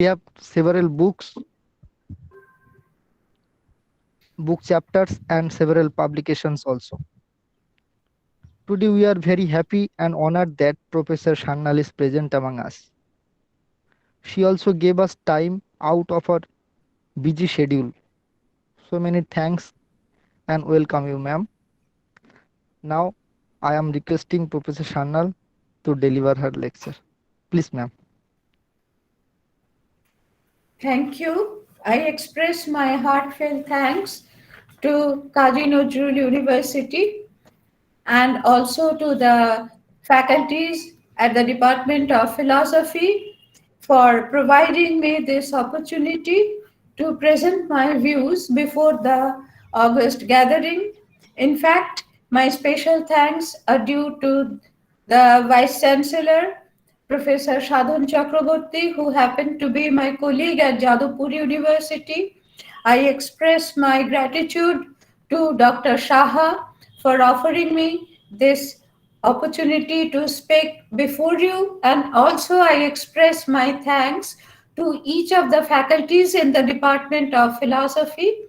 We have several book chapters, and several publications also. Today, we are very happy and honored that Professor Sanyal is present among us. She also gave us time out of her busy schedule. So many thanks and welcome you, ma'am. Now, I am requesting Professor Sanyal to deliver her lecture. Please, ma'am. Thank you. I express my heartfelt thanks to Kazi Nazrul University and also to the faculties at the Department of Philosophy for providing me this opportunity to present my views before the August gathering. In fact, my special thanks are due to the Vice Chancellor, Professor Sadhan Chakraborty, who happened to be my colleague at Jadavpur University. I express my gratitude to Dr. Shaha for offering me this opportunity to speak before you, and also I express my thanks to each of the faculties in the Department of Philosophy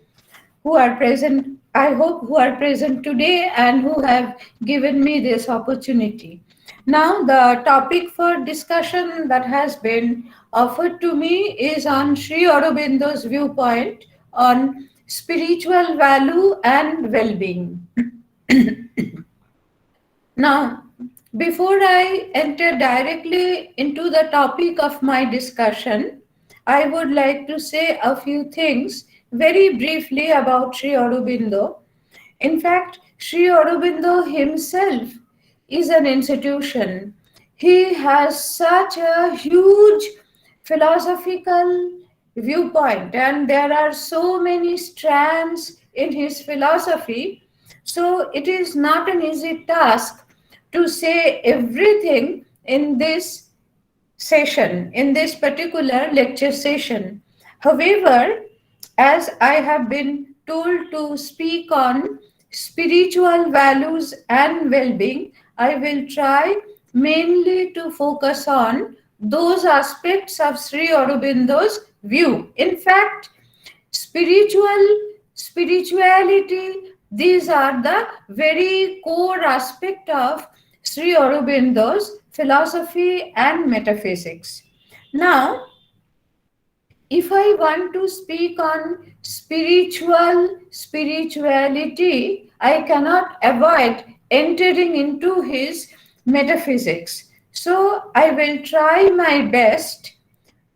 who are present, I hope, who are present today and who have given me this opportunity. Now, the topic for discussion that has been offered to me is on Sri Aurobindo's viewpoint on spiritual value and well being. Now, before I enter directly into the topic of my discussion, I would like to say a few things very briefly about Sri Aurobindo. In fact, Sri Aurobindo himself is an institution. He has such a huge philosophical viewpoint, and there are so many strands in his philosophy. So, it is not an easy task to say everything in this session, in this particular lecture session. However, as I have been told to speak on spiritual values and well being, I will try mainly to focus on those aspects of Sri Aurobindo's view. In fact, spirituality, these are the very core aspect of Sri Aurobindo's philosophy and metaphysics. Now, if I want to speak on spirituality, I cannot avoid entering into his metaphysics. So I will try my best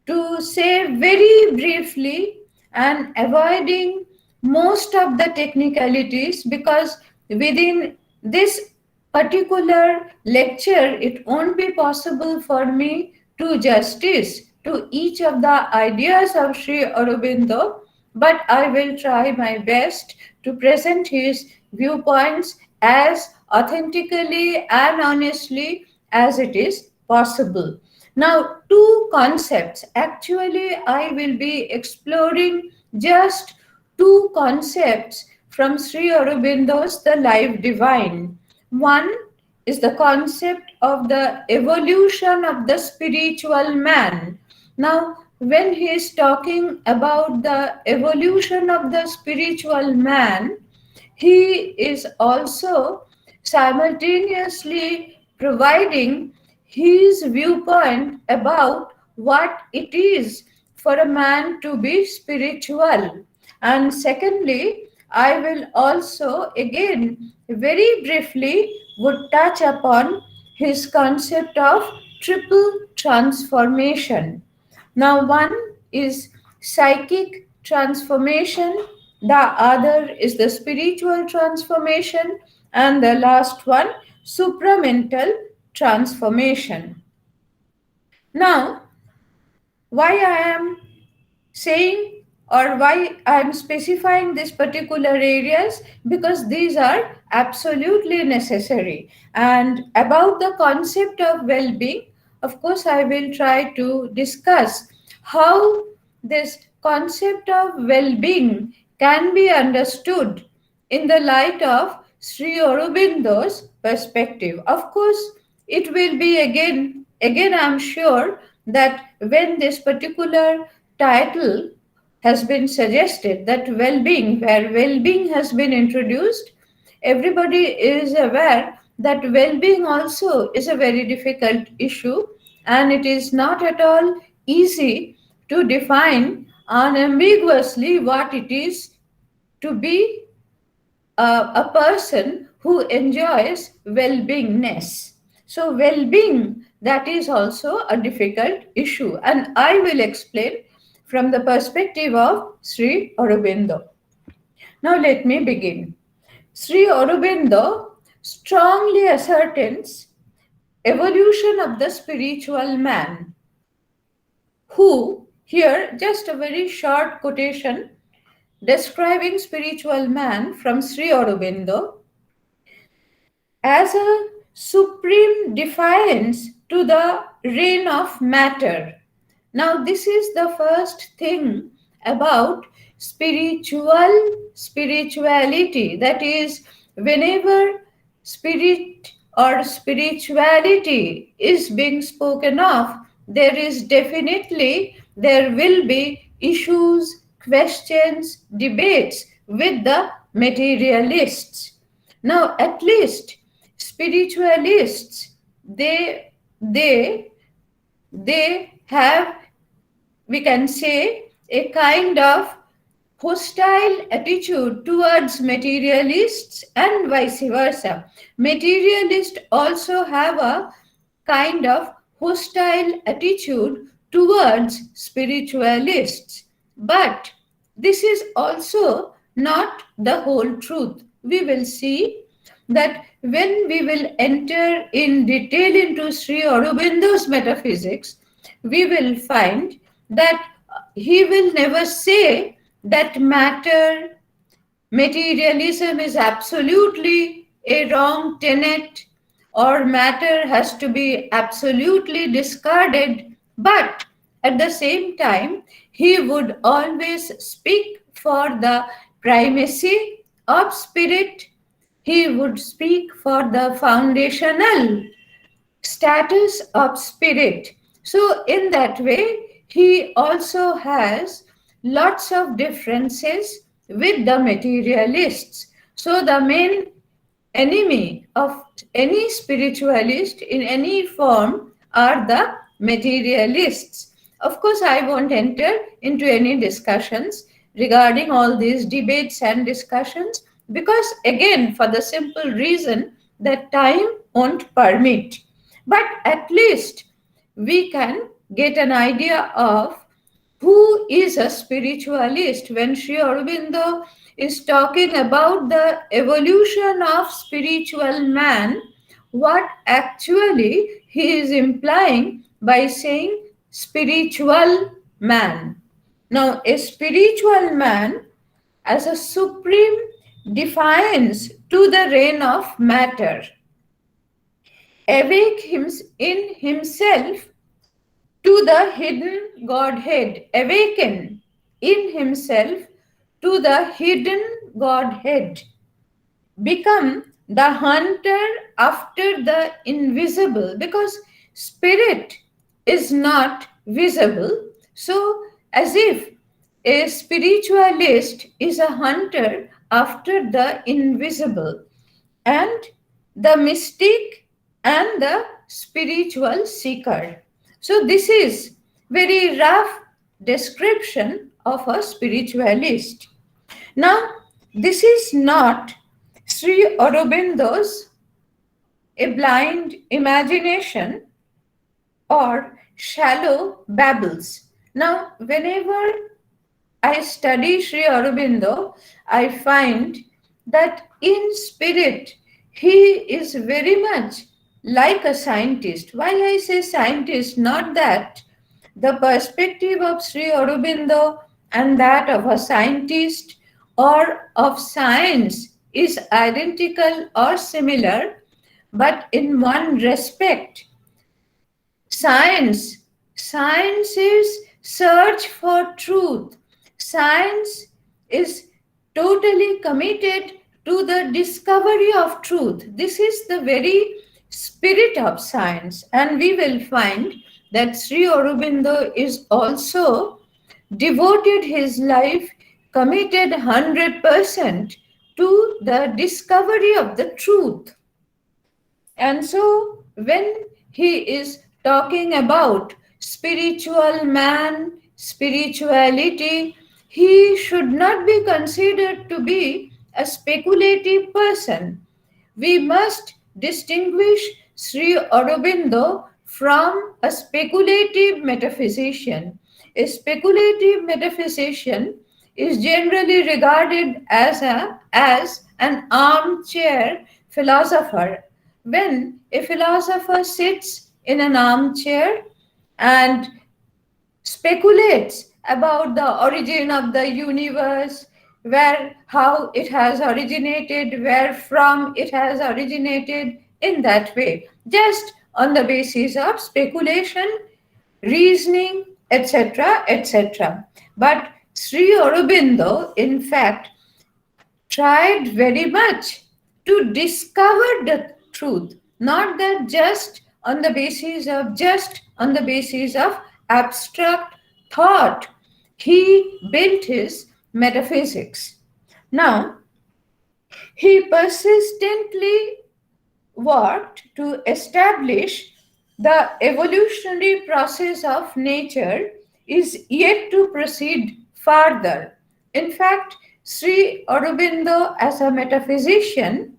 to say very briefly and avoiding most of the technicalities, because within this particular lecture it won't be possible for me to justice to each of the ideas of Sri Aurobindo, but I will try my best to present his viewpoints as authentically and honestly as it is possible. Now, two concepts. Actually, I will be exploring just two concepts from Sri Aurobindo's The Life Divine. One is the concept of the evolution of the spiritual man. Now, when he is talking about the evolution of the spiritual man, he is also simultaneously providing his viewpoint about what it is for a man to be spiritual. And secondly, I will also again very briefly would touch upon his concept of triple transformation. Now, one is psychic transformation, the other is the spiritual transformation, and the last one, supramental transformation. Now, why I am saying or why I am specifying these particular areas, because these are absolutely necessary. And about the concept of well being, of course, I will try to discuss how this concept of well being can be understood in the light of Sri Aurobindo's perspective. Of course, it will be again, I'm sure that when this particular title has been suggested, that well-being, where well-being has been introduced, everybody is aware that well-being also is a very difficult issue, and it is not at all easy to define unambiguously what it is to be a person who enjoys well-beingness. So, well-being, that is also a difficult issue, and I will explain from the perspective of Sri Aurobindo. Now, let me begin. Sri Aurobindo strongly ascertains evolution of the spiritual man, who, here just a very short quotation describing spiritual man from Sri Aurobindo, as a supreme defiance to the reign of matter. Now, this is the first thing about spirituality. That is, whenever spirit or spirituality is being spoken of, there will be issues, questions, debates with the materialists. Now, at least spiritualists, they they they have, we can say, a kind of hostile attitude towards materialists and vice versa. Materialists also have a kind of hostile attitude towards spiritualists. But this is also not the whole truth. We will see that when we will enter in detail into Sri Aurobindo's metaphysics, we will find that he will never say that materialism is absolutely a wrong tenet, or matter has to be absolutely discarded, but at the same time, he would always speak for the primacy of spirit. He would speak for the foundational status of spirit. So, in that way, he also has lots of differences with the materialists. So, the main enemy of any spiritualist in any form are the materialists. Of course, I won't enter into any discussions regarding all these debates and discussions, because, again, for the simple reason that time won't permit. But at least we can get an idea of who is a spiritualist. When Sri Aurobindo is talking about the evolution of spiritual man, what actually he is implying by saying spiritual man. Now, a spiritual man as a supreme defiance to the reign of matter, awake in himself to the hidden Godhead, awaken in himself to the hidden Godhead, become the hunter after the invisible, because spirit is not visible. So, as if a spiritualist is a hunter after the invisible, and the mystic and the spiritual seeker. So this is very rough description of a spiritualist. Now, this is not Sri Aurobindo's a blind imagination or shallow babbles. Now, whenever I study Sri Aurobindo, I find that in spirit he is very much like a scientist. Why I say scientist? Not that the perspective of Sri Aurobindo and that of a scientist or of science is identical or similar, but in one respect, science is search for truth. Science is totally committed to the discovery of truth. This is the very spirit of science, and we will find that Sri Aurobindo is also devoted his life, committed 100% to the discovery of the truth. And so, when he is talking about spiritual man, spirituality, he should not be considered to be a speculative person. We must distinguish Sri Aurobindo from a speculative metaphysician. A speculative metaphysician is generally regarded as an armchair philosopher. When a philosopher sits in an armchair and speculates about the origin of the universe, where how it has originated, where from it has originated, in that way, just on the basis of speculation, reasoning, etc., etc. But Sri Aurobindo, in fact, tried very much to discover the truth, not that just on the basis of abstract thought. He built his metaphysics. Now, he persistently worked to establish the evolutionary process of nature is yet to proceed further. In fact, Sri Aurobindo, as a metaphysician,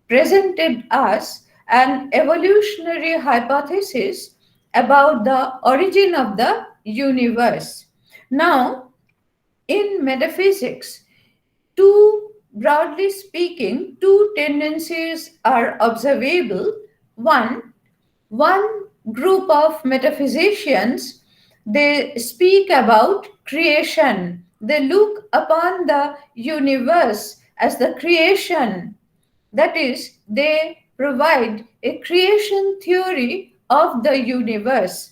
presented us an evolutionary hypothesis about the origin of the universe. Now, in metaphysics, broadly speaking, two tendencies are observable. One, one group of metaphysicians, they speak about creation. They look upon the universe as the creation, that is, they provide a creation theory of the universe.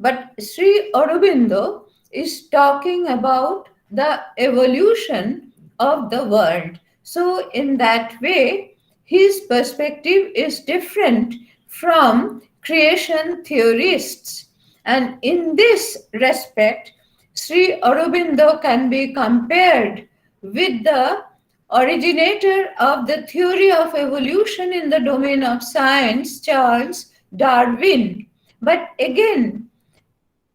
But Sri Aurobindo is talking about the evolution of the world. So, in that way, his perspective is different from creation theorists. And in this respect, Sri Aurobindo can be compared with the originator of the theory of evolution in the domain of science, Charles Darwin. But again,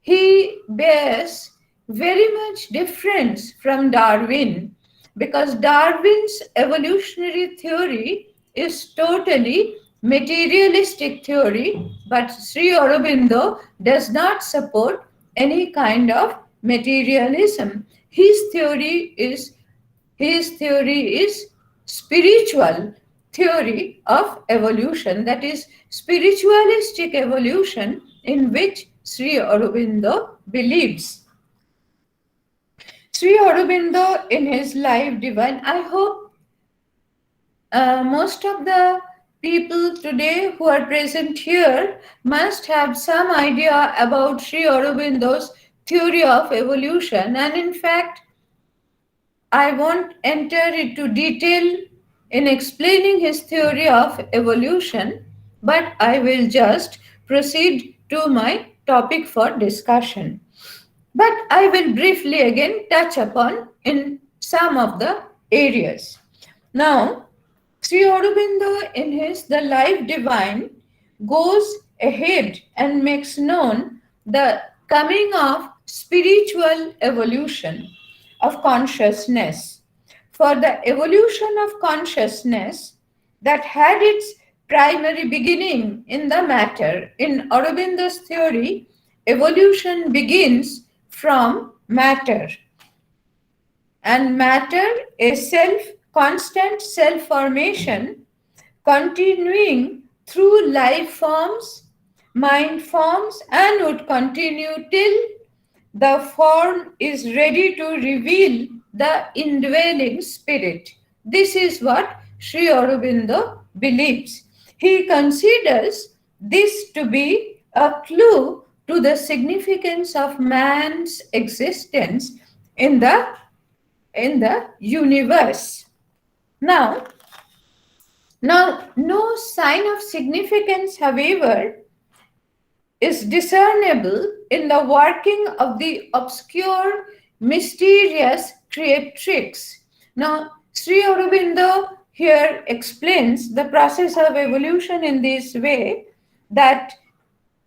he bears very much difference from Darwin, because Darwin's evolutionary theory is totally materialistic theory, but Sri Aurobindo does not support any kind of materialism. His theory is spiritual theory of evolution, that is spiritualistic evolution, in which Sri Aurobindo believes. Sri Aurobindo, in his life divine, I hope most of the people today who are present here must have some idea about Sri Aurobindo's theory of evolution, and in fact, I won't enter into detail in explaining his theory of evolution, but I will just proceed to my topic for discussion. But I will briefly again touch upon in some of the areas. Now, Sri Aurobindo, in his The Life Divine, goes ahead and makes known the coming of spiritual evolution of consciousness. For the evolution of consciousness that had its primary beginning in the matter, in Aurobindo's theory, evolution begins from matter, and matter is constant self formation continuing through life forms, mind forms, and would continue till the form is ready to reveal the indwelling spirit. This is what Sri Aurobindo believes. He considers this to be a clue to the significance of man's existence in the universe. Now, no sign of significance, however, is discernible in the working of the obscure, mysterious creatrix. Now, Sri Aurobindo here explains the process of evolution in this way, that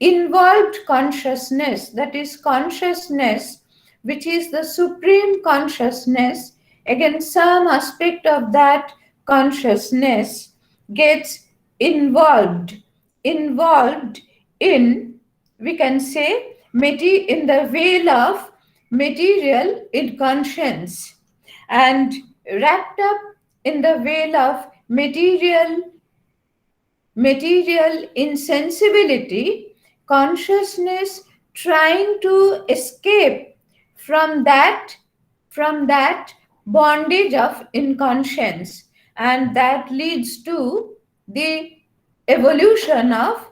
involved consciousness, that is, consciousness which is the supreme consciousness, again, some aspect of that consciousness gets involved, involved in, we can say, in the veil of material inconscience, and wrapped up in the veil of material insensibility, consciousness trying to escape from that bondage of inconscience, and that leads to the evolution of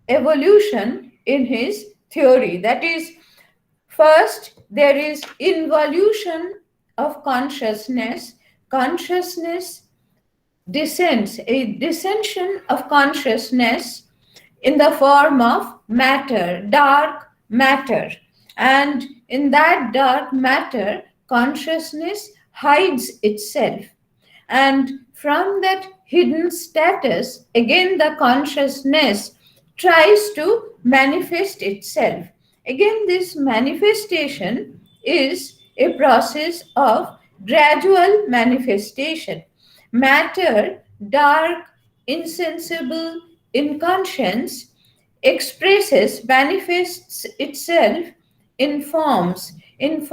evolution in his theory. That is, first there is involution of consciousness. Consciousness descends, a descension of consciousness in the form of matter, dark matter. And in that dark matter, consciousness hides itself. And from that hidden status, again, the consciousness tries to manifest itself. Again, this manifestation is a process of gradual manifestation. Matter, dark, insensible, inconscience, expresses, manifests itself in forms, in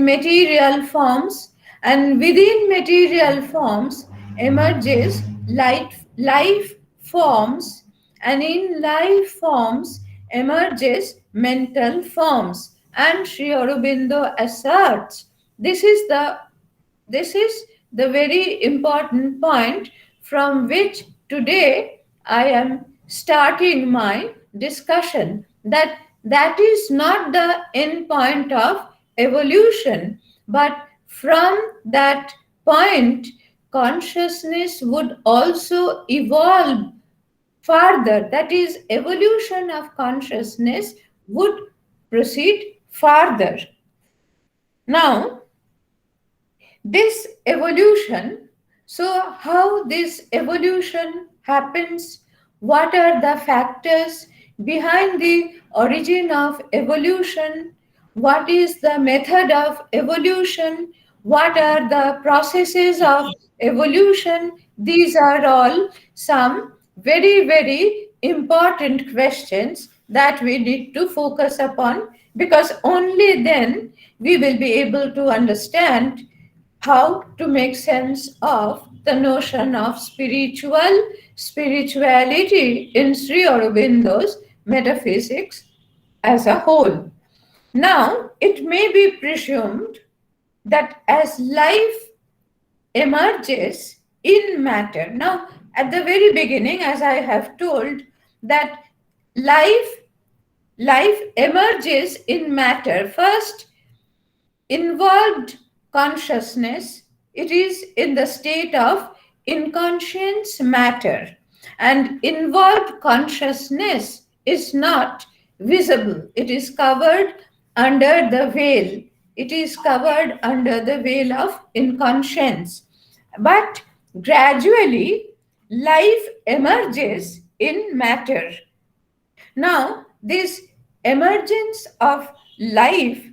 material forms, and within material forms emerges life forms, and in life forms emerges mental forms. And Sri Aurobindo asserts this is the this is the very important point from which today I am starting my discussion, that is not the end point of evolution, but from that point consciousness would also evolve further. That is, evolution of consciousness would proceed further. Now, this evolution, so how this evolution happens, what are the factors behind the origin of evolution, what is the method of evolution, what are the processes of evolution, these are all some very important questions that we need to focus upon, because only then we will be able to understand how to make sense of the notion of spirituality in Sri Aurobindo's metaphysics as a whole. Now, it may be presumed that as life emerges in matter, now at the very beginning, as I have told, that life life emerges in matter. First, involved consciousness, it is in the state of inconscious matter, and involved consciousness is not visible, it is covered under the veil, it is covered under the veil of inconscience. But gradually life emerges in matter. Now, this emergence of life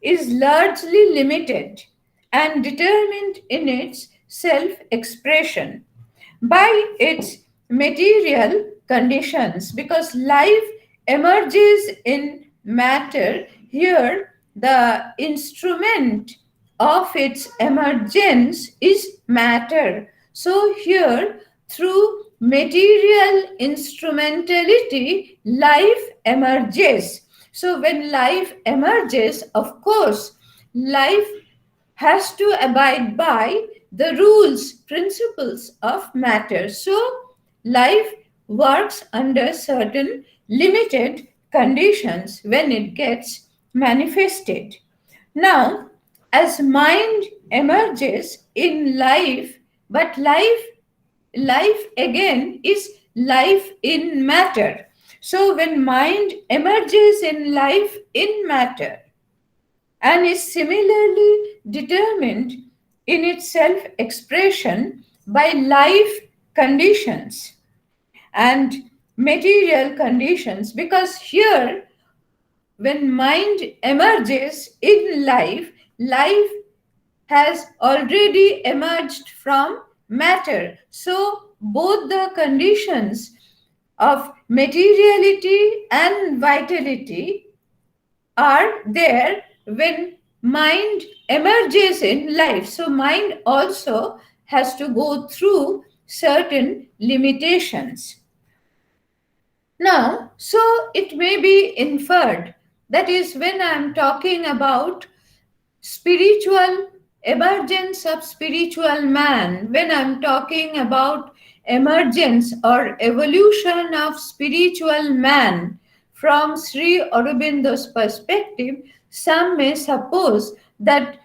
is largely limited and determined in its self expression by its material conditions, because life emerges in matter. Here, the instrument of its emergence is matter. So, here, through material instrumentality, life emerges. So, when life emerges, of course, life has to abide by the rules, principles of matter. So, life works under certain limited conditions when it gets manifested. Now, as mind emerges in life, but life again is life in matter. So when mind emerges in life in matter and is similarly determined in its self expression by life conditions and material conditions, because here when mind emerges in life, life has already emerged from matter. So both the conditions of materiality and vitality are there when mind emerges in life. So mind also has to go through certain limitations. Now, so it may be inferred, that is, when I'm talking about spiritual emergence of spiritual man, when I'm talking about emergence or evolution of spiritual man from Sri Aurobindo's perspective, some may suppose that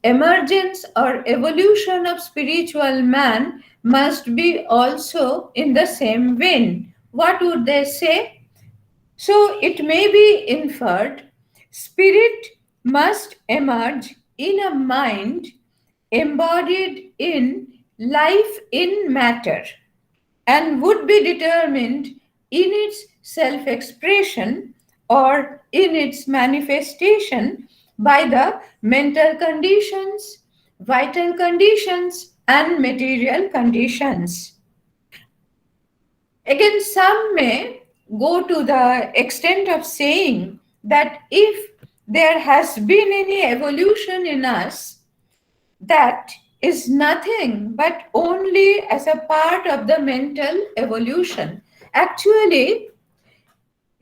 emergence or evolution of spiritual man must be also in the same vein. What would they say? So it may be inferred spirit must emerge in a mind embodied in life in matter and would be determined in its self expression or in its manifestation by the mental conditions, vital conditions, and material conditions. Again, some may go to the extent of saying that if there has been any evolution in us, that is nothing but only as a part of the mental evolution. Actually,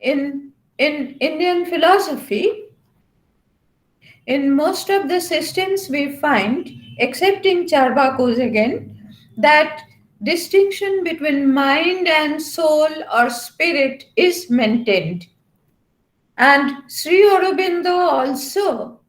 in Indian philosophy, in most of the systems we find, excepting Charvako's again, that distinction between mind and soul or spirit is maintained. And Sri Aurobindo also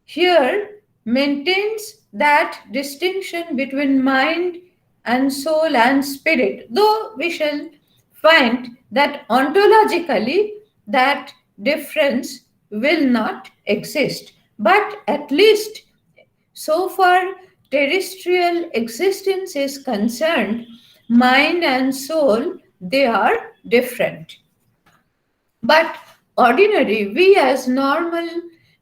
here maintains that distinction between mind and soul and spirit, though we shall find that ontologically that difference will not exist. But at least so far terrestrial existence is concerned, mind and soul, they are different. But ordinary, we as normal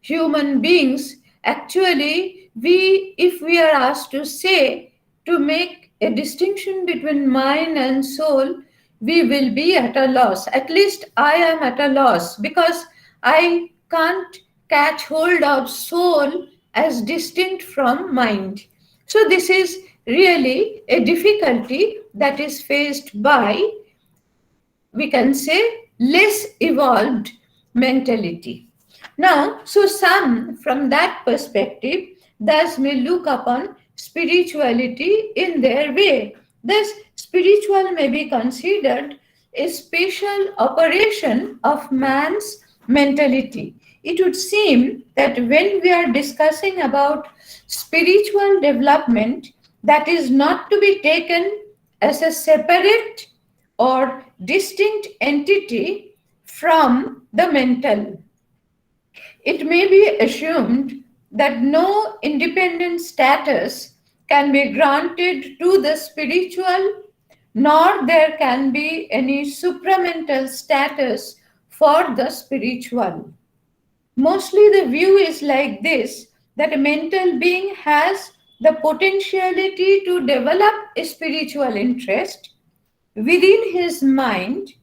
human beings, actually, we, if we are asked to say, to make a distinction between mind and soul, we will be at a loss. At least I am at a loss because I can't catch hold of soul as distinct from mind. So, this is really a difficulty that is faced by, we can say, less evolved mentality. Now, so some from that perspective thus may look upon spirituality in their way. Thus, spiritual may be considered a special operation of man's mentality. It would seem that when we are discussing about spiritual development, that is not to be taken as a separate or distinct entity from the mental. It may be assumed that no independent status can be granted to the spiritual, nor there can be any supramental status for the spiritual. Mostly the view is like this, that a mental being has the potentiality to develop a spiritual interest within his mind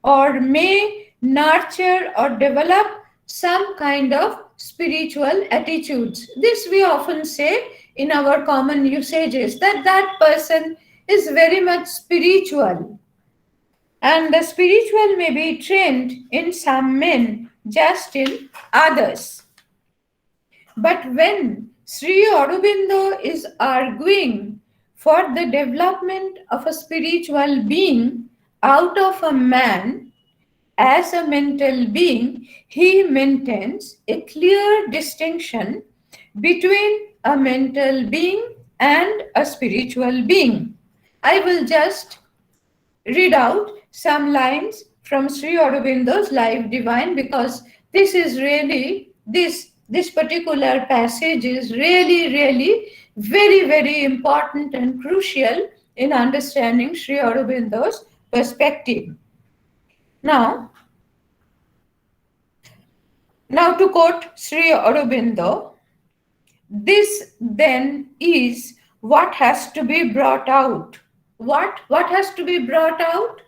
or may nurture or develop some kind of spiritual attitudes. This we often say in our common usages, that that person is very much spiritual, and the spiritual may be trained in some men, just in others. But when Sri Aurobindo is arguing for the development of a spiritual being out of a man as a mental being, he maintains a clear distinction between a mental being and a spiritual being. I will just read out some lines from Sri Aurobindo's Life Divine, because this is really this particular passage is really very very important and crucial in understanding Sri Aurobindo's perspective. Now, now to quote Sri Aurobindo, this then is what has to be brought out. What has to be brought out?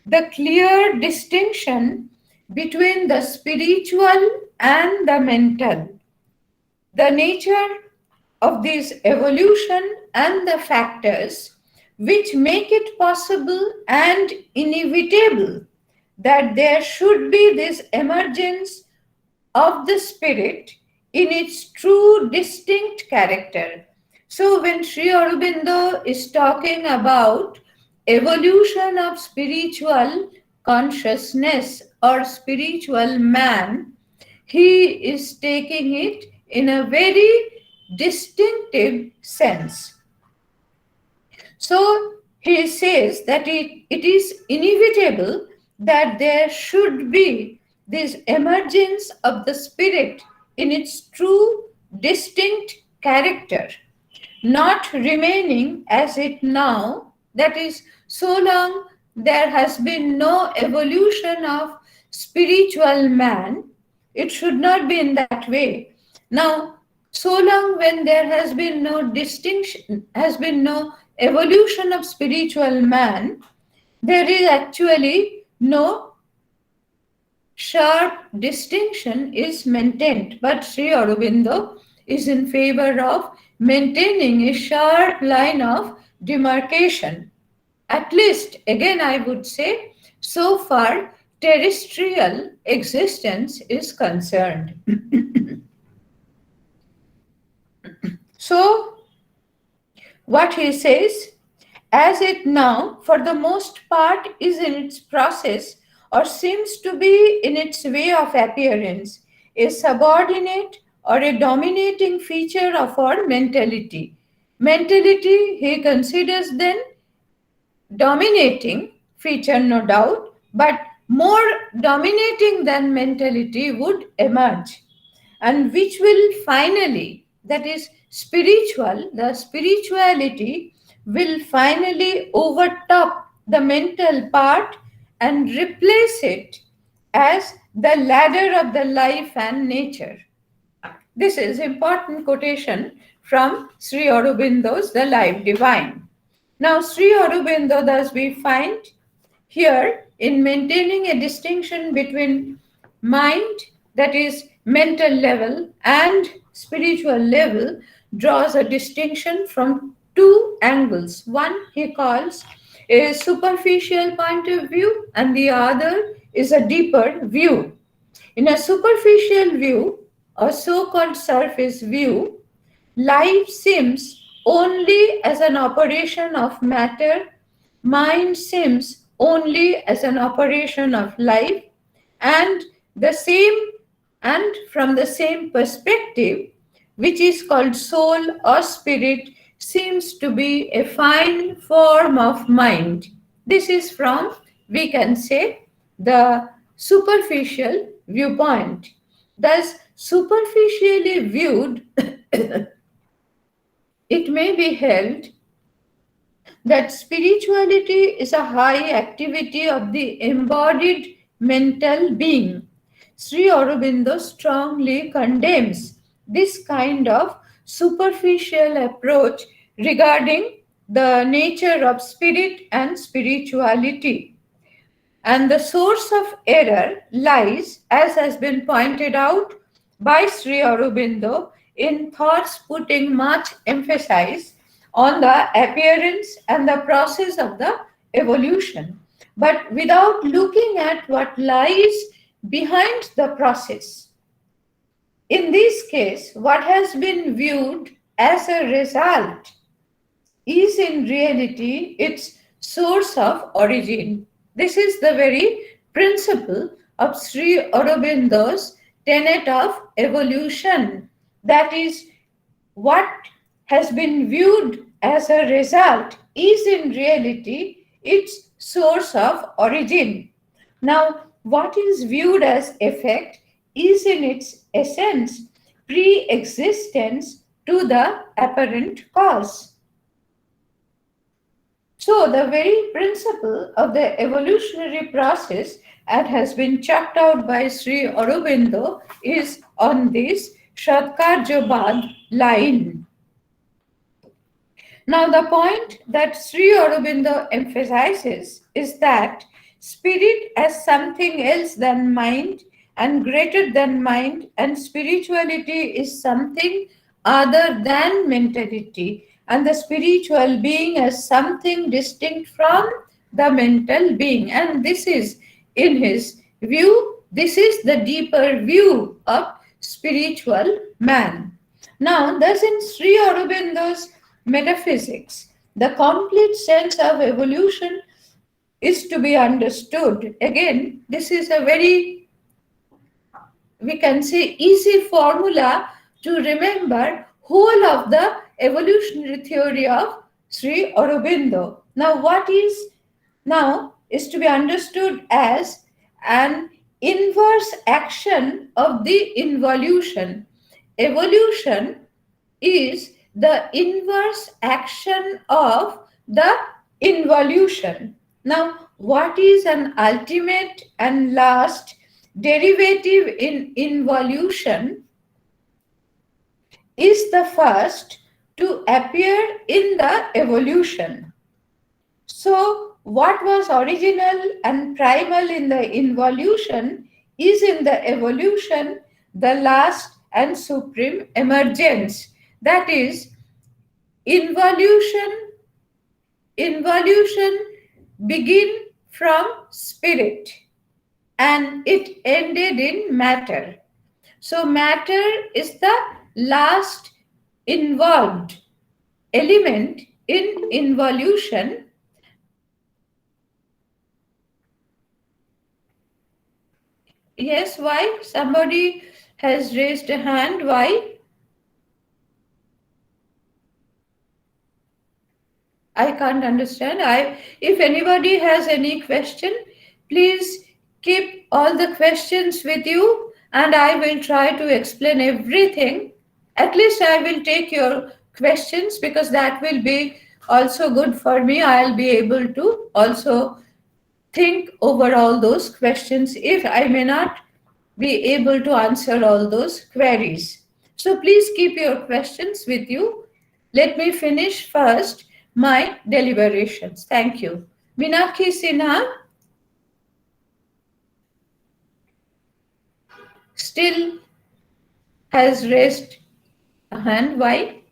The clear distinction between the spiritual and the mental, the nature of this evolution and the factors which make it possible and inevitable that there should be this emergence of the spirit in its true distinct character. So when Sri Aurobindo is talking about evolution of spiritual consciousness or spiritual man, he is taking it in a very distinctive sense. So he says that it is inevitable that there should be this emergence of the spirit in its true distinct character, not remaining as it now, that is, so long there has been no evolution of spiritual man, it should not be in that way. Now, so long when there has been no distinction, has been no evolution of spiritual man, there is actually no sharp distinction is maintained. But Sri Aurobindo is in favor of maintaining a sharp line of demarcation. At least, again, I would say, so far terrestrial existence is concerned. So, what he says, as it now, for the most part, is in its process or seems to be in its way of appearance, a subordinate or a dominating feature of our mentality. Mentality, he considers then dominating feature, no doubt, but more dominating than mentality would emerge, and which will finally, that is, spiritual, the spirituality will finally overtop the mental part and replace it as the ladder of the life and nature. This is important quotation from Sri Aurobindo's The Life Divine. Now, Sri Aurobindo, thus we find here in maintaining a distinction between mind, that is mental level, and spiritual level, draws a distinction from two angles. One he calls a superficial point of view, and the other is a deeper view. In a superficial view, a so called surface view, life seems only as an operation of matter, mind seems only as an operation of life, and the same and from the same perspective, which is called soul or spirit, seems to be a fine form of mind. This is from, we can say, the superficial viewpoint. Thus, superficially viewed, it may be held that spirituality is a high activity of the embodied mental being. Sri Aurobindo strongly condemns this kind of superficial approach regarding the nature of spirit and spirituality. And the source of error lies, as has been pointed out by Sri Aurobindo, in thoughts putting much emphasis on the appearance and the process of the evolution, but without looking at what lies behind the process. In this case, what has been viewed as a result is in reality its source of origin. This is the very principle of Sri Aurobindo's tenet of evolution. That is, what has been viewed as a result is in reality its source of origin. Now, what is viewed as effect is in its essence pre existence to the apparent cause. So, the very principle of the evolutionary process that has been chucked out by Sri Aurobindo is on this Shatkarjabad line. Now, the point that Sri Aurobindo emphasizes is that spirit as something else than mind and greater than mind, and spirituality is something other than mentality, and the spiritual being as something distinct from the mental being. And this is, in his view, this is the deeper view of spiritual man. Now, thus in Sri Aurobindo's metaphysics, the complete sense of evolution is to be understood. Again, this is a very, we can say, easy formula to remember whole of the evolutionary theory of Sri Aurobindo. Now, what is now is to be understood as an inverse action of the involution. Evolution is the inverse action of the involution. Now, what is an ultimate and last derivative in involution is the first to appear in the evolution. So, what was original and primal in the involution is in the evolution the last and supreme emergence. That is, involution involution begin from spirit and it ended in matter. So matter is the last involved element in involution. Yes, why? Somebody has raised a hand. Why? I can't understand. If anybody has any question, please keep all the questions with you and I will try to explain everything. At least I will take your questions because that will be also good for me. I'll be able to also think over all those questions if I may not be able to answer all those queries. So please keep your questions with you. Let me finish first my deliberations. Thank you. Minakshi Sinha still has raised a hand. Why?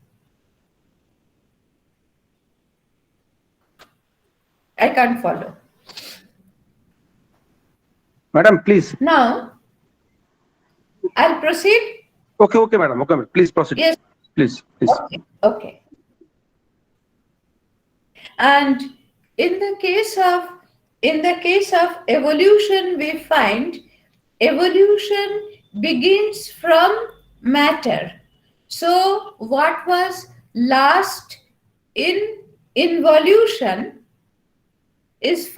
I can't follow. Madam, please. Now, I'll proceed. Okay, madam. Okay, madam. Please proceed. Yes. Please. Okay. And in the case of evolution, we find evolution begins from matter. So what was last in involution is the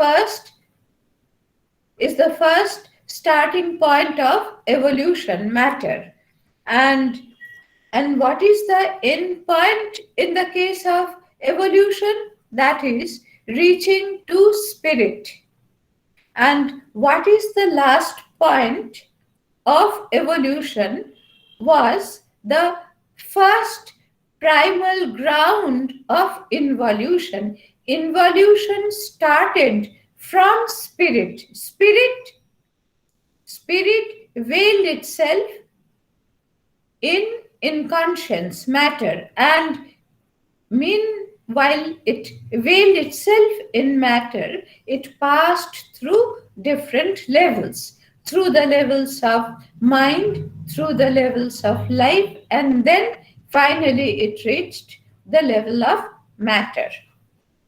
first starting point of evolution, matter. And what is the end point in the case of evolution? That is reaching to spirit. And what is the last point of evolution was the first primal ground of involution. Involution started from spirit. Spirit veiled itself in conscience, matter, and meanwhile it veiled itself in matter, it passed through different levels, through the levels of mind, through the levels of life, and then finally it reached the level of matter.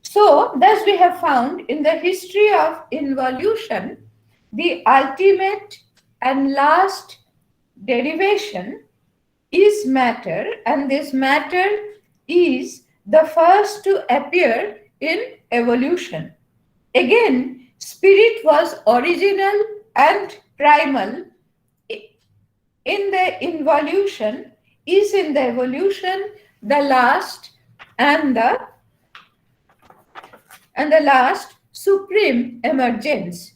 So, thus we have found in the history of involution, the ultimate and last derivation is matter, and this matter is the first to appear in evolution. Again, Spirit was original and primal in the involution, is in the evolution the last and the last supreme emergence.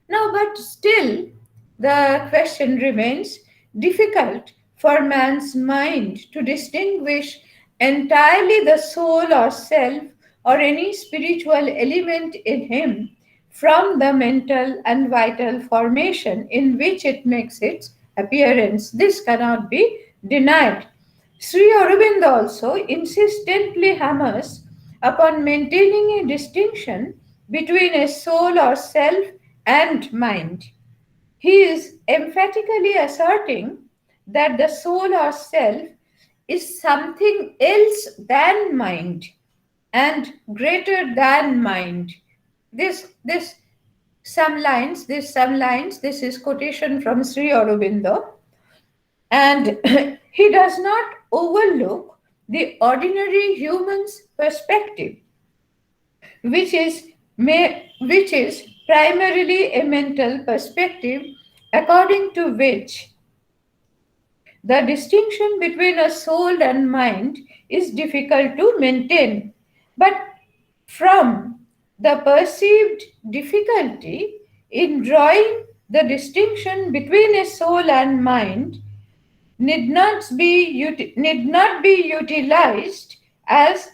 Now, but still, the question remains difficult for man's mind to distinguish entirely the soul or self or any spiritual element in him from the mental and vital formation in which it makes its appearance. This cannot be denied. Sri Aurobindo also insistently hammers upon maintaining a distinction between a soul or self and mind. He is emphatically asserting that the soul or self is something else than mind and greater than mind. This some lines, this is quotation from Sri Aurobindo, and he does not overlook the ordinary human's perspective, which is primarily a mental perspective, according to which the distinction between a soul and mind is difficult to maintain. But from the perceived difficulty in drawing the distinction between a soul and mind need not be utilized as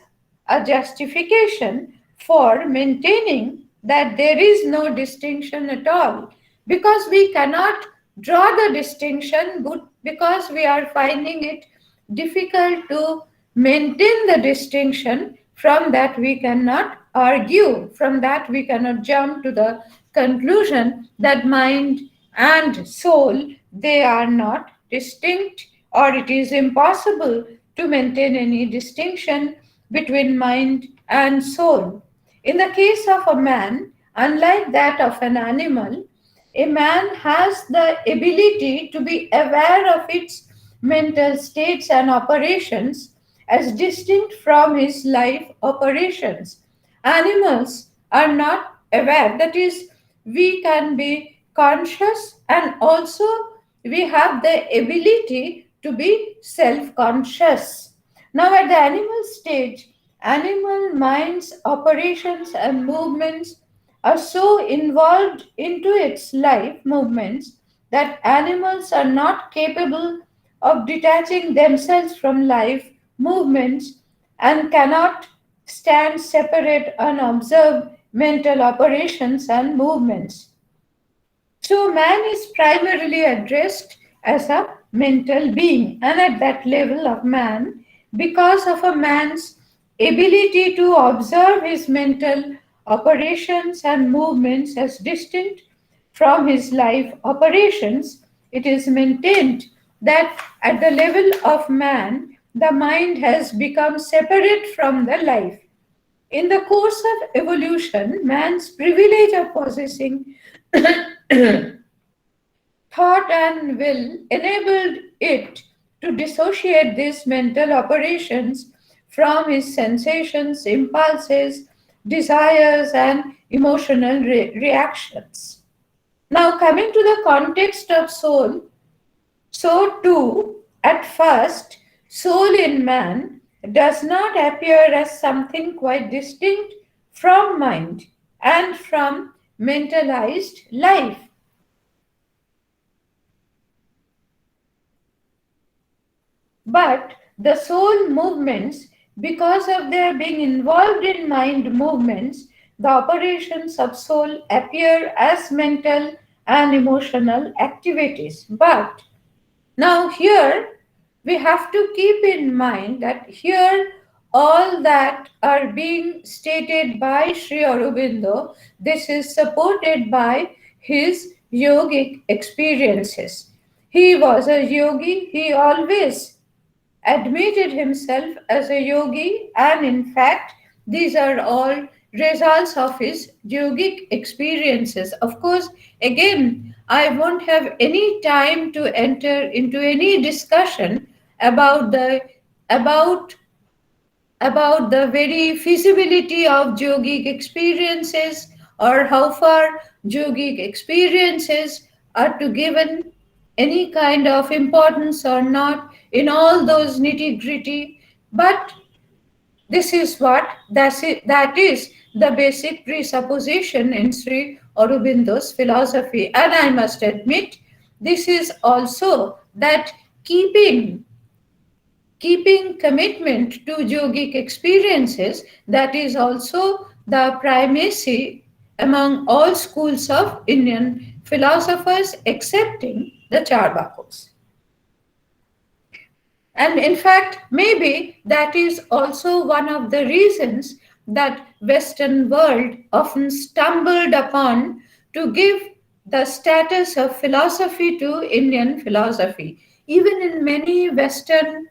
a justification for maintaining that there is no distinction at all, because we cannot draw the distinction because we are finding it difficult to maintain the distinction. From that we cannot argue, from that we cannot jump to the conclusion that mind and soul, they are not distinct, or it is impossible to maintain any distinction between mind and soul. In the case of a man, unlike that of an animal, a man has the ability to be aware of its mental states and operations as distinct from his life operations. Animals are not aware, that is, we can be conscious and also we have the ability to be self conscious. Now, at the animal stage, animal minds, operations, and movements are so involved into its life movements that animals are not capable of detaching themselves from life movements and cannot stand separate and observe mental operations and movements. So, man is primarily addressed as a mental being, and at that level of man, because of a man's ability to observe his mental operations and movements as distinct from his life operations, it is maintained that at the level of man, the mind has become separate from the life. In the course of evolution, man's privilege of possessing thought and will enabled it to dissociate these mental operations from his sensations, impulses, desires, and emotional reactions. Now, coming to the context of soul, so too, at first, soul in man does not appear as something quite distinct from mind and from mentalized life. But the soul movements, because of their being involved in mind movements, the operations of soul appear as mental and emotional activities. But now, here we have to keep in mind that here all that are being stated by Sri Aurobindo, this is supported by his yogic experiences. He was a yogi, he always admitted himself as a yogi, and in fact, these are all results of his yogic experiences. Of course, again, I won't have any time to enter into any discussion about about about the very feasibility of yogic experiences or how far yogic experiences are to given any kind of importance or not in all those nitty gritty. But this is that is the basic presupposition in Sri Aurobindo's philosophy. And I must admit, this is also that keeping keeping commitment to yogic experiences, that is also the primacy among all schools of Indian philosophers, excepting the Charvakas. And in fact, maybe that is also one of the reasons that Western world often stumbled upon to give the status of philosophy to Indian philosophy. Even in many Western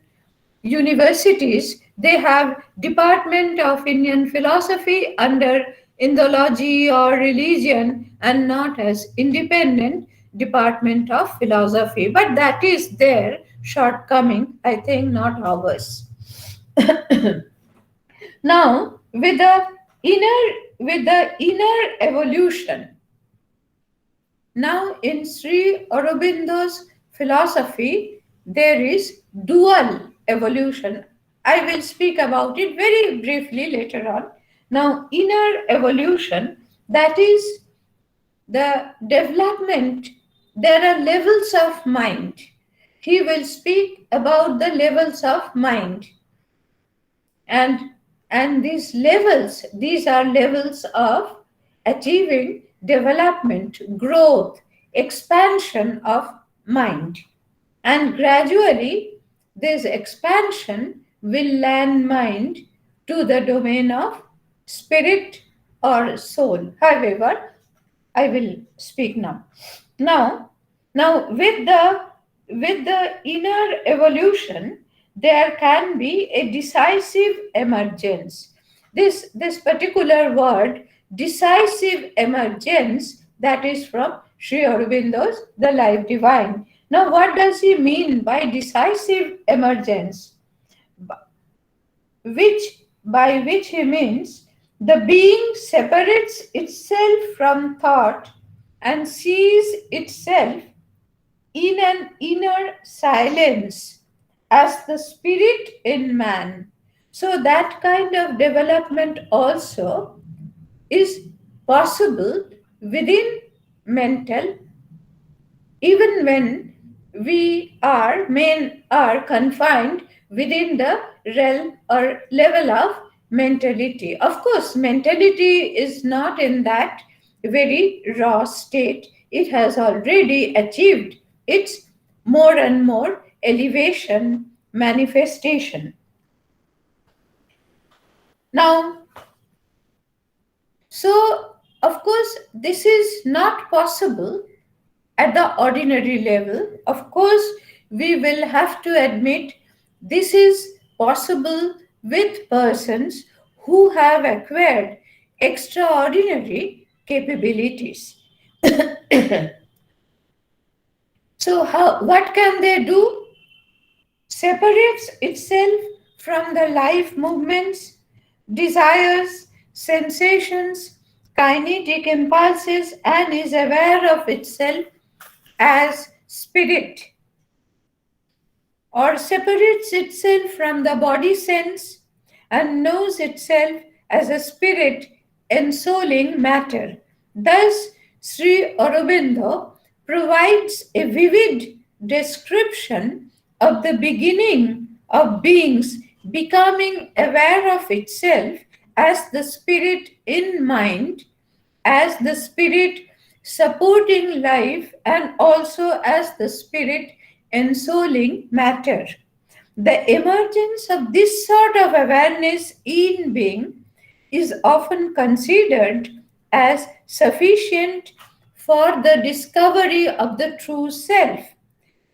universities, they have department of Indian philosophy under Indology or religion and not as independent department of philosophy. But that is their shortcoming, I think, not ours. Now, with the inner evolution, now, in Sri Aurobindo's philosophy, there is dual evolution. I will speak about it very briefly later on. Now, inner evolution, that is the development, there are levels of mind. He will speak about the levels of mind. and these are levels of achieving development, growth, expansion of mind. And gradually this expansion will land mind to the domain of spirit or soul. However, I will speak now. Now, now with the inner evolution, there can be a decisive emergence. This particular word, decisive emergence, that is from Sri Aurobindo's The Life Divine. Now, what does he mean by decisive emergence? Which he means the being separates itself from thought and sees itself in an inner silence as the spirit in man. So that kind of development also is possible within mental, even when we are men are confined within the realm or level of mentality. Of course, mentality is not in that very raw state. It has already achieved its more and more elevation manifestation. Now, so of course, this is not possible at the ordinary level. Of course, we will have to admit this is possible with persons who have acquired extraordinary capabilities. So, what can they do? Separates itself from the life movements, desires, sensations, kinetic impulses, and is aware of itself as spirit, or separates itself from the body sense and knows itself as a spirit ensouling matter. Thus, Sri Aurobindo provides a vivid description of the beginning of beings becoming aware of itself as the spirit in mind, as the spirit supporting life, and also as the spirit ensouling matter. The emergence of this sort of awareness in being is often considered as sufficient for the discovery of the true self.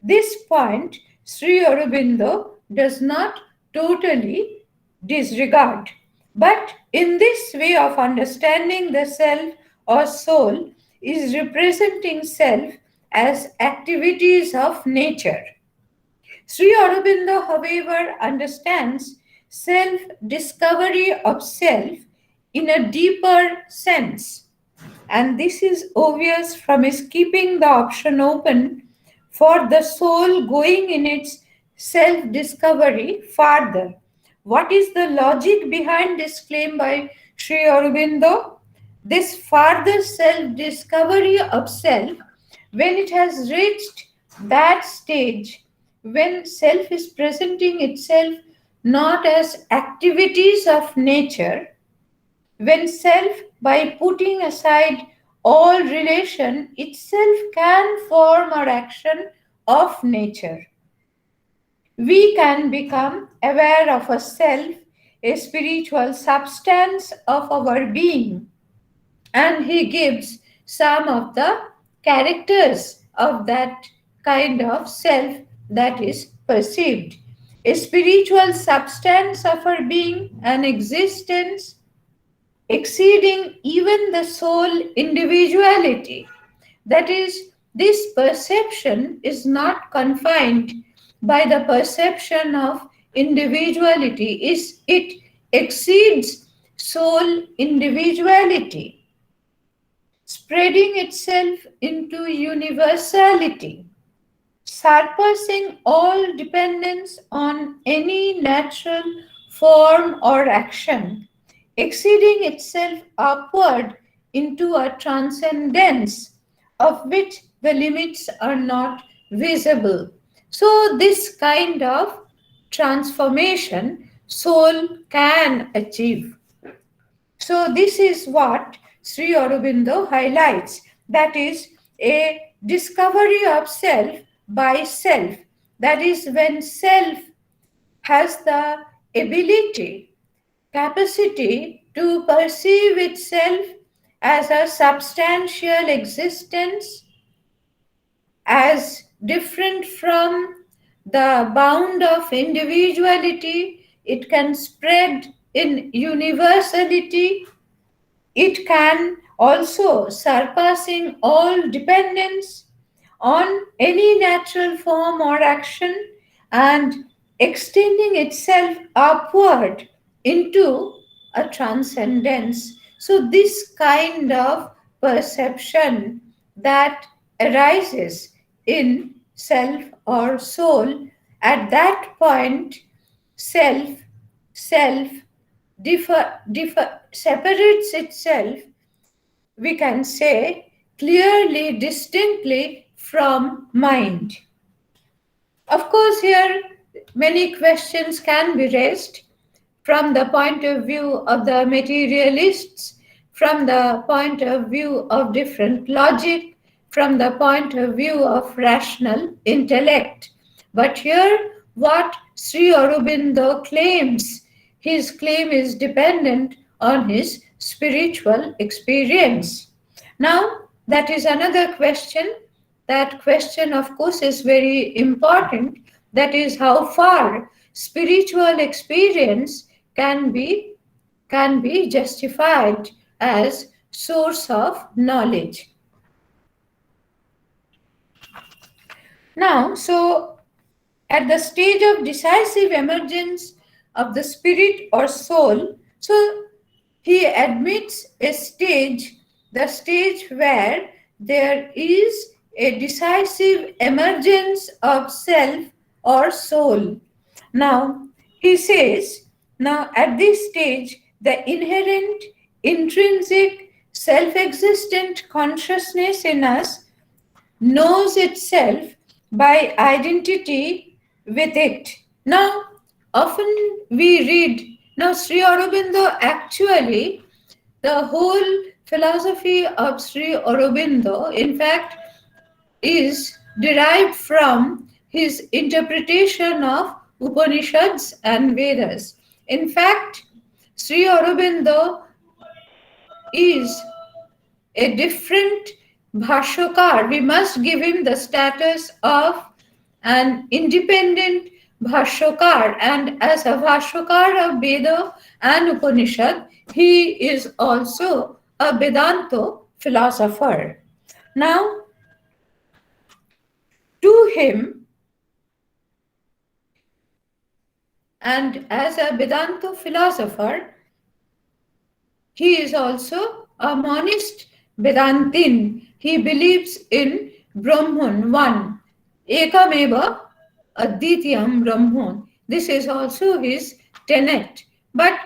This point Sri Aurobindo does not totally disregard. But in this way of understanding the self or soul is representing self as activities of nature. Sri Aurobindo, however, understands self discovery of self in a deeper sense. And this is obvious from his keeping the option open for the soul going in its self discovery farther. What is the logic behind this claim by Sri Aurobindo? This farther self discovery of self, when it has reached that stage, when self is presenting itself not as activities of nature, when self, by putting aside all relation, itself can form or action of nature, we can become aware of a self, a spiritual substance of our being. And he gives some of the characters of that kind of self that is perceived. A spiritual substance of our being, an existence exceeding even the soul individuality. That is, this perception is not confined by the perception of individuality, it exceeds soul individuality, spreading itself into universality, surpassing all dependence on any natural form or action, exceeding itself upward into a transcendence of which the limits are not visible. So, this kind of transformation soul can achieve. So, this is what Sri Aurobindo highlights, that is, a discovery of self by self. That is, when self has the ability, capacity to perceive itself as a substantial existence, as different from the bound of individuality, it can spread in universality, it can also surpassing all dependence on any natural form or action and extending itself upward into a transcendence. So, this kind of perception that arises in self or soul, at that point, self, self separates itself, we can say, clearly, distinctly from mind. Of course, here many questions can be raised from the point of view of the materialists, from the point of view of different logic, from the point of view of rational intellect. But here, what Sri Aurobindo claims, his claim is dependent on his spiritual experience. Now, that is another question. That question, of course, is very important. That is how far spiritual experience can be justified as source of knowledge. Now, so at the stage of decisive emergence of the spirit or soul, so he admits a stage, the stage where there is a decisive emergence of self or soul. Now, he says, now at this stage, the inherent, intrinsic, self existent consciousness in us knows itself by identity with it. Now, often we read, now Sri Aurobindo actually, the whole philosophy of Sri Aurobindo, in fact, is derived from his interpretation of Upanishads and Vedas. In fact, Sri Aurobindo is a different Bhashyakar. We must give him the status of an independent Bhashyakar, and as a Bhashyakar of Veda and Upanishad, he is also a Vedanta philosopher. Now, to him, and as a Vedanta philosopher, he is also a monist Vedantin. He believes in Brahman, one, Ekameva Advityam Brahman. This is also his tenet. But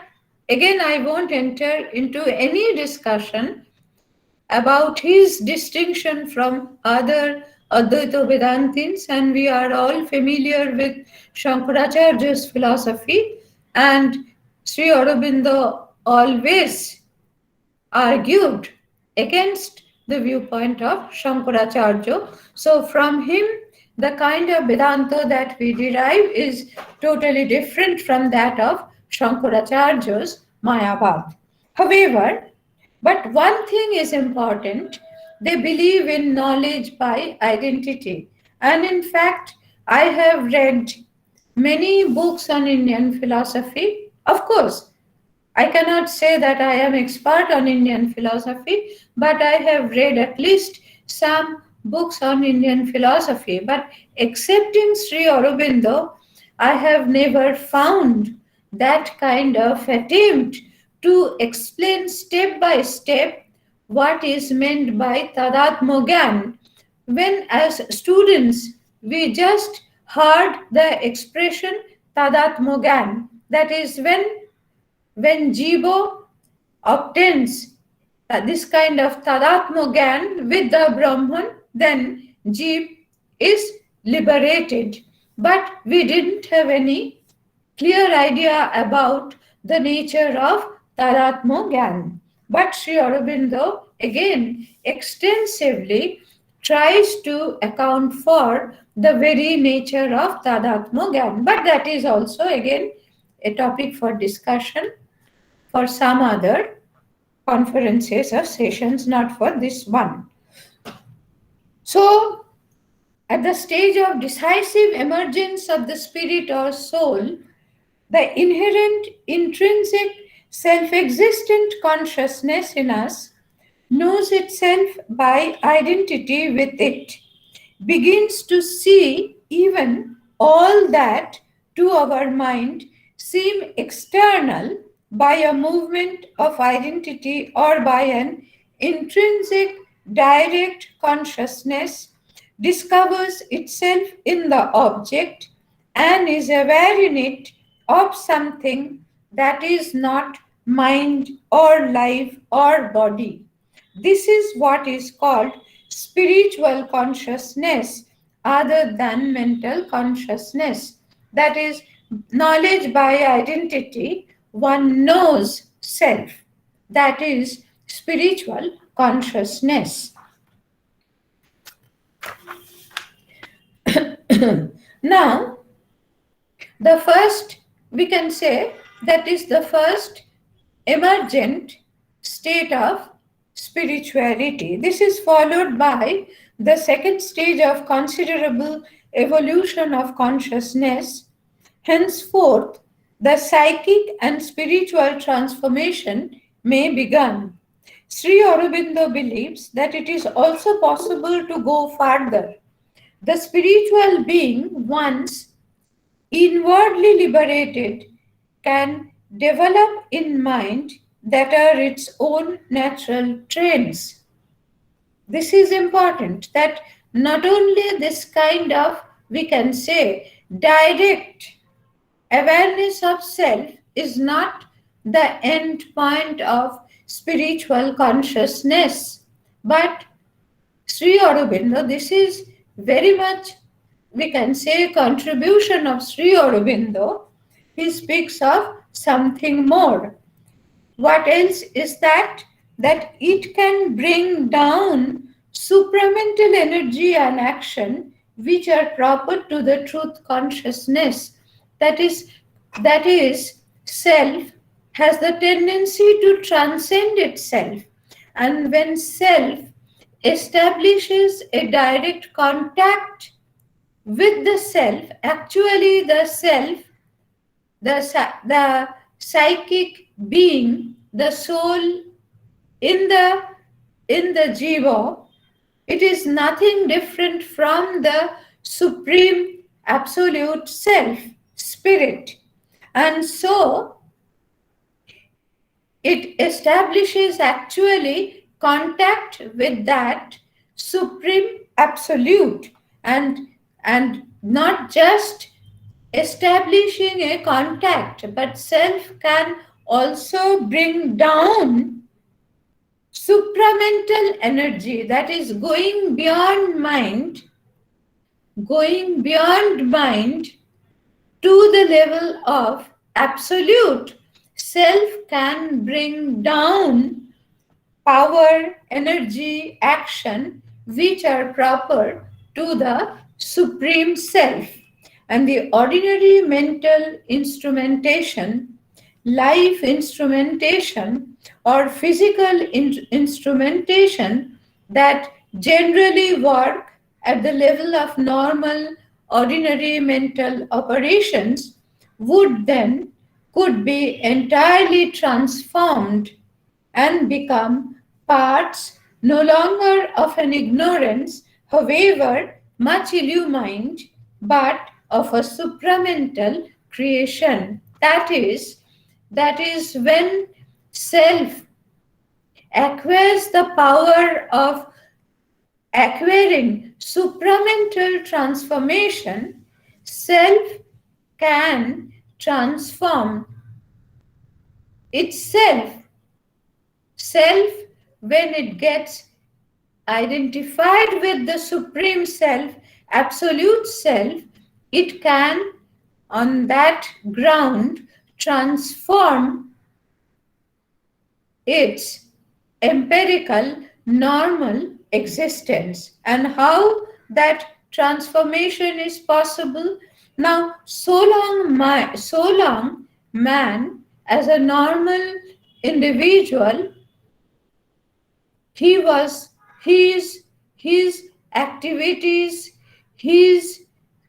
again, I won't enter into any discussion about his distinction from other Advaita Vedantins, and we are all familiar with Shankaracharya's philosophy, and Sri Aurobindo always argued against the viewpoint of Shankaracharya. So, from him, the kind of Vedanta that we derive is totally different from that of Shankaracharya's Mayavad. However, but one thing is important, they believe in knowledge by identity. And in fact, I have read many books on Indian philosophy. Of course, I cannot say that I am expert on Indian philosophy, but I have read at least some books on Indian philosophy. But excepting Sri Aurobindo, I have never found that kind of attempt to explain step by step what is meant by Tadatmogyan. When, as students, we just heard the expression Tadatmogyan, that is, when Jibo obtains this kind of tadatmogyan with the Brahman, then Jeev is liberated. But we didn't have any clear idea about the nature of tadatmogyan. But Sri Aurobindo again extensively tries to account for the very nature of tadatmogyan. But that is also again a topic for discussion for some other conferences or sessions, not for this one. So, at the stage of decisive emergence of the spirit or soul, the inherent, intrinsic, self existent consciousness in us knows itself by identity with it, begins to see even all that to our mind seem external by a movement of identity or by an intrinsic direct consciousness, discovers itself in the object and is aware in it of something that is not mind or life or body. This is what is called spiritual consciousness other than mental consciousness. That is, knowledge by identity, one knows self. That is spiritual consciousness. Now, the first, we can say, that is the first emergent state of spirituality. This is followed by the second stage of considerable evolution of consciousness. Henceforth, the psychic and spiritual transformation may begin. Sri Aurobindo believes that it is also possible to go further. The spiritual being, once inwardly liberated, can develop in mind that are its own natural traits. This is important, that not only this kind of, we can say, direct awareness of self is not the end point of spiritual consciousness, but Sri Aurobindo, this is very much, we can say, contribution of Sri Aurobindo. He speaks of something more. What else is that? That it can bring down supramental energy and action which are proper to the truth consciousness. That is, self has the tendency to transcend itself. And when self establishes a direct contact with the self, actually the self, the psychic being, the soul in the jiva, it is nothing different from the supreme absolute self, spirit. And so it establishes actually contact with that supreme absolute, and not just establishing a contact, but self can also bring down supramental energy that is going beyond mind to the level of absolute. Self can bring down power, energy, action, which are proper to the Supreme Self. And the ordinary mental instrumentation, life instrumentation, or physical instrumentation that generally work at the level of normal, ordinary mental operations would then could be entirely transformed and become parts no longer of an ignorance, however much illumined, but of a supramental creation. That is when self acquires the power of acquiring supramental transformation, self can transform itself. Self, when it gets identified with the Supreme Self, Absolute Self, it can, on that ground, transform its empirical, normal existence. And how that transformation is possible? Now, so long man as a normal individual, he was his activities, his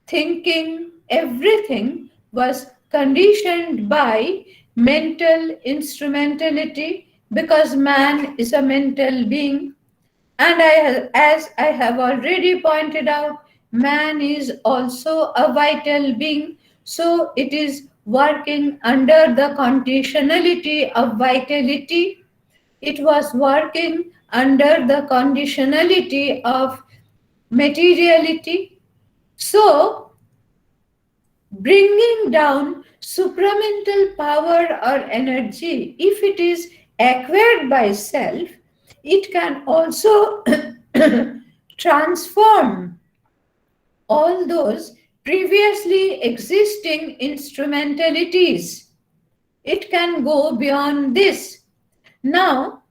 thinking, everything was conditioned by mental instrumentality, because man is a mental being. And as I have already pointed out, man is also a vital being, so it is working under the conditionality of vitality. It was working under the conditionality of materiality. So, bringing down supramental power or energy, if it is acquired by self, it can also transform all those previously existing instrumentalities. It can go beyond this. Now,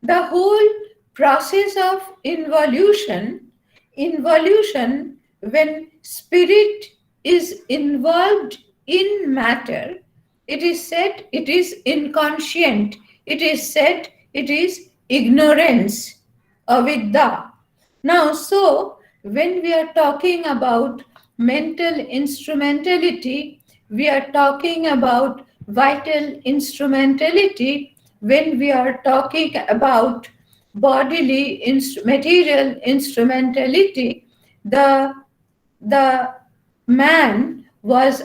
the whole process of involution, when spirit is involved in matter, it is said it is inconscient, it is said it is ignorance, avidya. Now, so when we are talking about mental instrumentality, we are talking about vital instrumentality. When we are talking about bodily material instrumentality, the man was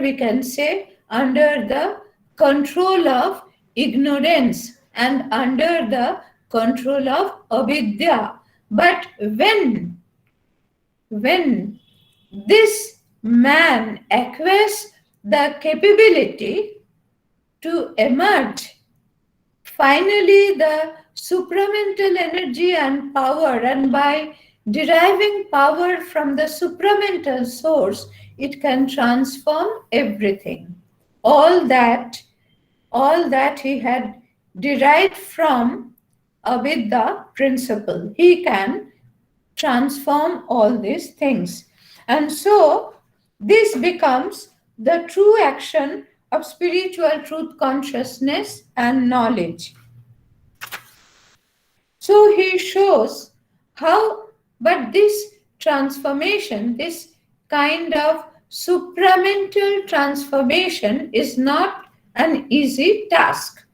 we can say, under the control of ignorance and under the control of avidya. But when this man acquires the capability to emerge, finally the supramental energy and power, and by deriving power from the supramental source, it can transform everything. All that he had derived from avidya principle, he can transform all these things. And so this becomes the true action of spiritual truth consciousness and knowledge. So he shows how, but this transformation, this kind of supramental transformation, is not an easy task.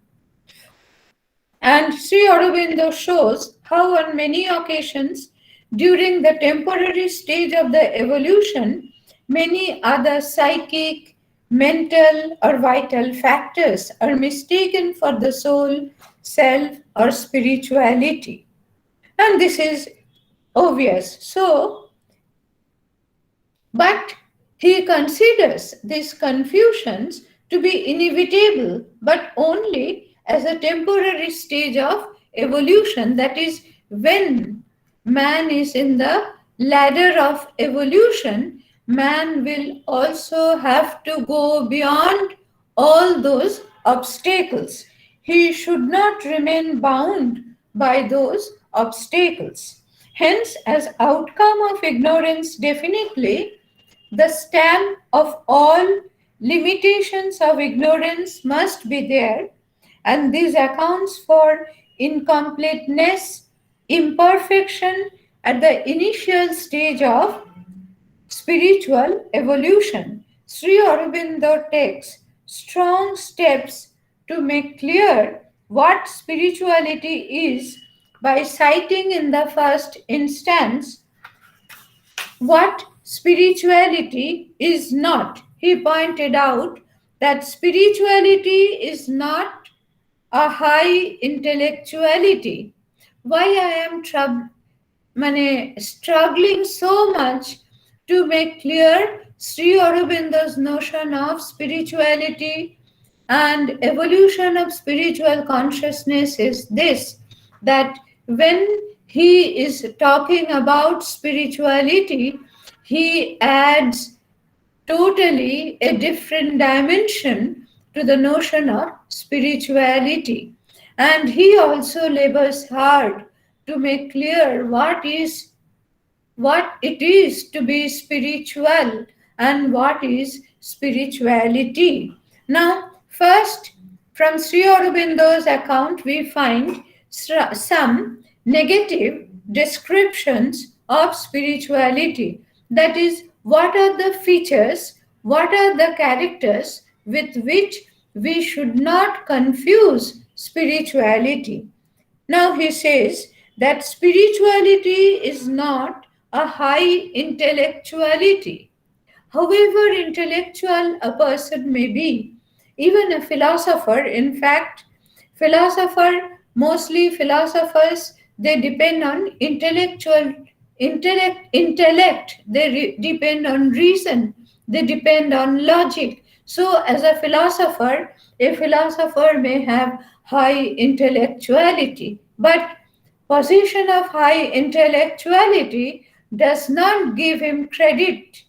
And Sri Aurobindo shows how on many occasions during the temporary stage of the evolution, many other psychic, mental or vital factors are mistaken for the soul, self, or spirituality. And this is obvious. But he considers these confusions to be inevitable, but only as a temporary stage of evolution. That is, when man is in the ladder of evolution, man will also have to go beyond all those obstacles. He should not remain bound by those obstacles. Hence, as outcome of ignorance, definitely the stamp of all limitations of ignorance must be there, and this accounts for incompleteness, imperfection at the initial stage of spiritual evolution. Sri Aurobindo takes strong steps to make clear what spirituality is by citing in the first instance what spirituality is not. He pointed out that spirituality is not a high intellectuality. Why I am struggling so much to make clear Sri Aurobindo's notion of spirituality and evolution of spiritual consciousness is this, that when he is talking about spirituality, he adds totally a different dimension to the notion of spirituality. And he also labors hard to make clear what it is to be spiritual and what is spirituality. Now, first, from Sri Aurobindo's account, we find some negative descriptions of spirituality. That is, what are the features, what are the characters with which we should not confuse spirituality. Now he says that spirituality is not a high intellectuality. However intellectual a person may be, even a philosopher, in fact, mostly philosophers, they depend on intellect, they depend on reason, they depend on logic. So, as a philosopher may have high intellectuality, but possession of high intellectuality does not give him credit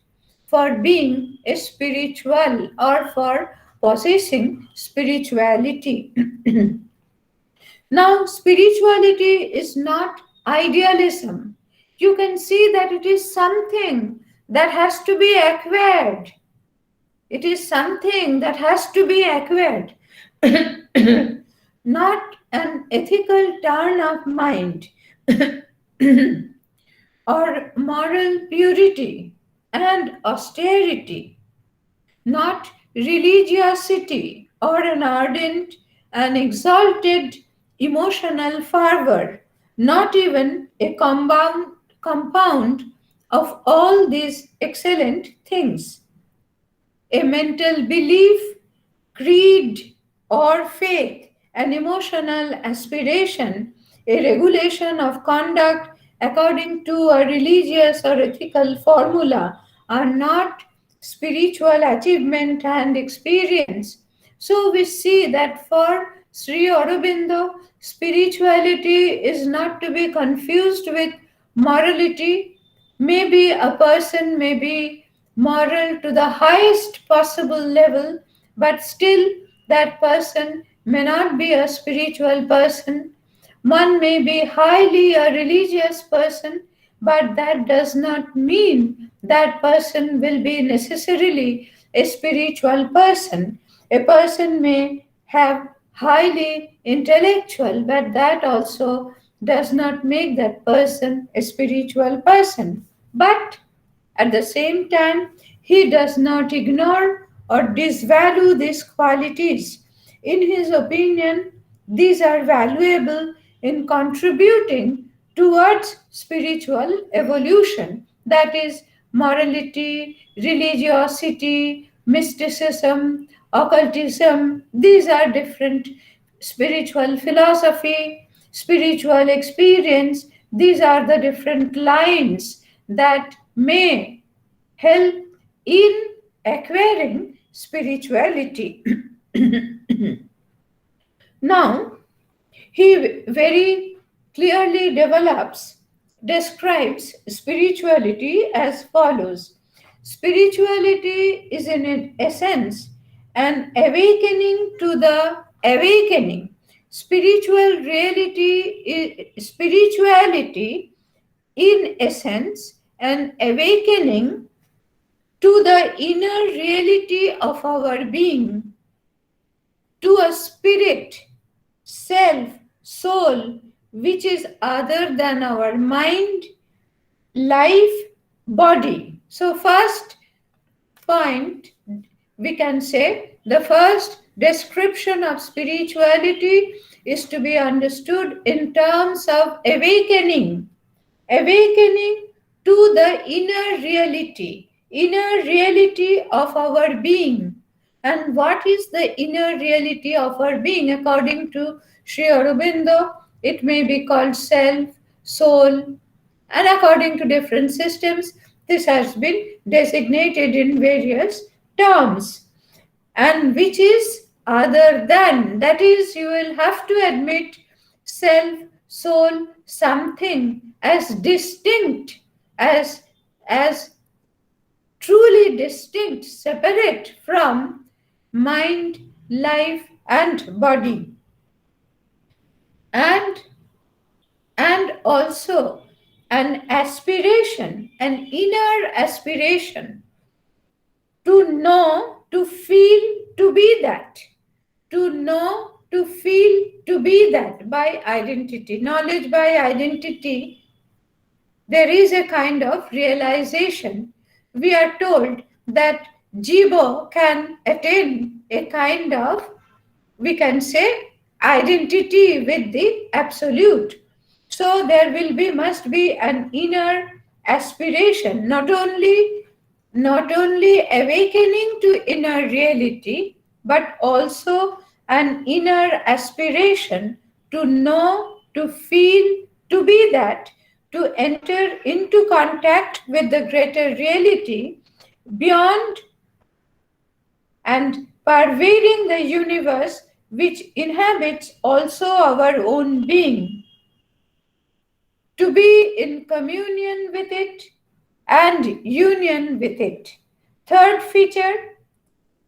for being a spiritual or for possessing spirituality. Now, spirituality is not idealism. You can see that it is something that has to be acquired. It is something that has to be acquired, not an ethical turn of mind or moral purity and austerity, not religiosity or an ardent and exalted emotional fervor, not even a compound of all these excellent things. A mental belief, creed, or faith, an emotional aspiration, a regulation of conduct according to a religious or ethical formula are not spiritual achievement and experience. So we see that for Sri Aurobindo, spirituality is not to be confused with morality. Maybe a person may be moral to the highest possible level, but still that person may not be a spiritual person. One may be highly a religious person, but that does not mean that person will be necessarily a spiritual person. A person may have highly intellectual, but that also does not make that person a spiritual person. But at the same time, he does not ignore or disvalue these qualities. In his opinion, these are valuable in contributing towards spiritual evolution, that is, morality, religiosity, mysticism, occultism. These are different spiritual philosophy, spiritual experience. These are the different lines that may help in acquiring spirituality. Now, he very clearly describes spirituality as follows. Spirituality is in essence an awakening to the awakening. Spirituality in essence an awakening to the inner reality of our being, to a spirit, self, soul, which is other than our mind, life, body. So, first point, we can say the first description of spirituality is to be understood in terms of awakening to the inner reality of our being. And what is the inner reality of our being? According to Sri Aurobindo, it may be called self, soul, and according to different systems, this has been designated in various terms, and which is other than, that is, you will have to admit self, soul, something as distinct, as truly distinct, separate from mind, life, and body, and also an aspiration, an inner aspiration to know, to feel, to be that, to know, to feel, to be that by identity. Knowledge by identity, there is a kind of realization. We are told that Jibo can attain a kind of, we can say, identity with the absolute. So there will be, must be an inner aspiration, not only awakening to inner reality, but also an inner aspiration to know, to feel, to be that, to enter into contact with the greater reality beyond and pervading the universe, which inhabits also our own being, to be in communion with it and union with it. Third feature,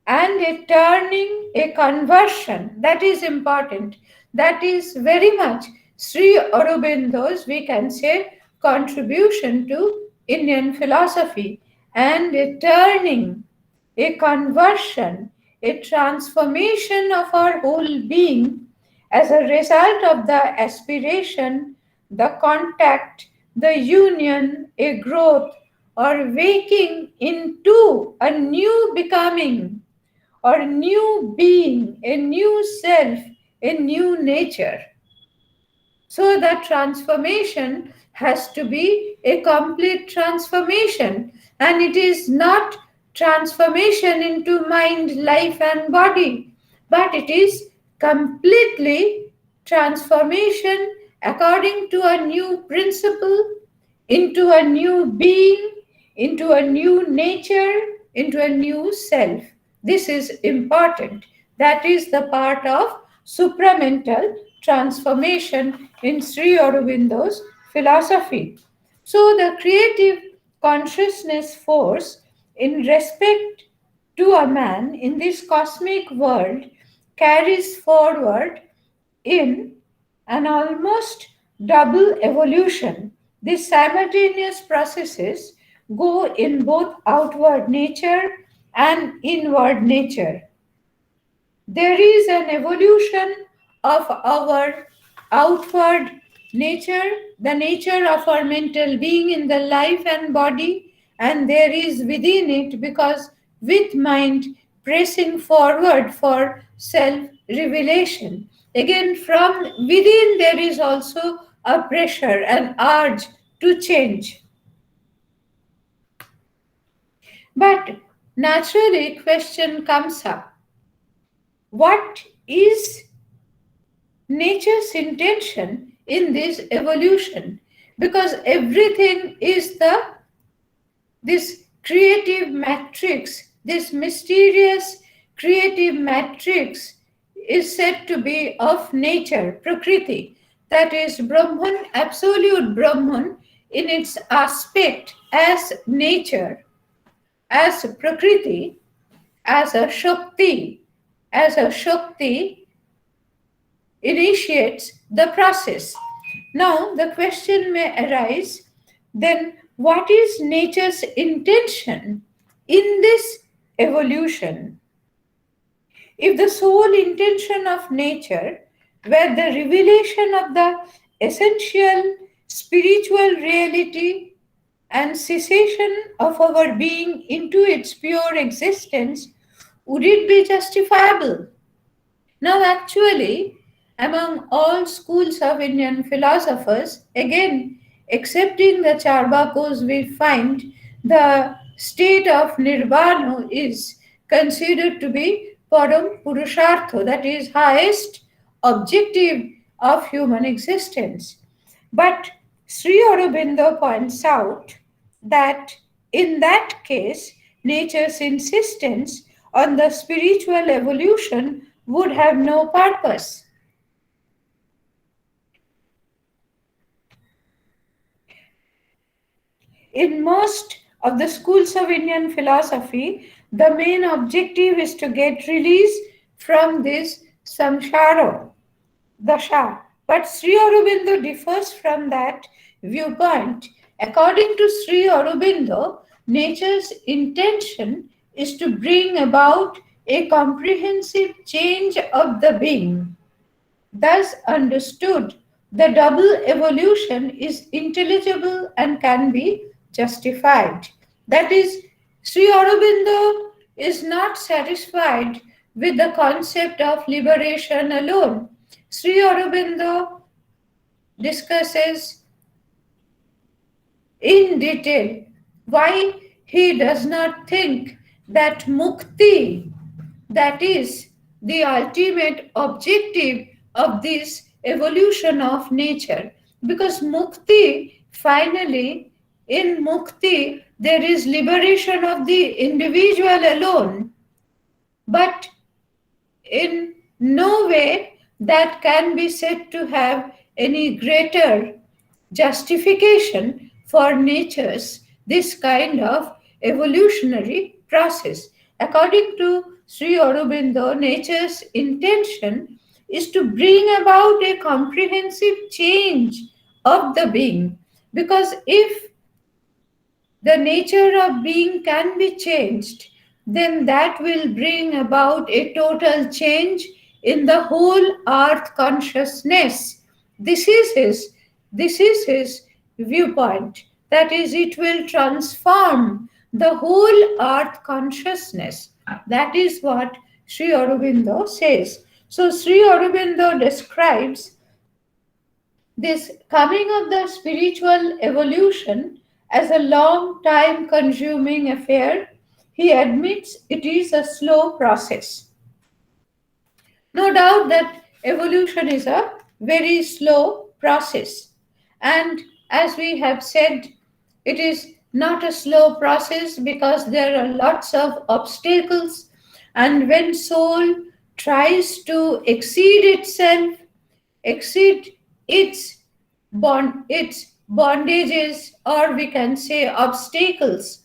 and a turning, a conversion. That is important. That is very much Sri Aurobindo's, we can say, contribution to Indian philosophy. And a turning, a conversion, a transformation of our whole being as a result of the aspiration, the contact, the union, a growth, or waking into a new becoming or new being, a new self, a new nature. So that transformation has to be a complete transformation, and it is not transformation into mind, life, and body, but it is completely transformation according to a new principle, into a new being, into a new nature, into a new self. This is important. That is the part of supramental transformation in Sri Aurobindo's philosophy. So, the creative consciousness force in respect to a man in this cosmic world carries forward in an almost double evolution. These simultaneous processes go in both outward nature and inward nature. There is an evolution of our outward nature, the nature of our mental being in the life and body, and there is within it, because with mind pressing forward for self revelation. Again, from within, there is also a pressure, an urge to change. But naturally question comes up. What is nature's intention in this evolution? Because everything is this creative matrix, this mysterious creative matrix is said to be of nature, Prakriti, that is Brahman, absolute Brahman in its aspect as nature, as Prakriti, as a Shakti, as a Shakti initiates the process. Now, the question may arise then, what is nature's intention in this evolution? If the sole intention of nature were the revelation of the essential spiritual reality and cessation of our being into its pure existence, would it be justifiable? Now, actually, among all schools of Indian philosophers, again, excepting the Charvakos, we find the state of nirvana is considered to be param purushartha, that is, highest objective of human existence. But Sri Aurobindo points out that in that case, nature's insistence on the spiritual evolution would have no purpose. In most of the schools of Indian philosophy, the main objective is to get release from this samsara, dasha. But Sri Aurobindo differs from that viewpoint. According to Sri Aurobindo, nature's intention is to bring about a comprehensive change of the being. Thus understood, the double evolution is intelligible and can be justified. That is, Sri Aurobindo is not satisfied with the concept of liberation alone. Sri Aurobindo discusses in detail why he does not think that mukti, that is the ultimate objective of this evolution of nature, because mukti, finally, in mukti there is liberation of the individual alone, but in no way that can be said to have any greater justification for nature's this kind of evolutionary process. According to Sri Aurobindo, nature's intention is to bring about a comprehensive change of the being. Because if the nature of being can be changed, then that will bring about a total change in the whole earth consciousness. This is his, this is his viewpoint. That is, it will transform the whole earth consciousness. That is what Sri Aurobindo says. So Sri Aurobindo describes this coming of the spiritual evolution as a long time consuming affair. He admits it is a slow process. No doubt that evolution is a very slow process. And as we have said, it is not a slow process because there are lots of obstacles. And when soul tries to exceed itself, exceed its its bondages, or we can say obstacles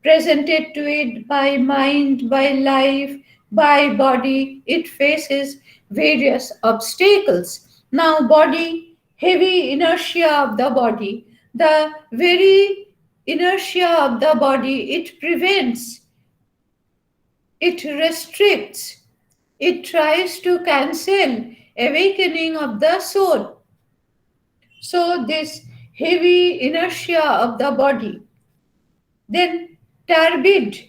presented to it by mind, by life, by body, it faces various obstacles. Now body, heavy inertia of the body, the very inertia of the body, it prevents, it restricts, it tries to cancel awakening of the soul. So, this heavy inertia of the body, then turbid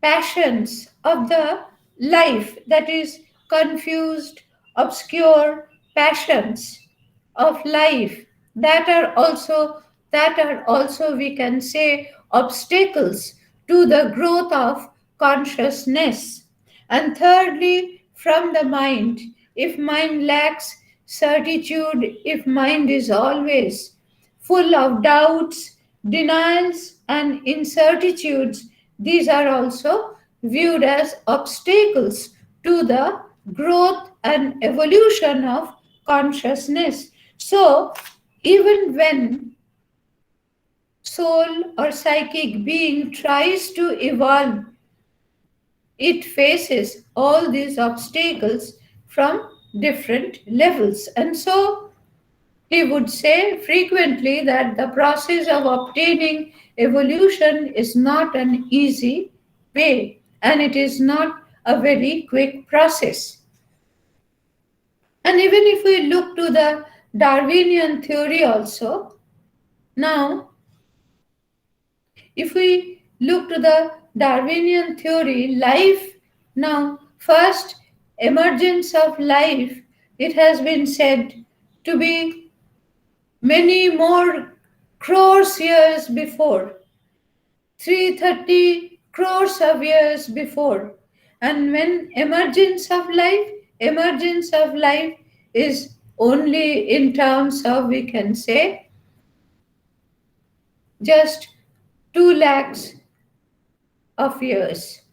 passions of the life, that is, confused, obscure passions of life, that are also we can say obstacles to the growth of consciousness. And thirdly, from the mind. If mind lacks certitude, if mind is always full of doubts, denials, and incertitudes, these are also viewed as obstacles to the growth and evolution of consciousness. So, even when soul or psychic being tries to evolve, it faces all these obstacles from different levels. And so he would say frequently that the process of obtaining evolution is not an easy way and it is not a very quick process. And even if we look to the Darwinian theory also, now if we look to the Darwinian theory, life now, first emergence of life, it has been said to be many more crores years before, 330 crores of years before. And when emergence of life is only in terms of, we can say, just 2 lakhs of years.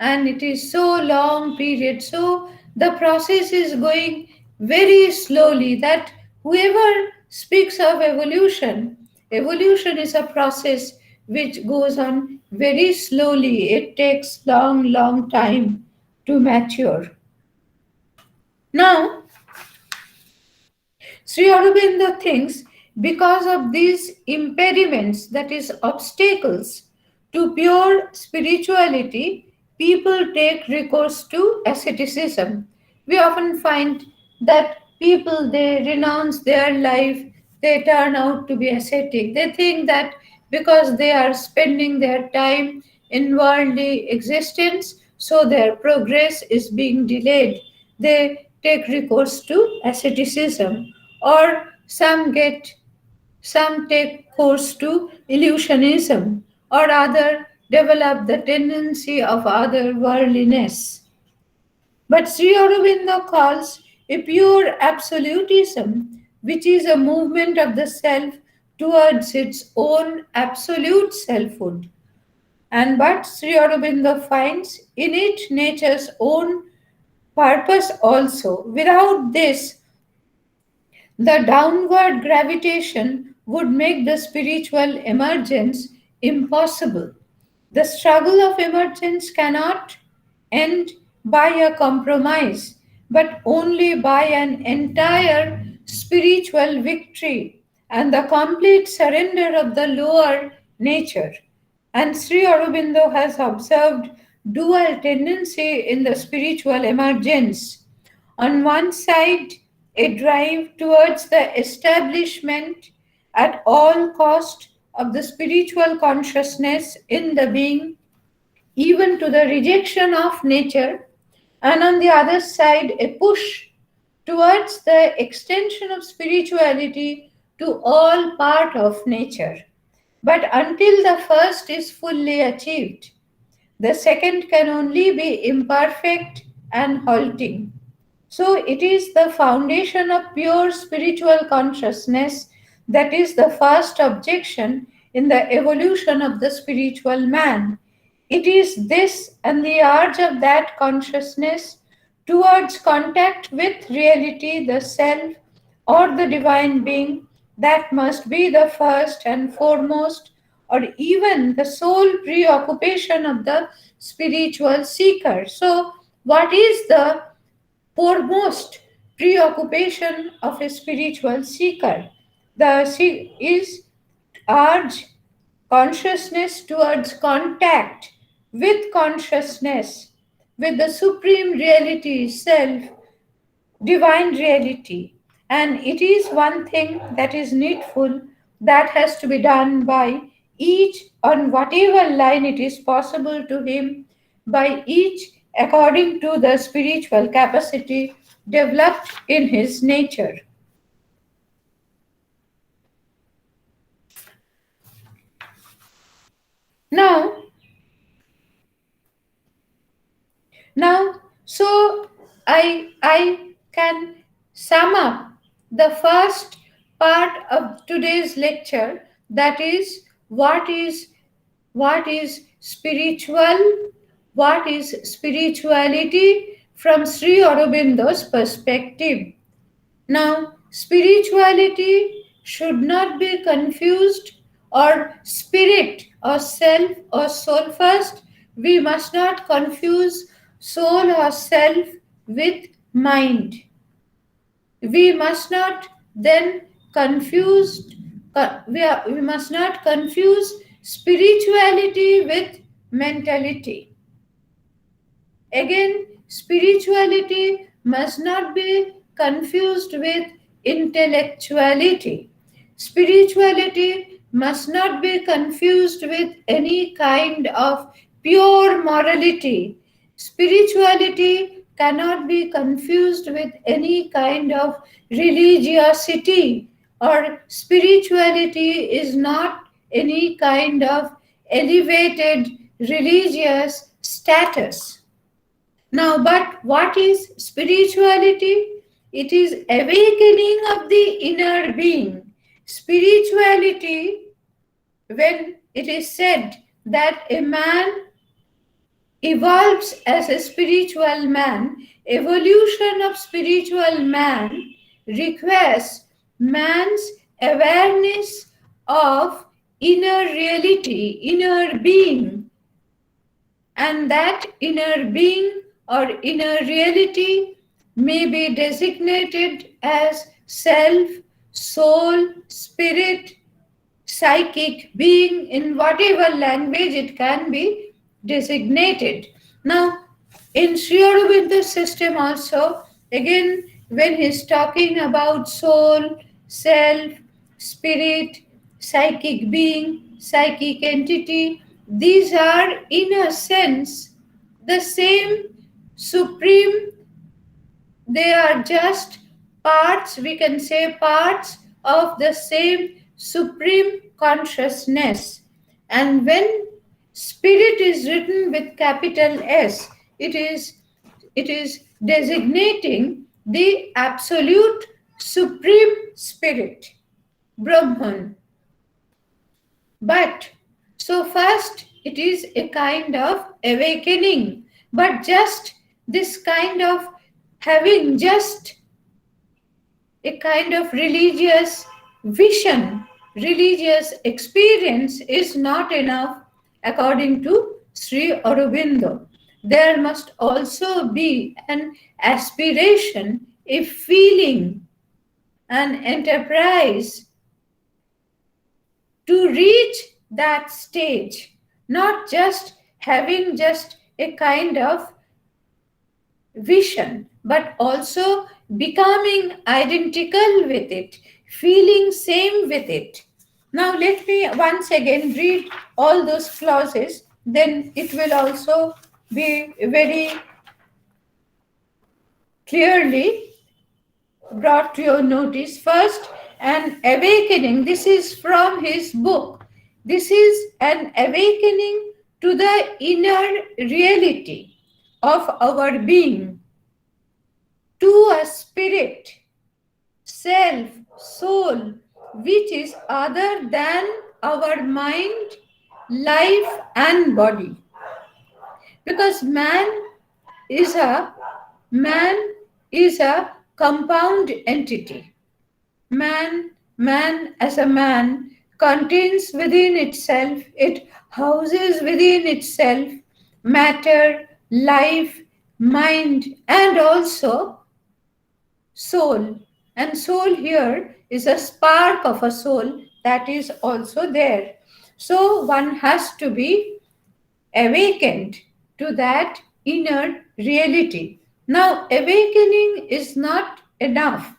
And it is so long period, so the process is going very slowly, that whoever speaks of evolution is a process which goes on very slowly. It takes long time to mature. Now Sri Aurobindo thinks because of these impediments, that is, obstacles to pure spirituality, people take recourse to asceticism. We often find that people, they renounce their life, they turn out to be ascetic. They think that because they are spending their time in worldly existence, so their progress is being delayed. They take recourse to asceticism, or some take course to illusionism, or other develop the tendency of otherworldliness. But Sri Aurobindo calls a pure absolutism, which is a movement of the self towards its own absolute selfhood. And but Sri Aurobindo finds in it nature's own purpose also. Without this, the downward gravitation would make the spiritual emergence impossible. The struggle of emergence cannot end by a compromise, but only by an entire spiritual victory and the complete surrender of the lower nature. And Sri Aurobindo has observed dual tendency in the spiritual emergence. On one side, a drive towards the establishment at all cost of the spiritual consciousness in the being, even to the rejection of nature, and on the other side, a push towards the extension of spirituality to all part of nature. But until the first is fully achieved, the second can only be imperfect and halting. So it is the foundation of pure spiritual consciousness that is the first objection in the evolution of the spiritual man. It is this and the urge of that consciousness towards contact with reality, the self, or the divine being, that must be the first and foremost, or even the sole preoccupation of the spiritual seeker. So, what is the foremost preoccupation of a spiritual seeker? Is urge consciousness towards contact with consciousness, with the supreme reality, self, divine reality. And it is one thing that is needful, that has to be done by each on whatever line it is possible to him, by each according to the spiritual capacity developed in his nature. Now, now, so I can sum up the first part of today's lecture, that is what is spiritual, what is spirituality from Sri Aurobindo's perspective. Now, spirituality should not be confused or spirit or self or soul first. We must not confuse soul or self with mind. We must not then confuse we must not confuse spirituality with mentality. Again, spirituality must not be confused with intellectuality. Spirituality must not be confused with any kind of pure morality. Spirituality cannot be confused with any kind of religiosity, or spirituality is not any kind of elevated religious status. Now, but what is spirituality? It is awakening of the inner being. Spirituality, when it is said that a man evolves as a spiritual man, evolution of spiritual man requires man's awareness of inner reality, inner being, and that inner being or inner reality may be designated as self, soul, spirit, psychic being, in whatever language it can be designated. Now, in Sri Aurobindo's system also, again, when he's talking about soul, self, spirit, psychic being, psychic entity, these are in a sense the same supreme, they are just parts, we can say parts of the same supreme consciousness. And when spirit is written with capital S, it is it is designating the absolute supreme spirit, Brahman. But so first it is a kind of awakening, but just this kind of having just a kind of religious vision, religious experience is not enough according to Sri Aurobindo. There must also be an aspiration, a feeling, an enterprise to reach that stage, not just having just a kind of vision, but also becoming identical with it, feeling same with it. Now let me once again read all those clauses, then it will also be very clearly brought to your notice. First, an awakening. This is from his book. This is an awakening to the inner reality of our being, to a spirit, self, soul, which is other than our mind, life, and body. Because is a man is a compound entity. Man as a man contains within itself, it houses within itself matter, life, mind, and also soul. And soul here is a spark of a soul that is also there. So one has to be awakened to that inner reality. Now, awakening is not enough,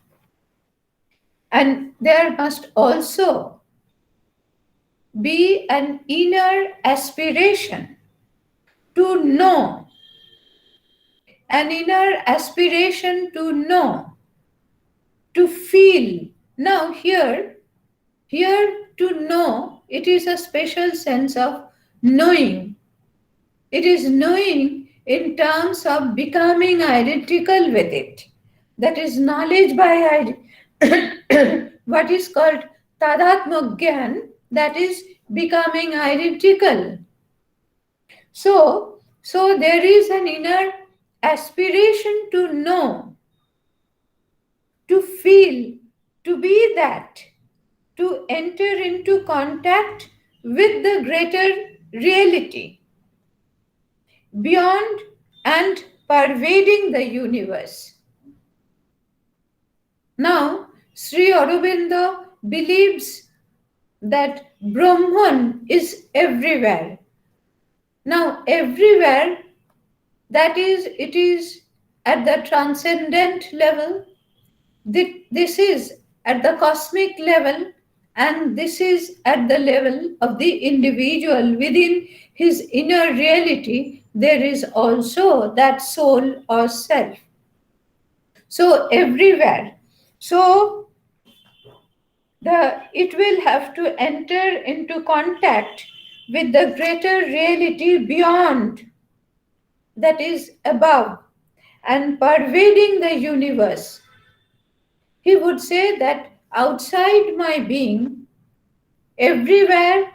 and there must also be an inner aspiration to know, an inner aspiration to know, to feel. Now, here to know, it is a special sense of knowing. It is knowing in terms of becoming identical with it. That is knowledge by what is called tadatma gyan, that is becoming identical. So there is an inner aspiration to know, to feel, to be that, to enter into contact with the greater reality beyond and pervading the universe. Now, Sri Aurobindo believes that Brahman is everywhere. Now, everywhere, that is, it is at the transcendent level, this is at the cosmic level, and this is at the level of the individual. Within his inner reality, there is also that soul or self. So, everywhere. So, it will have to enter into contact with the greater reality beyond, that is above and pervading the universe. He would say that outside my being, everywhere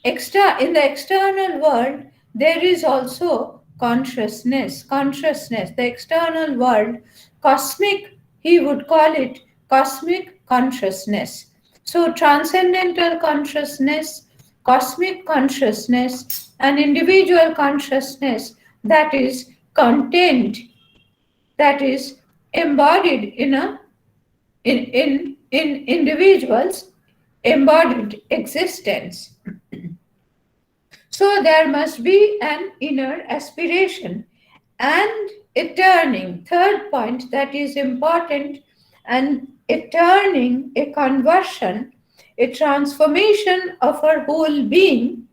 in the external world, there is also consciousness, the external world, cosmic, he would call it cosmic consciousness. So, transcendental consciousness, cosmic consciousness, and individual consciousness, that is contained, that is embodied in individuals' embodied existence. So there must be an inner aspiration and a turning. Third point that is important, and a turning, a conversion, a transformation of our whole being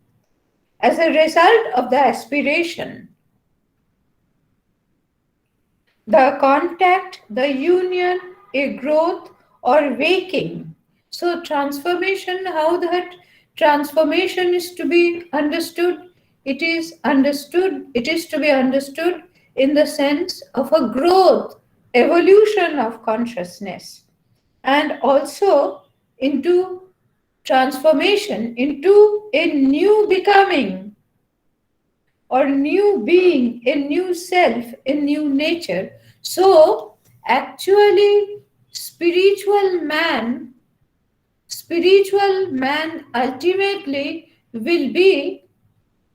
as a result of the aspiration. The contact, the union, a growth or waking. So, transformation, how that transformation is to be understood, it is to be understood in the sense of a growth, evolution of consciousness, and also into transformation into a new becoming or new being, a new self, a new nature. So, actually, spiritual man ultimately will be,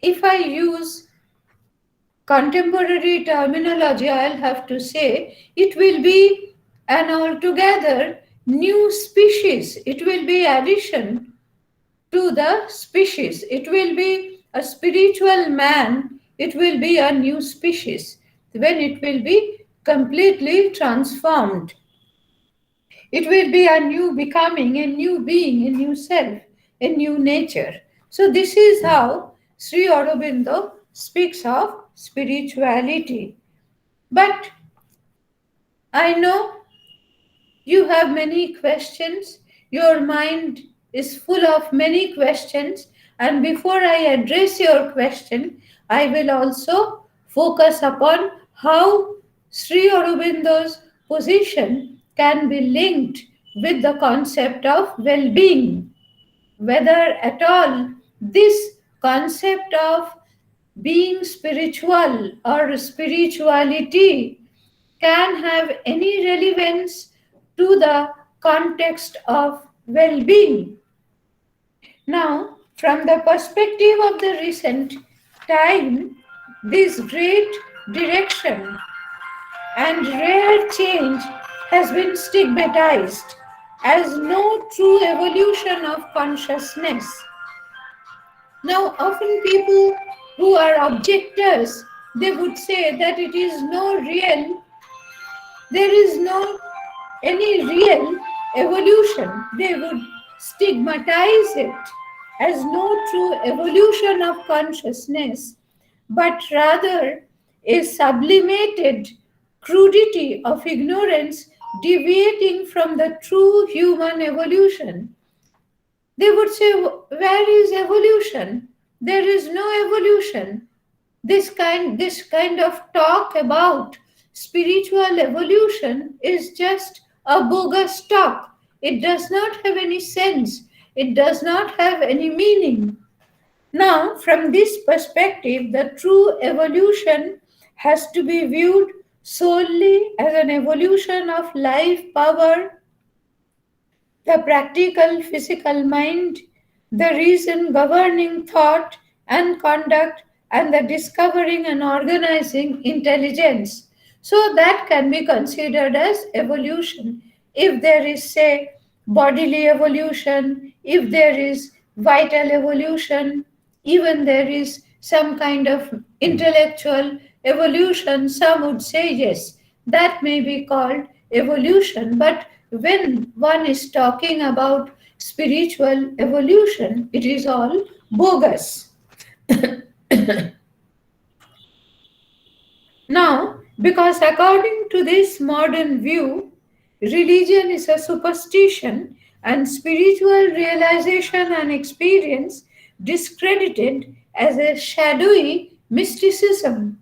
if I use contemporary terminology, I'll have to say, it will be an altogether new species. It will be addition to the species. It will be a spiritual man, it will be a new species when it will be completely transformed. It will be a new becoming, a new being, a new self, a new nature. So, this is how Sri Aurobindo speaks of spirituality. But I know you have many questions. Your mind is full of many questions. And before I address your question, I will also focus upon how Sri Aurobindo's position can be linked with the concept of well being. Whether at all this concept of being spiritual or spirituality can have any relevance to the context of well being. Now, from the perspective of the recent time, this great direction and rare change has been stigmatized as no true evolution of consciousness. Now, often people who are objectors, they would say that it is no real, there is no any real evolution. They would stigmatize it as no true evolution of consciousness, but rather a sublimated crudity of ignorance deviating from the true human evolution. They would say, where is evolution? there is no evolution. This kind of talk about spiritual evolution is just a bogus talk. It does not have any sense. It does not have any meaning. Now, from this perspective, the true evolution has to be viewed solely as an evolution of life power, the practical physical mind, the reason governing thought and conduct, and the discovering and organizing intelligence. So that can be considered as evolution. If there is, say, bodily evolution, if there is vital evolution, even there is some kind of intellectual evolution, some would say yes, that may be called evolution. But when one is talking about spiritual evolution, it is all bogus. Now, because according to this modern view, religion is a superstition and spiritual realization and experience discredited as a shadowy mysticism.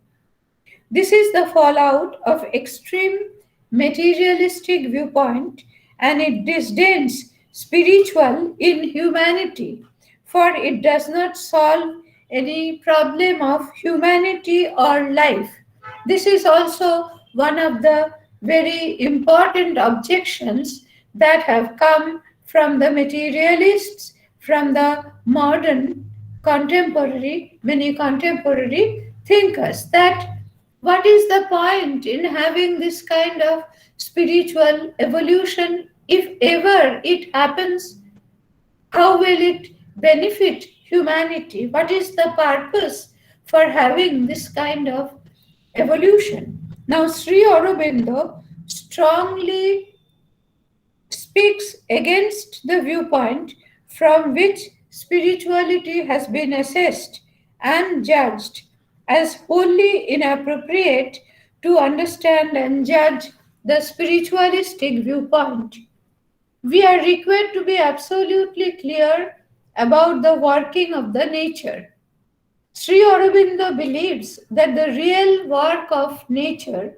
This is the fallout of extreme materialistic viewpoint, and it disdains spiritual in humanity, for it does not solve any problem of humanity or life. This is also one of the very important objections that have come from the materialists, from the modern many contemporary thinkers, that what is the point in having this kind of spiritual evolution? If ever it happens, how will it benefit humanity? What is the purpose for having this kind of evolution? Now, Sri Aurobindo strongly speaks against the viewpoint from which spirituality has been assessed and judged as wholly inappropriate to understand and judge the spiritualistic viewpoint. We are required to be absolutely clear about the working of the nature. Sri Aurobindo believes that the real work of nature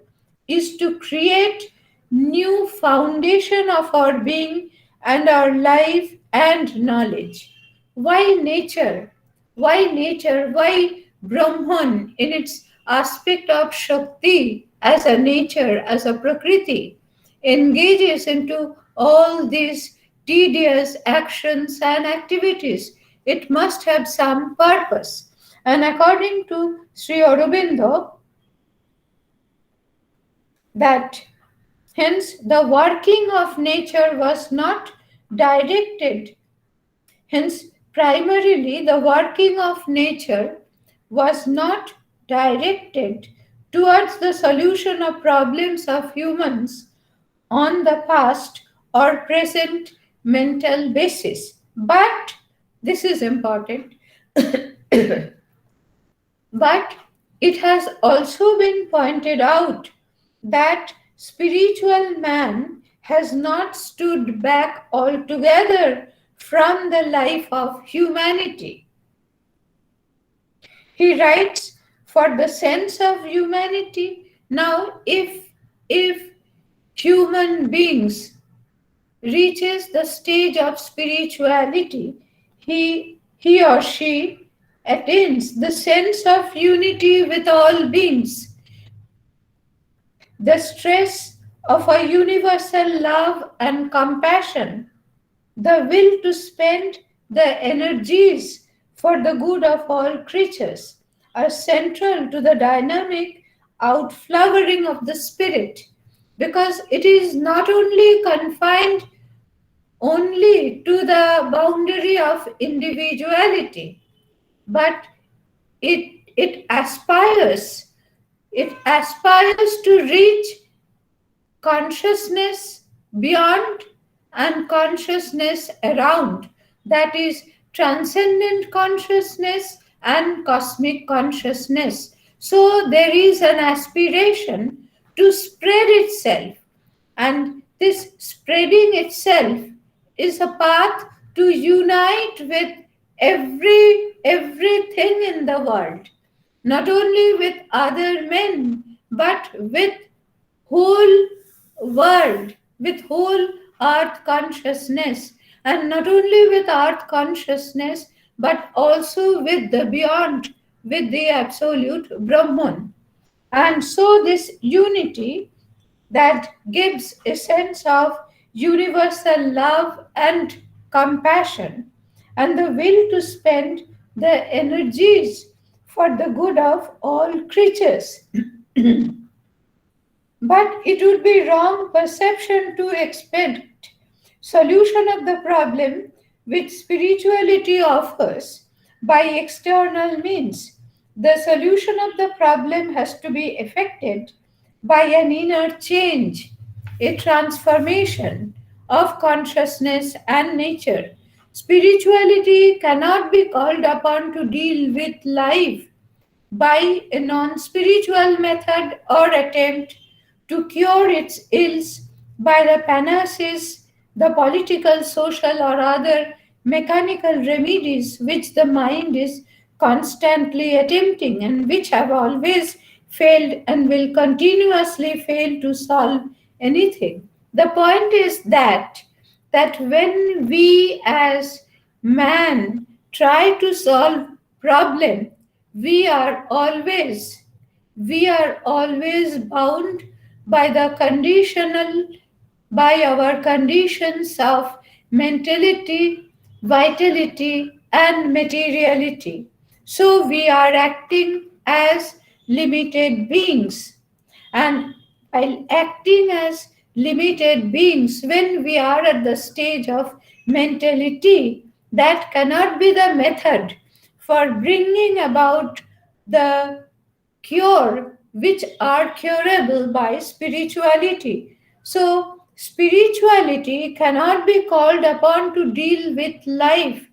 is to create new foundation of our being and our life and knowledge. Why nature? Why nature? Why Brahman in its aspect of Shakti as a nature, as a Prakriti, engages into all these tedious actions and activities? It must have some purpose. And according to Sri Aurobindo, that hence the working of nature was not directed, hence, primarily the working of nature was not directed towards the solution of problems of humans on the past or present mental basis. But this is important. But it has also been pointed out that spiritual man has not stood back altogether from the life of humanity. He writes, for the sense of humanity. Now, if human beings reaches the stage of spirituality, he or she attains the sense of unity with all beings, the stress of a universal love and compassion, the will to spend the energies for the good of all creatures are central to the dynamic outflowering of the spirit, because it is not only confined only to the boundary of individuality, but it aspires to reach consciousness beyond and consciousness around, that is transcendent consciousness and cosmic consciousness. So there is an aspiration to spread itself, and this spreading itself is a path to unite with every everything in the world, not only with other men, but with whole world, with whole earth consciousness, and not only with earth consciousness, but also with the beyond, with the absolute Brahman. And so, this unity that gives a sense of universal love and compassion, and the will to spend the energies for the good of all creatures. But it would be wrong perception to expect solution of the problem which spirituality offers by external means. The solution of the problem has to be effected by an inner change, a transformation of consciousness and nature. Spirituality cannot be called upon to deal with life by a non spiritual method or attempt to cure its ills by the panaceas, the political, social, or other mechanical remedies which the mind is constantly attempting and which have always failed and will continuously fail to solve anything. The point is that when we as man try to solve problem, we are always we are always bound by the conditional by our conditions of mentality, vitality, and materiality. So we are acting as limited beings. And while acting as limited beings, when we are at the stage of mentality, that cannot be the method for bringing about the cure which are curable by spirituality. So, spirituality cannot be called upon to deal with life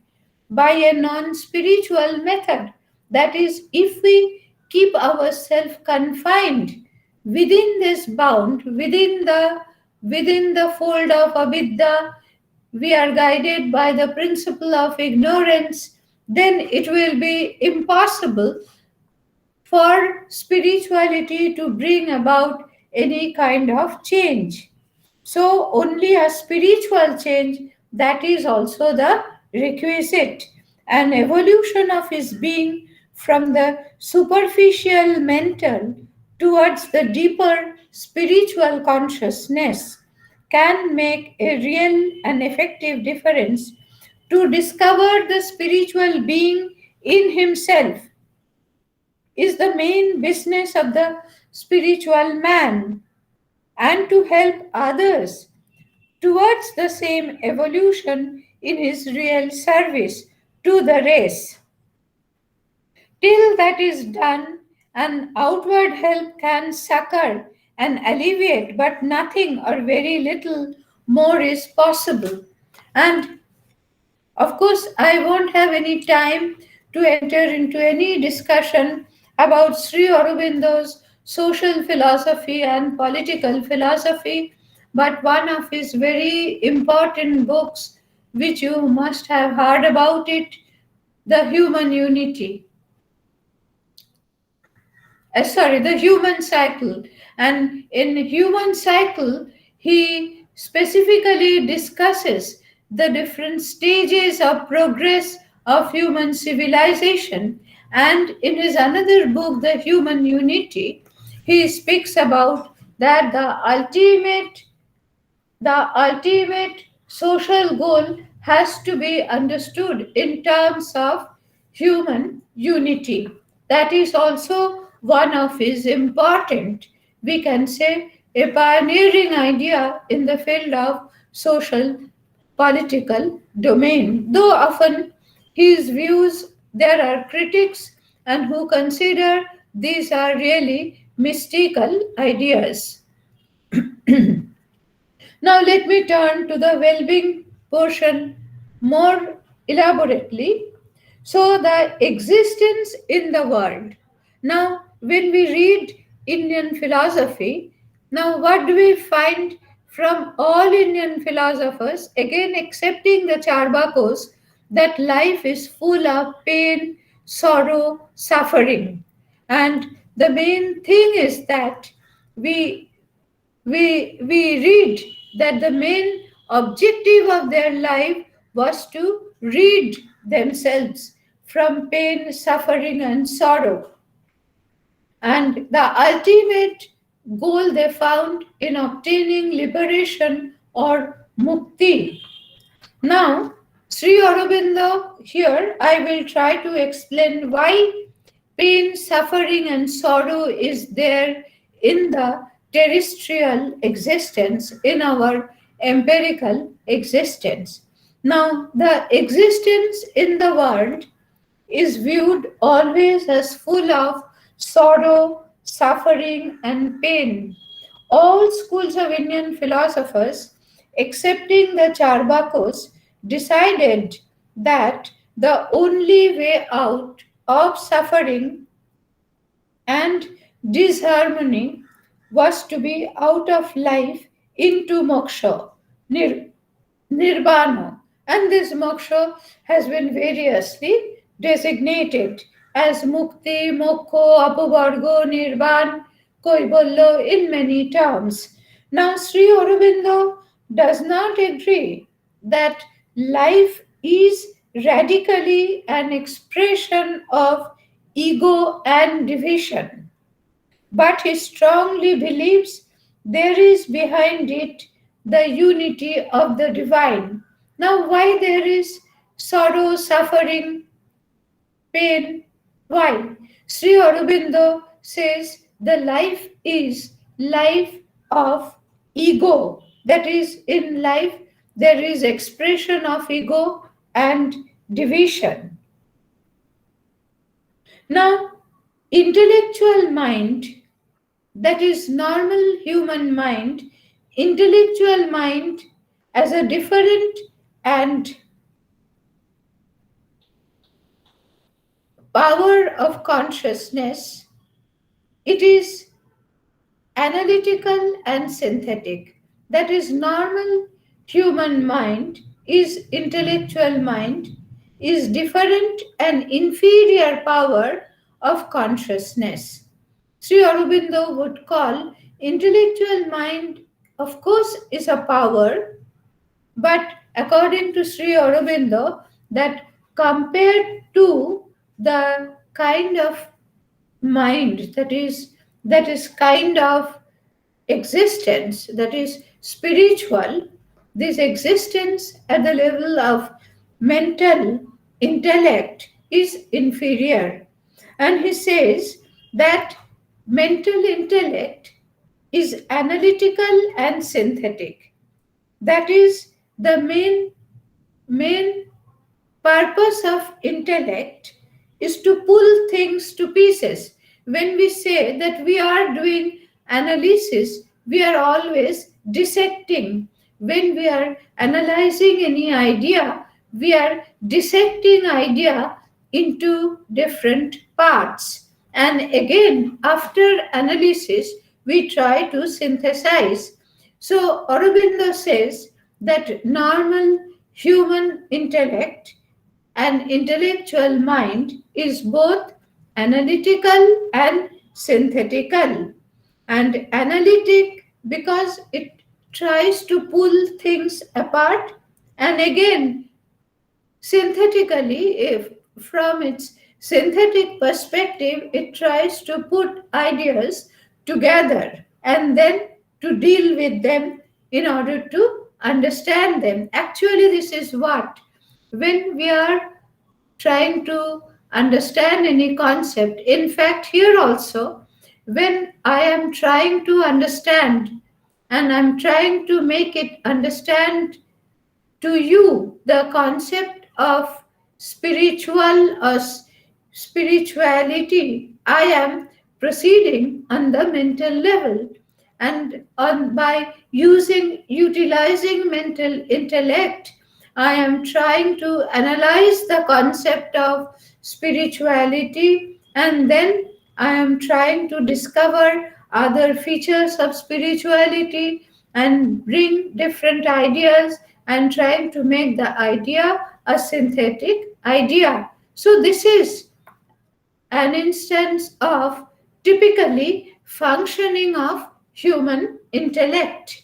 by a non spiritual method. That is, if we keep ourselves confined within this bound, within the fold of avidya, we are guided by the principle of ignorance, then it will be impossible for spirituality to bring about any kind of change. So, only a spiritual change that is also the requisite, an evolution of his being from the superficial mental towards the deeper spiritual consciousness can make a real and effective difference to discover the spiritual being in himself is the main business of the spiritual man, and to help others towards the same evolution in his real service to the race. Till that is done, an outward help can succor and alleviate, but nothing or very little more is possible. And of course, I won't have any time to enter into any discussion about Sri Aurobindo's social philosophy and political philosophy, but one of his very important books, which you must have heard about it, The Human Unity. The human cycle. And in human cycle, he specifically discusses the different stages of progress of human civilization. And in his another book, The Human Unity, he speaks about that the ultimate social goal has to be understood in terms of human unity. That is also one of his important, we can say, a pioneering idea in the field of social political domain. Though often his views, there are critics and who consider these are really mystical ideas. Now, let me turn to the well being portion more elaborately. So, the existence in the world. Now, when we read Indian philosophy, now what do we find from all Indian philosophers, again, excepting the Charbakos, that life is full of pain sorrow, suffering. And the main thing is that we we read that the main objective of their life was to rid themselves from pain, suffering, and sorrow. And the ultimate goal they found in obtaining liberation or mukti. Now, Sri Aurobindo, here I will try to explain why pain, suffering, and sorrow is there in the terrestrial existence, in our empirical existence. Now, the existence in the world is viewed always as full of sorrow, suffering, and pain. All schools of Indian philosophers, excepting the Charvakos, decided that the only way out of suffering and disharmony was to be out of life into moksha, nirvana. And this moksha has been variously designated as mukti, mokho, apavargo, nirvan, koibollo in many terms. Now, Sri Aurobindo does not agree that life is radically an expression of ego and division, but he strongly believes there is behind it the unity of the divine. Now, why there is sorrow, suffering, pain? Why? Sri Aurobindo says the life is life of ego. That is, in life there is expression of ego and division. Now, intellectual mind, that is normal human mind, intellectual mind as a different and power of consciousness, it is analytical and synthetic. That is normal human mind is intellectual mind is different and inferior power of consciousness. Sri Aurobindo would call intellectual mind, of course, is a power, but according to Sri Aurobindo, that compared to the kind of mind that is kind of existence that is spiritual, this existence at the level of mental intellect is inferior. And he says that mental intellect is analytical and synthetic. That is the main purpose of intellect is to pull things to pieces. When we say that we are doing analysis, we are always dissecting. When we are analyzing any idea, we are dissecting idea into different parts. And again, after analysis, we try to synthesize. So Aurobindo says that normal human intellect and intellectual mind is both analytical and synthetical. And analytic because it tries to pull things apart, and again synthetically, if from its synthetic perspective, it tries to put ideas together and then to deal with them in order to understand them. Actually, this is what, when we are trying to understand any concept, in fact, here also, when I am trying to understand and I'm trying to make it understand to you the concept of spiritual or spirituality, I am proceeding on the mental level, and on by utilizing mental intellect, I am trying to analyze the concept of spirituality, and then I am trying to discover other features of spirituality and bring different ideas and trying to make the idea a synthetic idea. So, this is an instance of typically functioning of human intellect.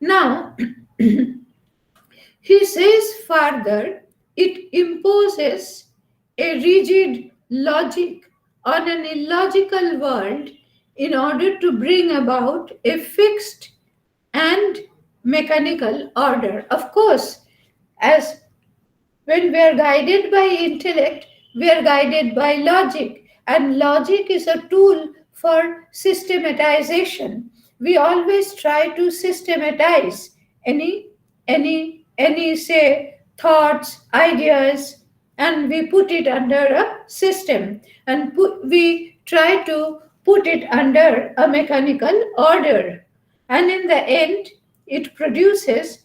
Now, he says further, it imposes a rigid logic on an illogical world in order to bring about a fixed and mechanical order. Of course, as when we are guided by intellect, we are guided by logic, and logic is a tool for systematization. We always try to systematize any any say thoughts, ideas, and we put it under a system, and we try to put it under a mechanical order, and in the end it produces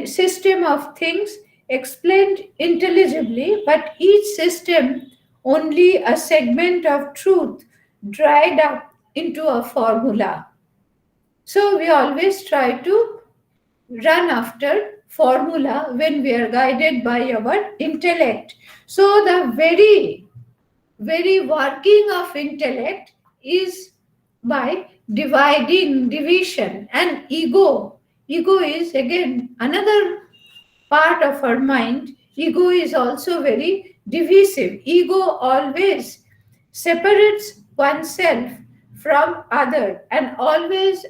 system of things explained intelligibly, but each system only a segment of truth dried up into a formula. So we always try to run after formula when we are guided by our intellect. So the very working of intellect is by division, and ego is again another part of our mind. Ego is also very divisive. Ego always separates oneself from other, and always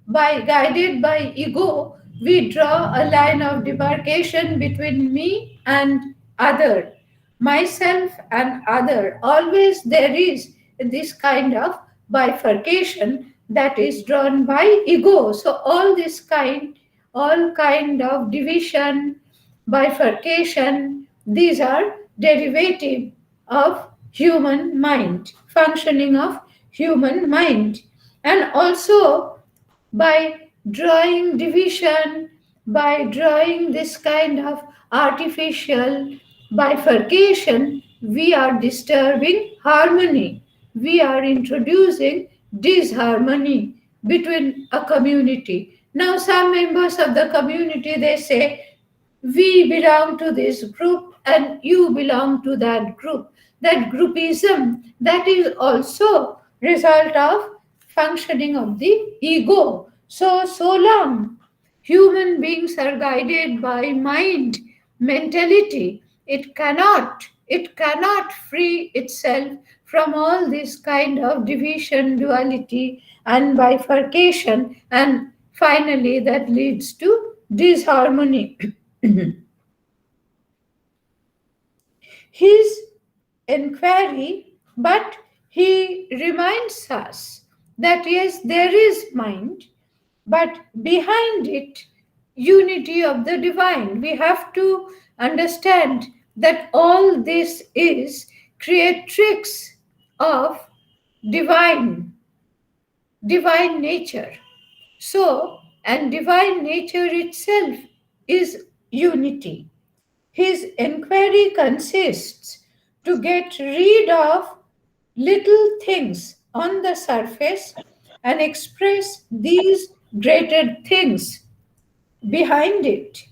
by guided by ego we draw a line of demarcation between me and other, myself and other. Always there is this kind of bifurcation that is drawn by ego. So all kind of division, bifurcation, these are derivative of human mind, functioning of human mind. And also by drawing division, by drawing this kind of artificial bifurcation, we are disturbing harmony. We are introducing disharmony between a community. Now, some members of the community they say, we belong to this group and you belong to that group. That groupism, that is also result of functioning of the ego. So long human beings are guided by mind, mentality, it cannot free itself from all this kind of division, duality, and bifurcation, and finally that leads to disharmony. His inquiry, but he reminds us that yes, there is mind, but behind it, unity of the divine. We have to understand that all this is creatrix of divine, divine nature. So, and divine nature itself is unity. His inquiry consists to get rid of little things on the surface and express these greater things behind it.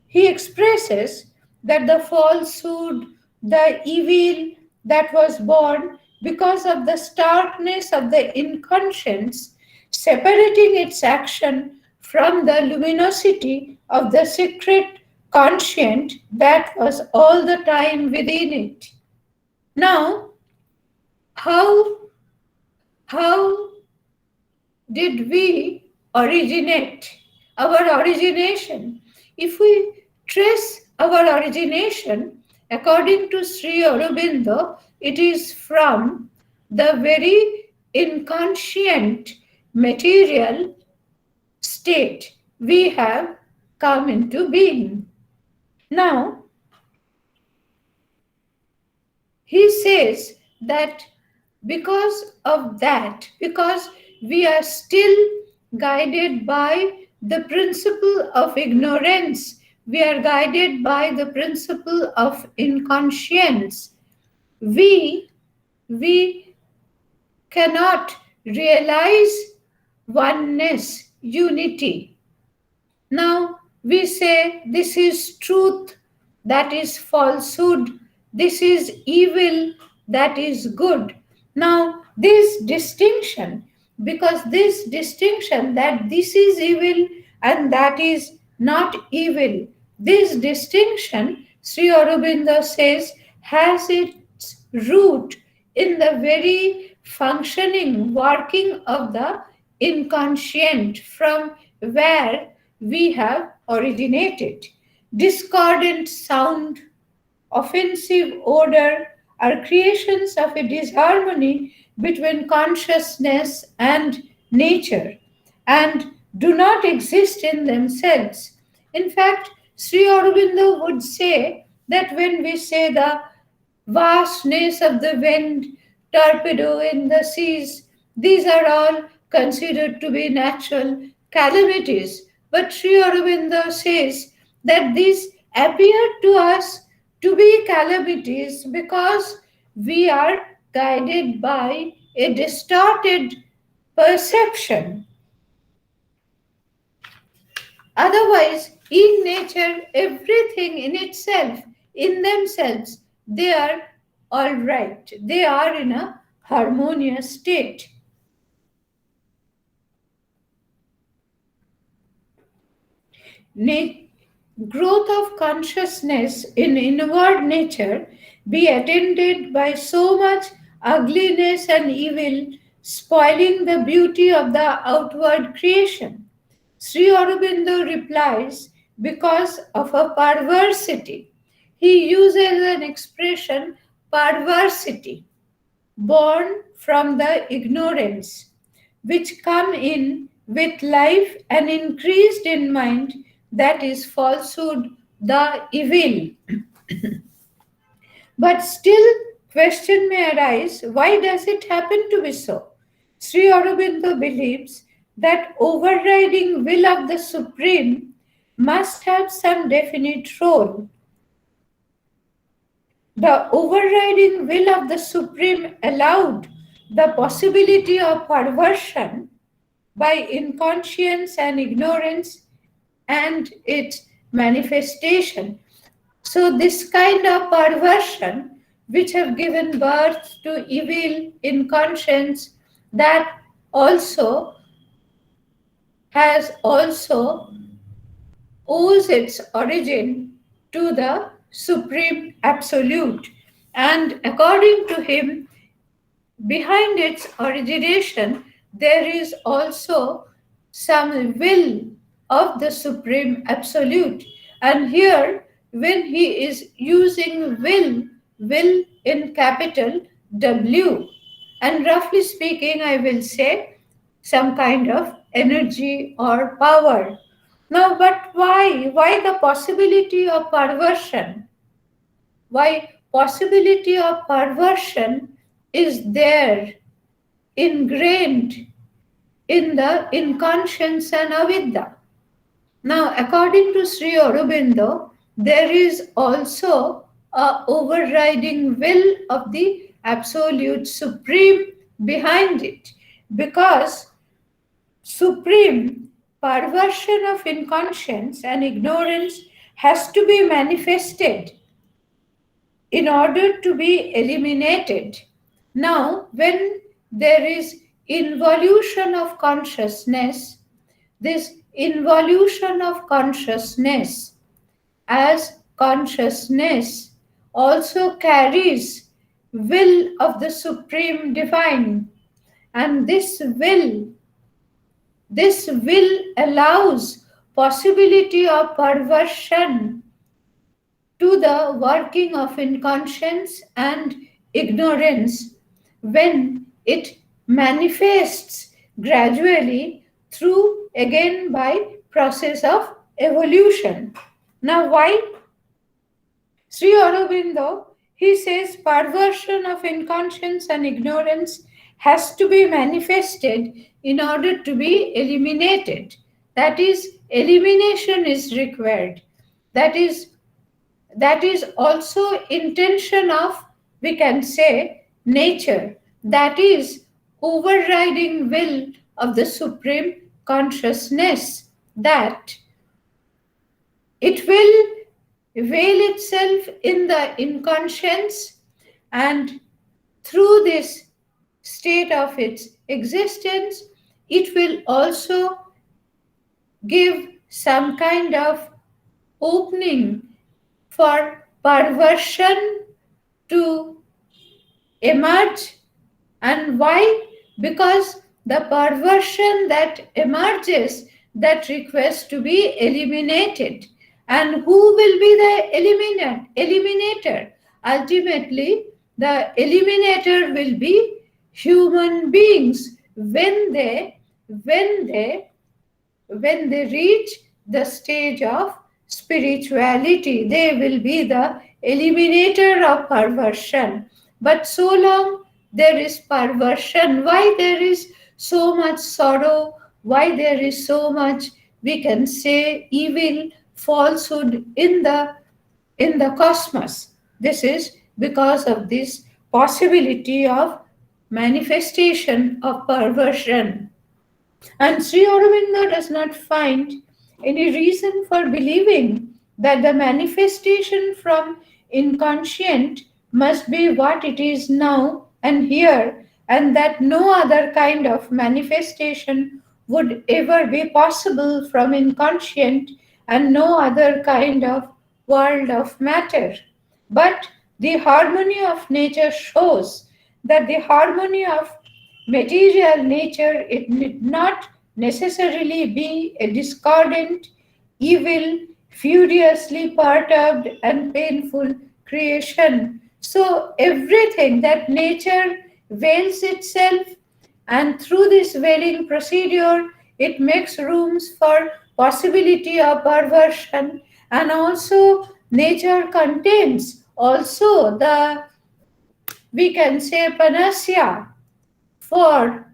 He expresses that the falsehood, the evil that was born because of the starkness of the inconscience, separating its action from the luminosity of the secret conscient that was all the time within it. Now, how how did we originate? Our origination. If we trace our origination, according to Sri Aurobindo, it is from the very inconscient material state we have come into being. Now, he says that because we are still guided by the principle of ignorance, we are guided by the principle of inconscience, we we cannot realize oneness, unity. Now we say this is truth, that is falsehood, this is evil, that is good. Now, this distinction, because this distinction that this is evil and that is not evil, this distinction, Sri Aurobindo says, has its root in the very functioning, working of the inconscient from where we have originated. Discordant sound, offensive odor are creations of a disharmony between consciousness and nature and do not exist in themselves. In fact, Sri Aurobindo would say that when we say the vastness of the wind, torpedo in the seas, these are all considered to be natural calamities. But Sri Aurobindo says that these appear to us to be calamities because we are guided by a distorted perception. Otherwise, in nature, everything in itself, in themselves, they are all right. They are in a harmonious state. Na- Growth of consciousness in inward nature be attended by so much ugliness and evil, spoiling the beauty of the outward creation. Sri Aurobindo replies, because of a perversity. He uses an expression, perversity, born from the ignorance, which come in with life and increased in mind, that is falsehood, the evil. But still, question may arise, why does it happen to be so? Sri Aurobindo believes that overriding will of the Supreme must have some definite role. The overriding will of the Supreme allowed the possibility of perversion by inconscience and ignorance and its manifestation. So, this kind of perversion, which have given birth to evil inconscience, that also has also owes its origin to the Supreme Absolute. And according to him, behind its origination, there is also some will of the Supreme Absolute. And here, when he is using will in capital W, and roughly speaking, I will say some kind of energy or power. Now, but why? Why the possibility of perversion? Why possibility of perversion is there, ingrained in the inconscience and avidya. Now, according to Sri Aurobindo, there is also a overriding will of the absolute supreme behind it, because supreme perversion of inconscience and ignorance has to be manifested in order to be eliminated. Now, when there is involution of consciousness, this involution of consciousness as consciousness also carries will of the supreme divine, and this will allows possibility of perversion to the working of inconscience and ignorance when it manifests gradually through again by process of evolution. Now why? Sri Aurobindo, he says perversion of inconscience and ignorance has to be manifested in order to be eliminated. That is, elimination is required. That is also intention of, we can say, nature, that is overriding will of the supreme consciousness, that it will veil itself in the inconscience and through this state of its existence, it will also give some kind of opening for perversion to emerge. And why? Because the perversion that emerges, that requests to be eliminated. And who will be the eliminator? Ultimately, the eliminator will be human beings when they when they reach the stage of spirituality. They will be the eliminator of perversion. But so long there is perversion, why there is so much sorrow, why there is so much, we can say, evil, falsehood in the cosmos? This is because of this possibility of manifestation of perversion. And Sri Aurobindo does not find any reason for believing that the manifestation from inconscient must be what it is now and here, and that no other kind of manifestation would ever be possible from inconscient, and no other kind of world of matter. But the harmony of nature shows that the harmony of material nature, it need not necessarily be a discordant, evil, furiously perturbed, and painful creation. So everything that nature veils itself, and through this veiling procedure, it makes rooms for possibility of perversion, and also nature contains also the, we can say, panacea for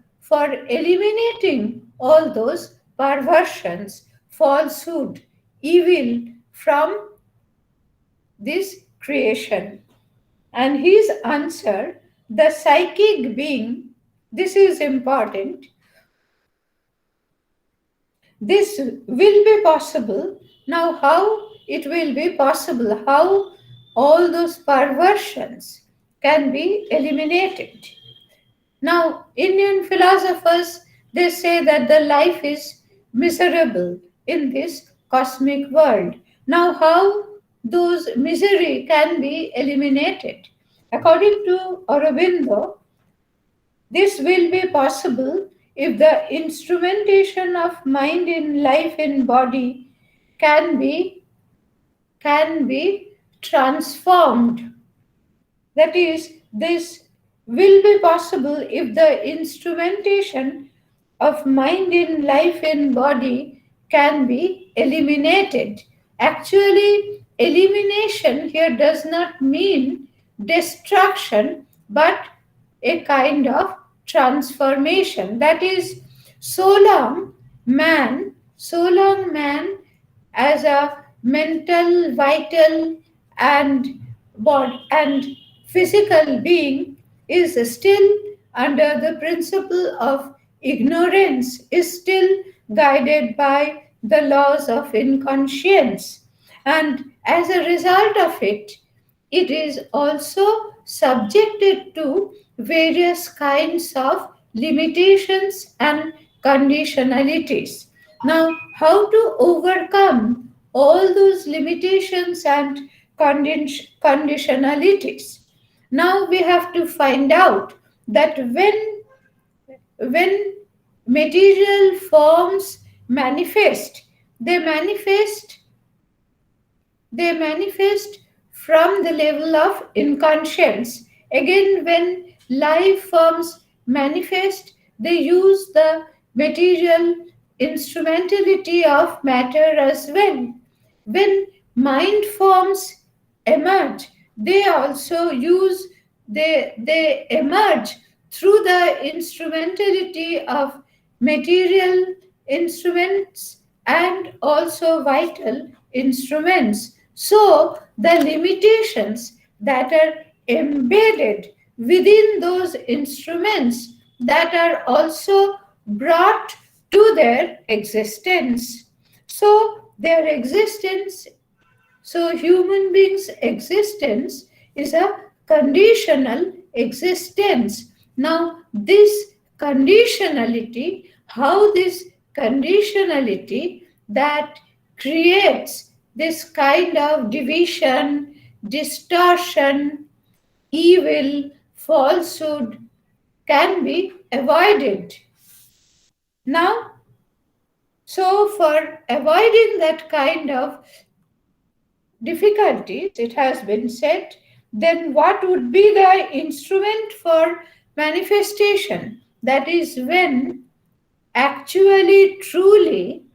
eliminating all those perversions, falsehood, evil from this creation. And his answer, the psychic being, this is important, this will be possible. Now, how it will be possible? How all those perversions can be eliminated? Now, Indian philosophers, they say that the life is miserable in this cosmic world. Now, how those misery can be eliminated? According to Aurobindo, this will be possible if the instrumentation of mind in life in body can be can be transformed. That is, this will be possible if the instrumentation of mind in life in body can be eliminated. Actually, elimination here does not mean destruction, but a kind of transformation. That is, so long man as a mental, vital, and and physical being is still under the principle of ignorance, is still guided by the laws of inconscience, and as a result of it, it is also subjected to various kinds of limitations and conditionalities. Now, how to overcome all those limitations and conditionalities? Now we have to find out that when material forms manifest, they manifest they manifest from the level of inconscience. Again, when life forms manifest, they use the material instrumentality of matter as well. When mind forms emerge, they also use, they emerge through the instrumentality of material instruments and also vital instruments. So the limitations that are embedded within those instruments, that are also brought to their existence. So their existence, so human beings' existence is a conditional existence. Now, this conditionality, how this conditionality that creates this kind of division, distortion, evil, falsehood can be avoided. Now, so for avoiding that kind of difficulties, it has been said, then what would be the instrument for manifestation? That is when actually, truly,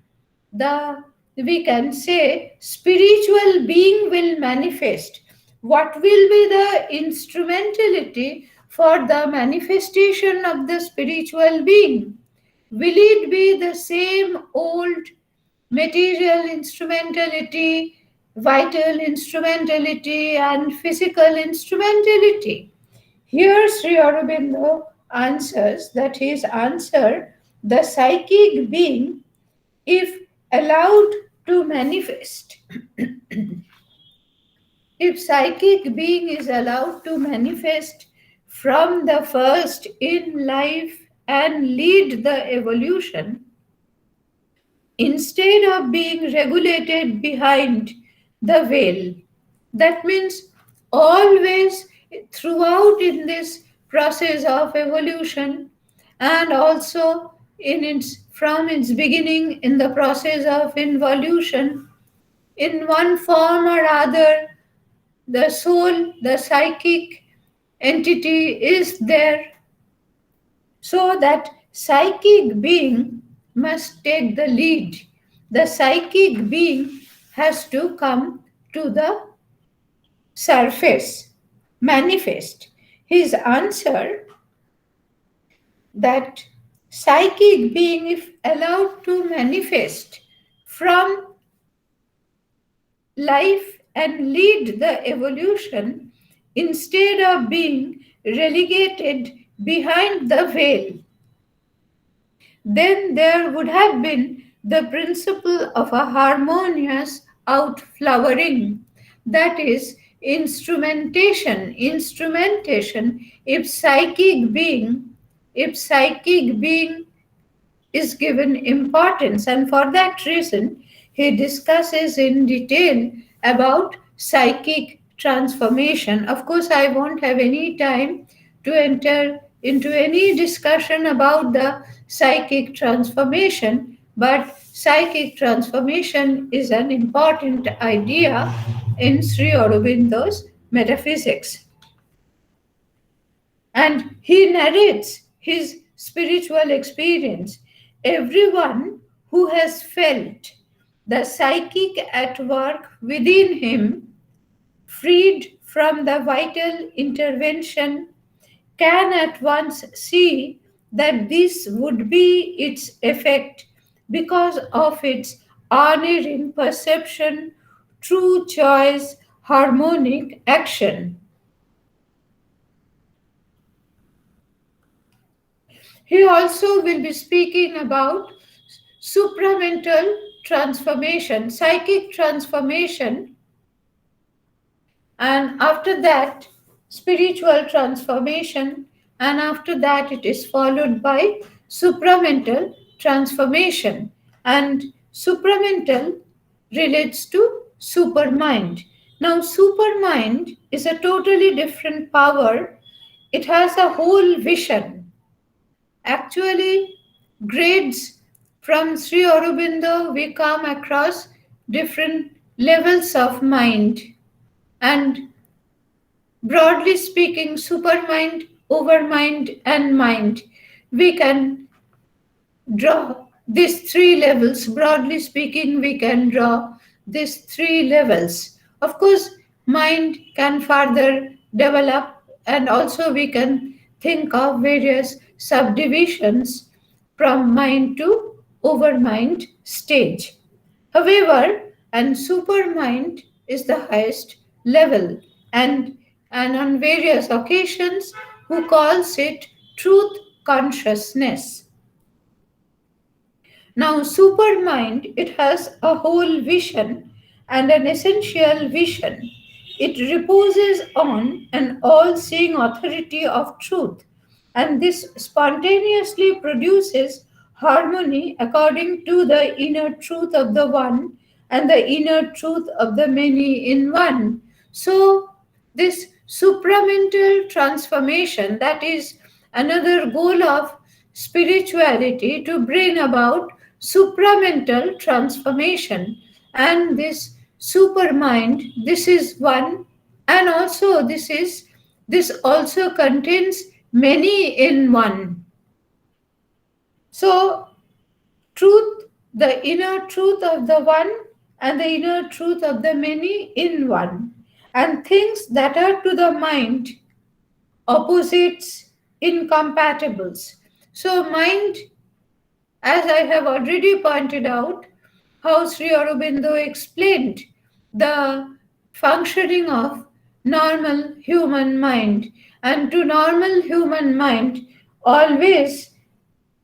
the we can say spiritual being will manifest. What will be the instrumentality for the manifestation of the spiritual being? Will it be the same old material instrumentality, vital instrumentality, and physical instrumentality? Here Sri Aurobindo answers that his answer, the psychic being, if allowed to manifest, if psychic being is allowed to manifest from the first in life and lead the evolution, instead of being regulated behind the veil. That means always throughout in this process of evolution and also in its from its beginning in the process of involution, in one form or other, the soul, the psychic entity is there, so that psychic being must take the lead. The psychic being has to come to the surface, manifest. His answer, that psychic being, if allowed to manifest from life and lead the evolution, instead of being relegated behind the veil, then there would have been the principle of a harmonious outflowering. That is instrumentation. Instrumentation, if psychic being is given importance, and for that reason, he discusses in detail about psychic transformation. Of course, I won't have any time to enter into any discussion about the psychic transformation, but psychic transformation is an important idea in Sri Aurobindo's metaphysics. And he narrates his spiritual experience. Everyone who has felt the psychic at work within him, freed from the vital intervention, can at once see that this would be its effect because of its unerring perception, true choice, harmonic action. He also will be speaking about supramental transformation, psychic transformation, and after that, spiritual transformation, and after that, it is followed by supramental transformation. And supramental relates to supermind. Now, supermind is a totally different power, it has a whole vision. Actually, grades from Sri Aurobindo, we come across different levels of mind. And broadly speaking, supermind, overmind, and mind, we can draw these three levels. Broadly speaking, we can draw these three levels. Of course, mind can further develop, and also we can think of various subdivisions from mind to overmind stage. However, and supermind is the highest level, and on various occasions, who calls it truth consciousness. Now, supermind, it has a whole vision and an essential vision. it reposes on an all seeing authority of truth, and this spontaneously produces harmony according to the inner truth of the one and the inner truth of the many in one. So, this supramental transformation, that is another goal of spirituality, to bring about supramental transformation. And this supermind, this is one, and also this also contains many in one. So truth, the inner truth of the one and the inner truth of the many in one, and things that are to the mind opposites, incompatibles. So mind, as I have already pointed out, how Sri Aurobindo explained the functioning of normal human mind. And to normal human mind, always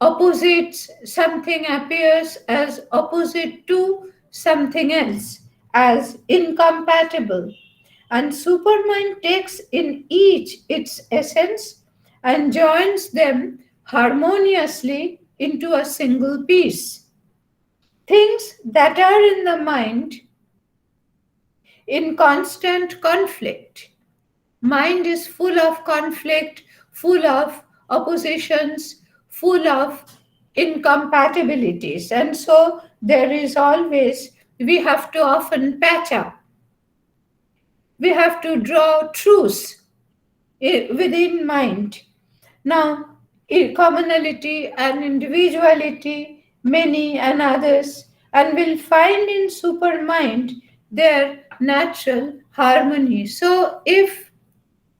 opposites, something appears as opposite to something else, as incompatible. And supermind takes in each its essence and joins them harmoniously into a single piece. Things that are in the mind in constant conflict. Mind is full of conflict, full of oppositions, full of incompatibilities. And so there is always, we have to often patch up. We have to draw truce within mind. Now, commonality and individuality, many and others, and will find in supermind their natural harmony. So, if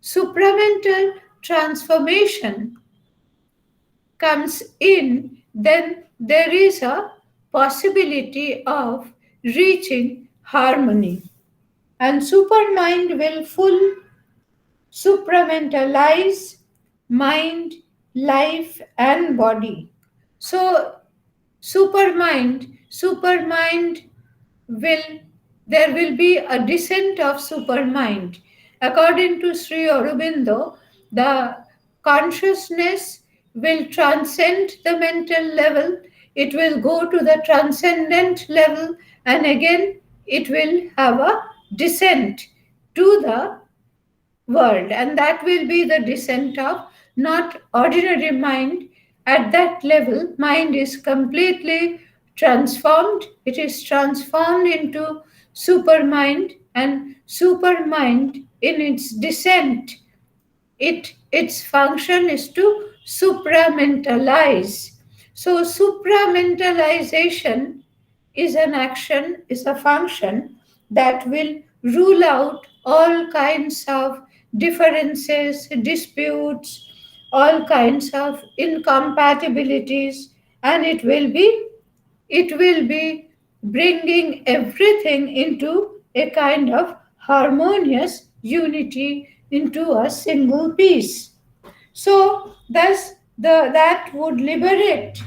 supramental transformation comes in, then there is a possibility of reaching harmony. And supermind will full supramentalize mind, life, and body. So, supermind will, there will be a descent of supermind. According to Sri Aurobindo, the consciousness will transcend the mental level, it will go to the transcendent level, and again it will have a descent to the world, and that will be the descent of not ordinary mind. At that level, mind is completely transformed, it is transformed into supermind, and supermind in its descent, its function is to supramentalize. So supramentalization is an action, is a function that will rule out all kinds of differences, disputes, all kinds of incompatibilities, and it will be bringing everything into a kind of harmonious unity into a single piece. So thus that would liberate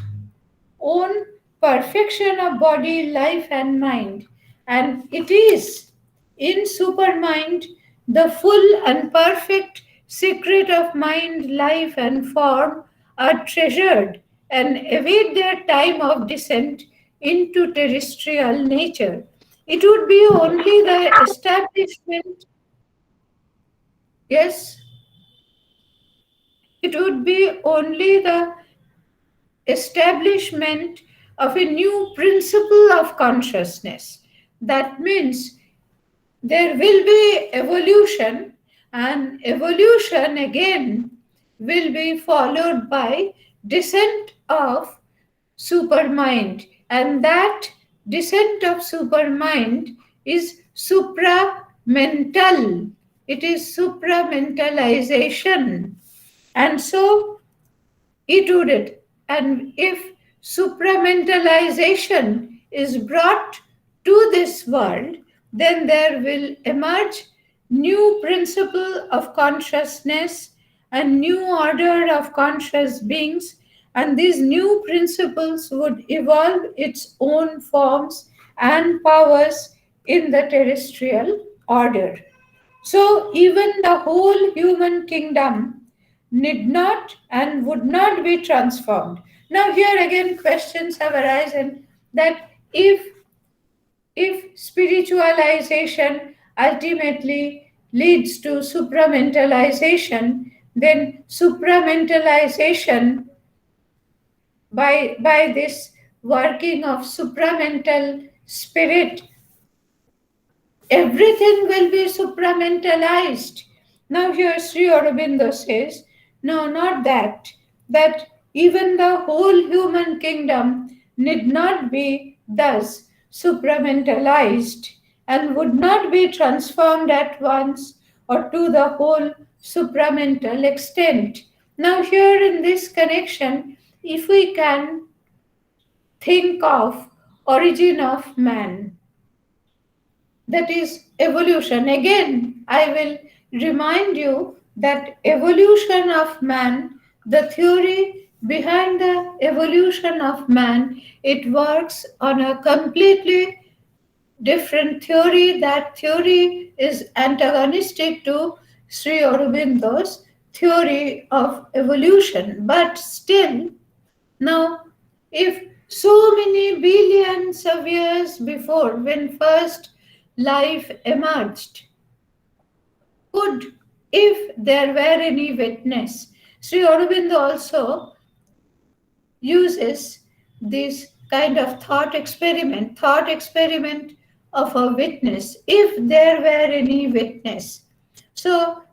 own perfection of body, life, and mind. And it is in supermind the full and perfect secret of mind, life, and form are treasured and await their time of descent into terrestrial nature. It would be only the establishment, yes, it would be only the establishment of a new principle of consciousness. That means there will be evolution, and evolution again will be followed by descent of supermind, and that descent of supermind is supramental. It is supramentalization. And so it would, and if supramentalization is brought to this world, then there will emerge new principle of consciousness and new order of conscious beings, and these new principles would evolve its own forms and powers in the terrestrial order. So even the whole human kingdom need not and would not be transformed. Now here again questions have arisen that if spiritualization ultimately leads to supramentalization, then supramentalization by this working of supramental spirit, everything will be supramentalized. Now, here Sri Aurobindo says, no, not that, that even the whole human kingdom need not be thus supramentalized and would not be transformed at once or to the whole supramental extent. Now, here in this connection, if we can think of origin of man, that is evolution. Again, I will remind you that evolution of man, the theory behind the evolution of man, it works on a completely different theory. That theory is antagonistic to Sri Aurobindo's theory of evolution. But still, now, if so many billions of years before, when first life emerged, could, if there were any witness, Sri Aurobindo also uses this kind of thought experiment of a witness, if there were any witness. So,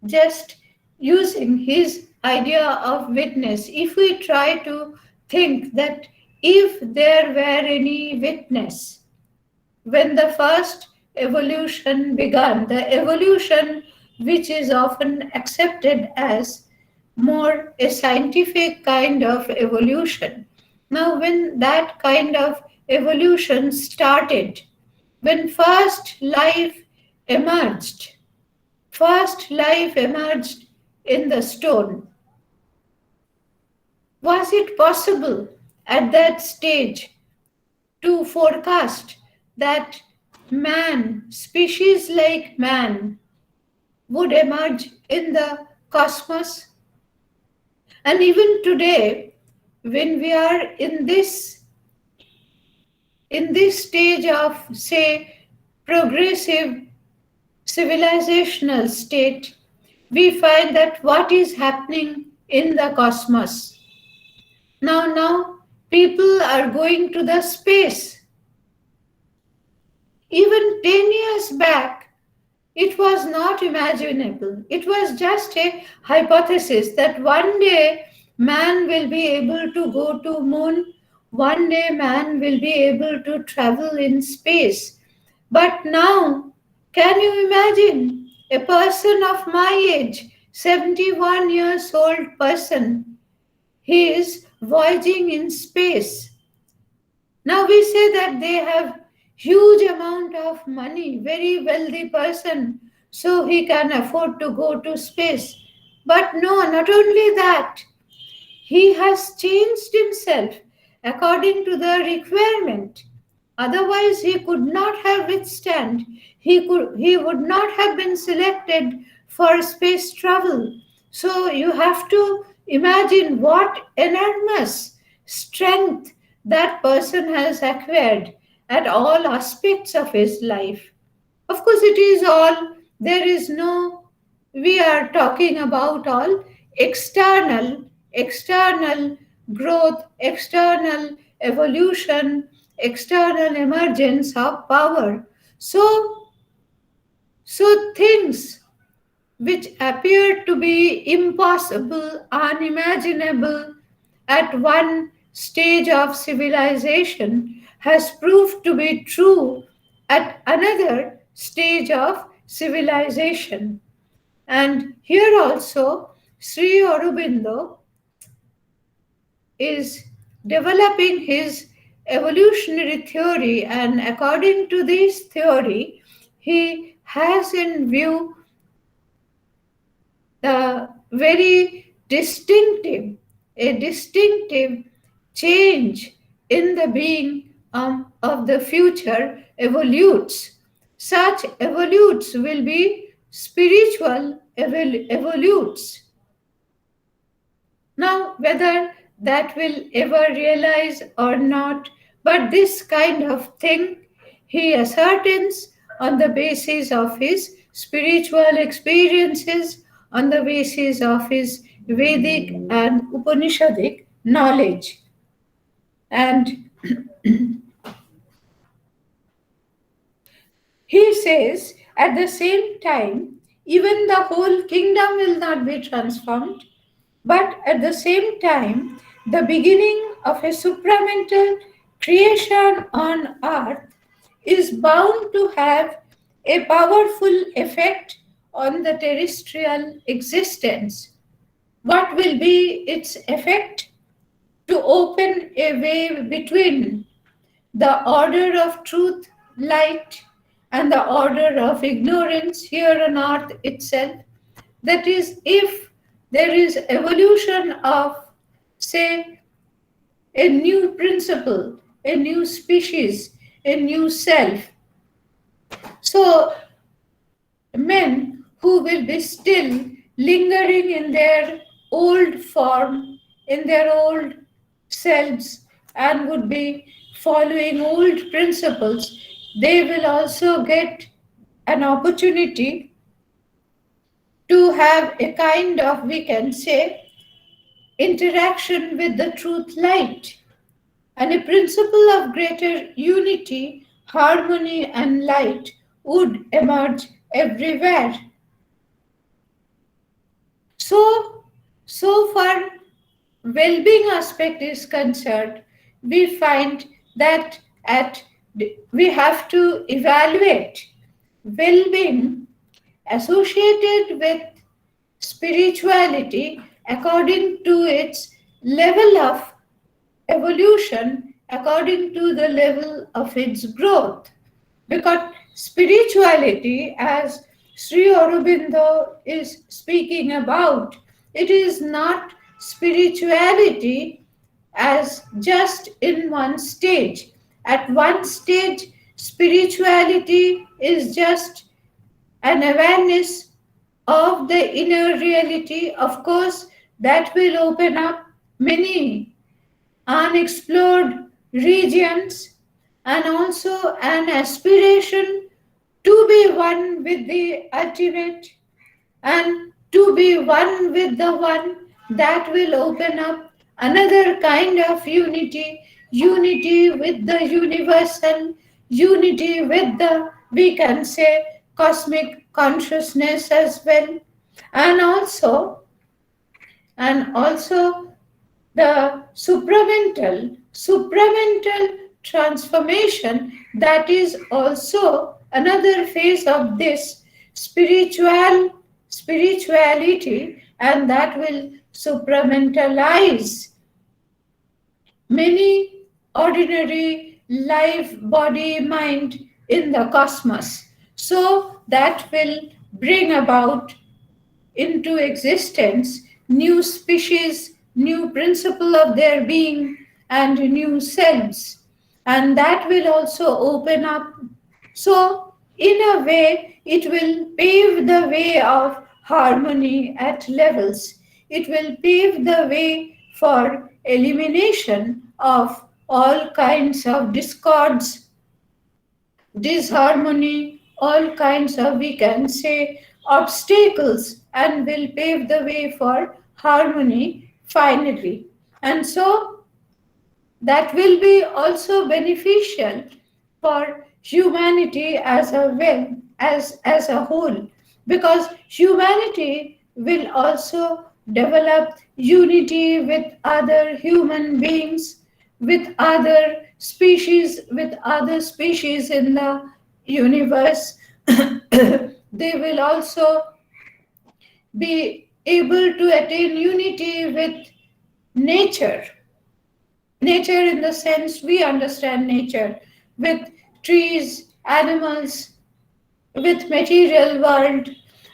just using his idea of witness, if we try to think that if there were any witness, when the first evolution began, the evolution which is often accepted as more a scientific kind of evolution. Now, when that kind of evolution started, when emerged, first life emerged in the stone, was it possible at that stage to forecast that man, species like man, would emerge in the cosmos? And even today, when we are in this stage of, say, progressive civilizational state, we find that what is happening in the cosmos. Now, people are going to the space. Even 10 years back, it was not imaginable. It was just a hypothesis that one day man will be able to go to moon, one day man will be able to travel in space. But now, can you imagine a person of my age, 71 years old person, he is voyaging in space. Now we say that they have huge amount of money, very wealthy person, so he can afford to go to space. But no, not only that, he has changed himself according to the requirement. Otherwise, he could not have withstand. He would not have been selected for space travel. So you have to imagine what enormous strength that person has acquired at all aspects of his life. Of course, it is all, there is no, we are talking about all external growth, external evolution, external emergence of power. So things which appeared to be impossible, unimaginable at one stage of civilization has proved to be true at another stage of civilization. And here also, Sri Aurobindo is developing his evolutionary theory, and according to this theory, he has in view the very distinctive change in the being of the future evolutes. Such evolutes will be spiritual evolutes. Now, whether that will ever realize or not, but this kind of thing he ascertains on the basis of his spiritual experiences, on the basis of his Vedic and Upanishadic knowledge. And he says, at the same time, even the whole kingdom will not be transformed, but at the same time, the beginning of a supramental creation on earth is bound to have a powerful effect on the terrestrial existence. What will be its effect? To open a way between the order of truth, light, and the order of ignorance here on earth itself. That is, if there is evolution of, say, a new principle, a new species, a new self. So, men who will be still lingering in their old form, in their old selves, and would be following old principles, they will also get an opportunity to have a kind of, we can say, interaction with the truth light, and a principle of greater unity, harmony, and light would emerge everywhere. So, so far well-being aspect is concerned, we find that we have to evaluate well-being associated with spirituality according to its level of evolution, according to the level of its growth. Because spirituality, as Sri Aurobindo is speaking about, it is not spirituality as just in one stage. At one stage, spirituality is just an awareness of the inner reality. Of course, that will open up many unexplored regions and also an aspiration to be one with the ultimate and to be one with the one, that will open up another kind of unity, unity with the universal, unity with the, we can say, cosmic consciousness as well, and also and also the supramental transformation, that is also another phase of this spirituality, and that will supramentalize many ordinary life, body, mind in the cosmos. So that will bring about into existence new species, new principle of their being, and new selves. And that will also open up. So, in a way, it will pave the way of harmony at levels. It will pave the way for elimination of all kinds of discords, disharmony, all kinds of, we can say, obstacles, and will pave the way for harmony finally. And so that will be also beneficial for humanity as a well, as a whole, because humanity will also develop unity with other human beings, with other species in the universe. They will also be able to attain unity with nature. Nature, in the sense we understand nature, with trees, animals, with material world,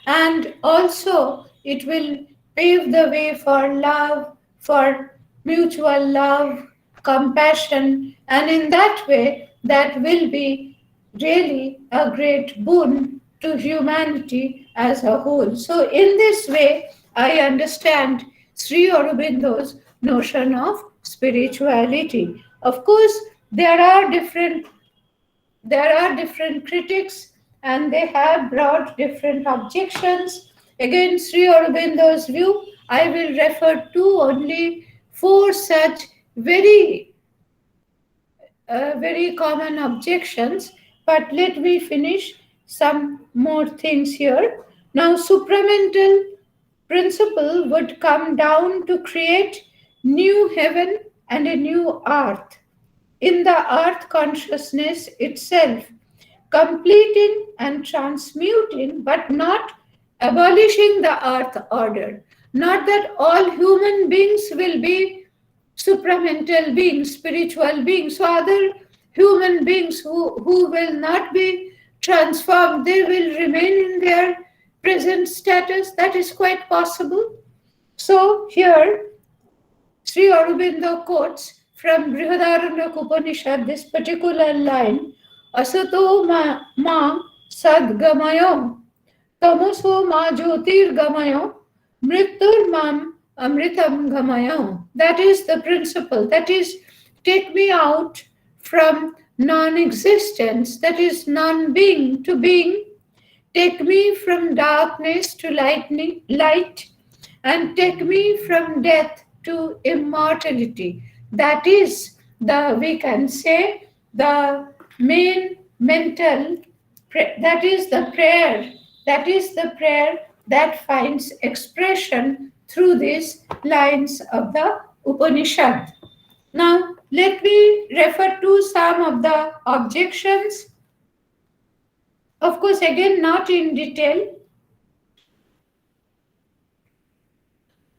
and also it will pave the way for love, for mutual love, compassion, and in that way that will be really a great boon to humanity as a whole. So, in this way, I understand Sri Aurobindo's notion of spirituality. Of course, there are different critics and they have brought different objections against Sri Aurobindo's view. I will refer to only four such very very common objections, but let me finish some more things here. Now, supramental principle would come down to create new heaven and a new earth in the earth consciousness itself, completing and transmuting, but not abolishing the earth order. Not that all human beings will be supramental beings, spiritual beings. So, other human beings who will not be transformed, they will remain in their present status. That is quite possible. So, here Sri Aurobindo quotes from Brihadaranyaka Upanishad this particular line, Asato ma sadgamayo, tamoso ma jyotirgamayo, mritur mam amritam gamayo. That is the principle. That is, take me out from non-existence, that is non-being to being. Take me from darkness to light, and take me from death to immortality. That is we can say, the main mental, that is the prayer, that is the prayer that finds expression through these lines of the Upanishad. Now, let me refer to some of the objections. Of course, again, not in detail.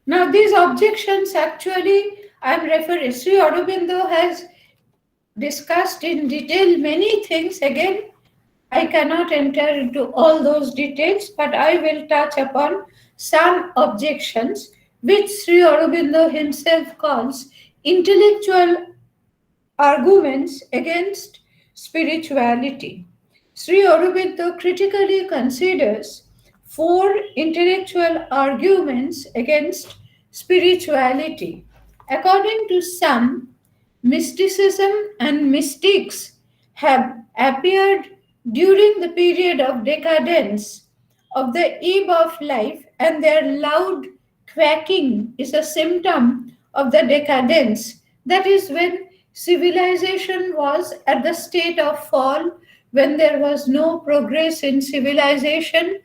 Now, these objections actually, I am referring, Sri Aurobindo has discussed in detail many things. Again, I cannot enter into all those details, but I will touch upon some objections which Sri Aurobindo himself calls intellectual arguments against spirituality. Sri Aurobindo critically considers four intellectual arguments against spirituality. According to some, mysticism and mystics have appeared during the period of decadence of the eve of life, and their loud quacking is a symptom of the decadence. That is, when civilization was at the state of fall, when there was no progress in civilization.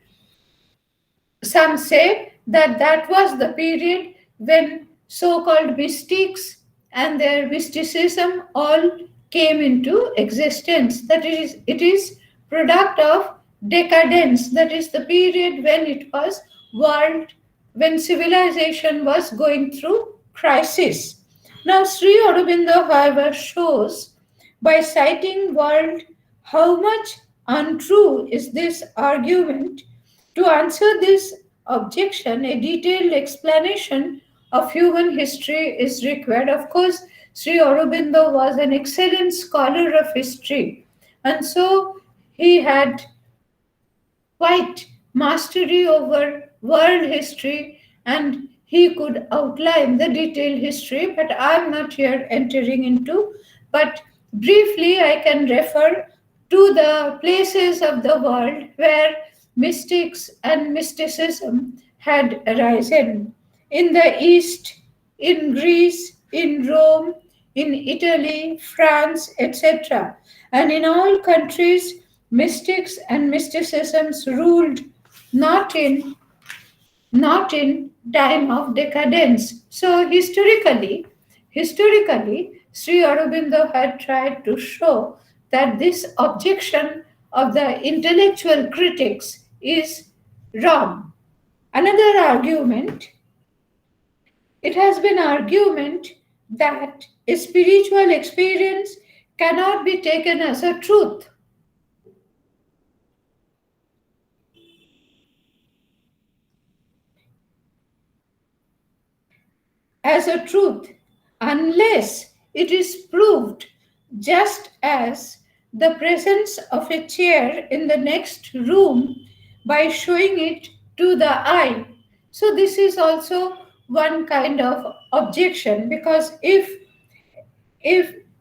Some say that that was the period when so-called mystics and their mysticism all came into existence. That is, it is product of decadence. That is the period when it was world, when civilization was going through crisis. Now, Sri Aurobindo, however, shows by citing world how much untrue is this argument. To answer this objection, a detailed explanation of human history is required. Of course, Sri Aurobindo was an excellent scholar of history, and so he had quite mastery over world history, and he could outline the detailed history, but I'm not here entering into. But briefly, I can refer to the places of the world where mystics and mysticism had arisen. In the East, in Greece, in Rome, in Italy, France, etc. And in all countries, mystics and mysticisms ruled, not in time of decadence. So historically, Sri Aurobindo had tried to show that this objection of the intellectual critics is wrong. Another argument, it has been argument that a spiritual experience cannot be taken as a truth. As a truth unless it is proved, just as the presence of a chair in the next room by showing it to the eye. So, this is also one kind of objection, because if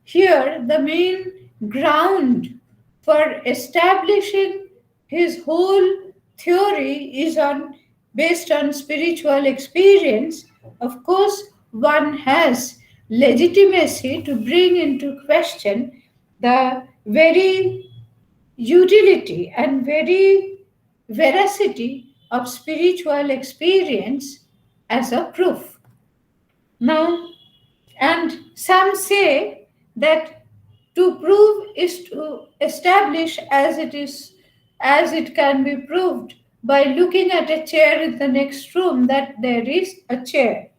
here the main ground for establishing his whole theory is on based on spiritual experience, of course one has legitimacy to bring into question the very utility and very veracity of spiritual experience as a proof. Now, and some say that to prove is to establish as it can be proved by looking at a chair in the next room that there is a chair.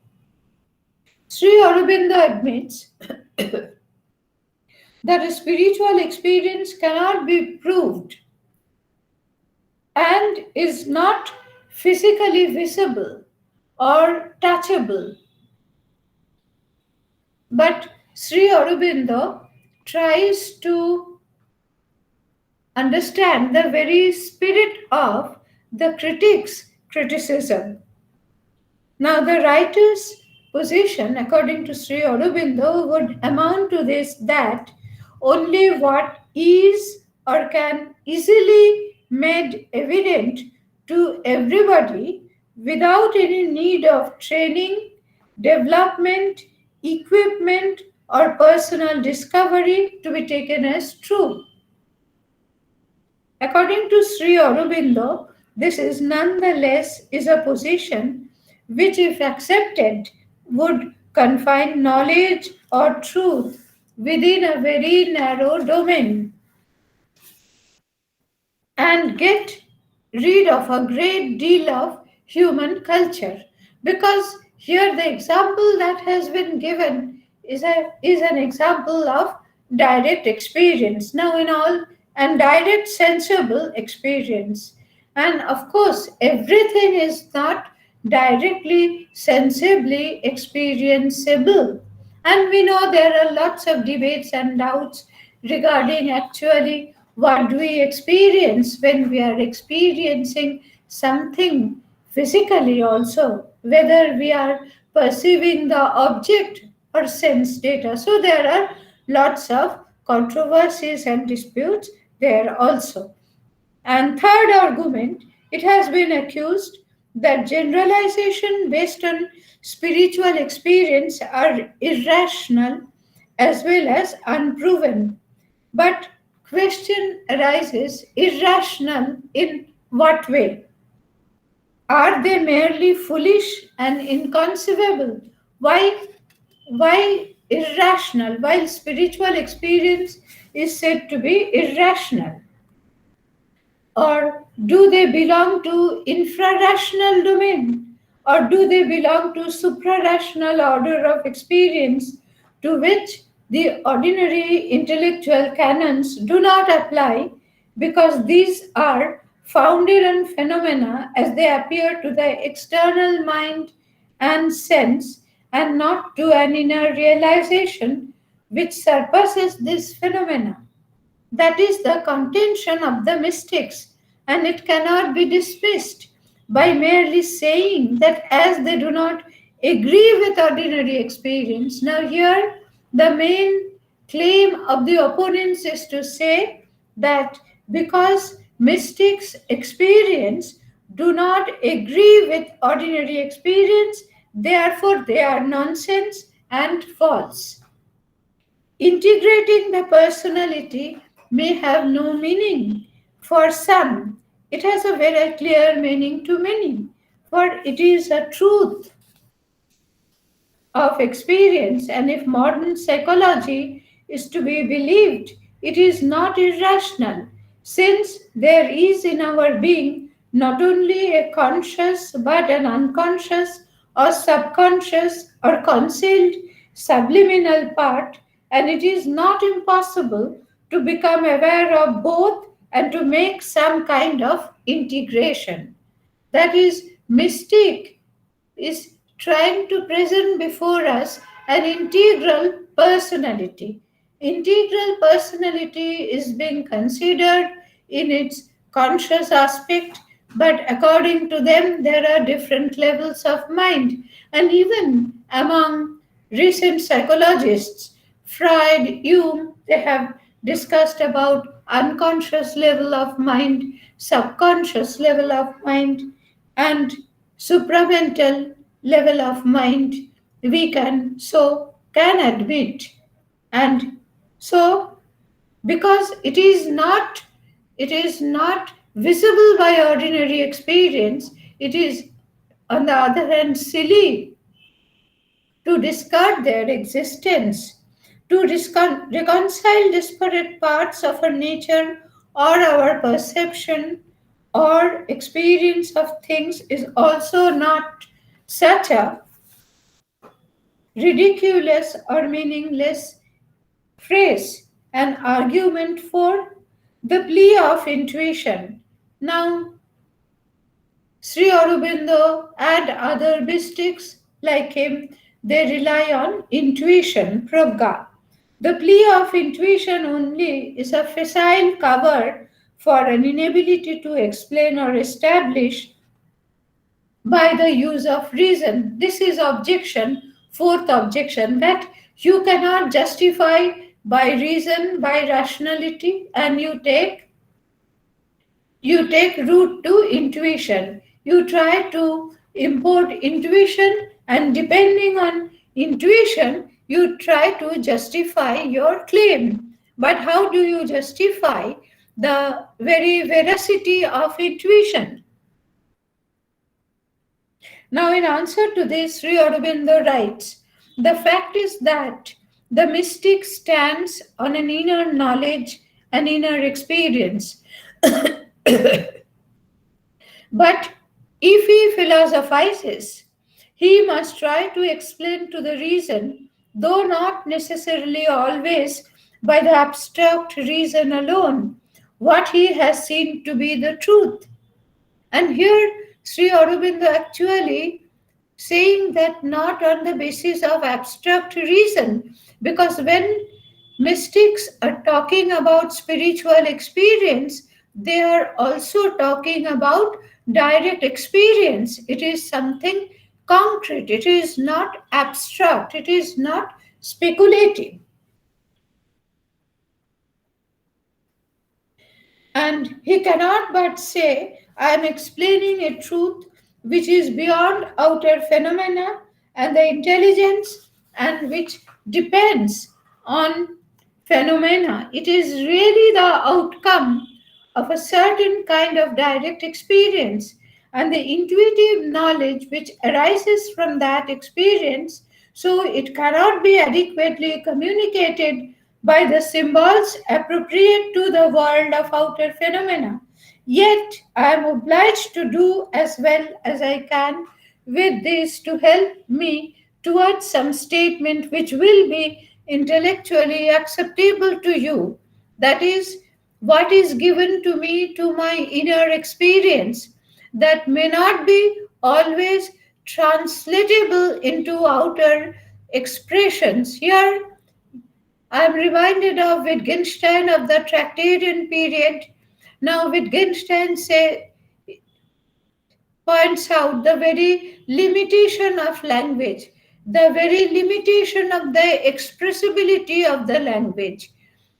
Sri Aurobindo admits that a spiritual experience cannot be proved and is not physically visible or touchable. But Sri Aurobindo tries to understand the very spirit of the critic's criticism. Now, the writer's position, according to Sri Aurobindo, would amount to this, that only what is or can easily made evident to everybody without any need of training, development, equipment, or personal discovery to be taken as true. According to Sri Aurobindo, this is nonetheless is a position which, if accepted, would confine knowledge or truth within a very narrow domain and get rid of a great deal of human culture. Because here the example that has been given is an example of direct experience. Now, in all, and direct sensible experience. And of course, everything is not directly sensibly experienceable. And we know there are lots of debates and doubts regarding actually what do we experience when we are experiencing something physically, also, whether we are perceiving the object or sense data. So there are lots of controversies and disputes there also. And third argument, it has been accused that generalization based on spiritual experience are irrational as well as unproven. But question arises, irrational in what way? Are they merely foolish and inconceivable? Why irrational while spiritual experience is said to be irrational? Or do they belong to infrarational domain? Or do they belong to suprarational order of experience to which the ordinary intellectual canons do not apply, because these are founded on phenomena as they appear to the external mind and sense, and not to an inner realization which surpasses these phenomena? That is the contention of the mystics, and it cannot be dismissed by merely saying that as they do not agree with ordinary experience. Now, here the main claim of the opponents is to say that because mystics' experience do not agree with ordinary experience, therefore they are nonsense and false. Integrating the personality may have no meaning. For some, it has a very clear meaning to many, for it is a truth of experience, and if modern psychology is to be believed, it is not irrational, since there is in our being not only a conscious but an unconscious or subconscious or concealed subliminal part, and it is not impossible to become aware of both and to make some kind of integration. That is, mystic is trying to present before us an integral personality. Integral personality is being considered in its conscious aspect, but according to them, there are different levels of mind. And even among recent psychologists, Freud, Jung, they have discussed about unconscious level of mind, subconscious level of mind, and supramental level of mind. We can admit, and so because it is not visible by ordinary experience, it is on the other hand silly to discard their existence. To reconcile disparate parts of our nature or our perception or experience of things is also not such a ridiculous or meaningless phrase, an argument for the plea of intuition. Now, Sri Aurobindo and other mystics like him, they rely on intuition, pragya. The plea of intuition only is a facile cover for an inability to explain or establish by the use of reason. This is objection, fourth objection, that you cannot justify by reason, by rationality, and you take root to intuition. You try to import intuition, and depending on intuition, you try to justify your claim. But how do you justify the very veracity of intuition? Now, in answer to this, Sri Aurobindo writes, the fact is that the mystic stands on an inner knowledge, an inner experience. But if he philosophizes, he must try to explain to the reason, though not necessarily always by the abstract reason alone, what he has seen to be the truth. And here, Sri Aurobindo actually saying that not on the basis of abstract reason, because when mystics are talking about spiritual experience, they are also talking about direct experience. It is something concrete, it is not abstract, it is not speculative. And he cannot but say, I am explaining a truth which is beyond outer phenomena and the intelligence and which depends on phenomena. It is really the outcome of a certain kind of direct experience and the intuitive knowledge which arises from that experience, so it cannot be adequately communicated by the symbols appropriate to the world of outer phenomena. Yet I am obliged to do as well as I can with this to help me towards some statement which will be intellectually acceptable to you. That is, what is given to me to my inner experience that may not be always translatable into outer expressions. Here I am reminded of Wittgenstein of the Tractarian period. Now, Wittgenstein points out the very limitation of language, the very limitation of the expressibility of the language.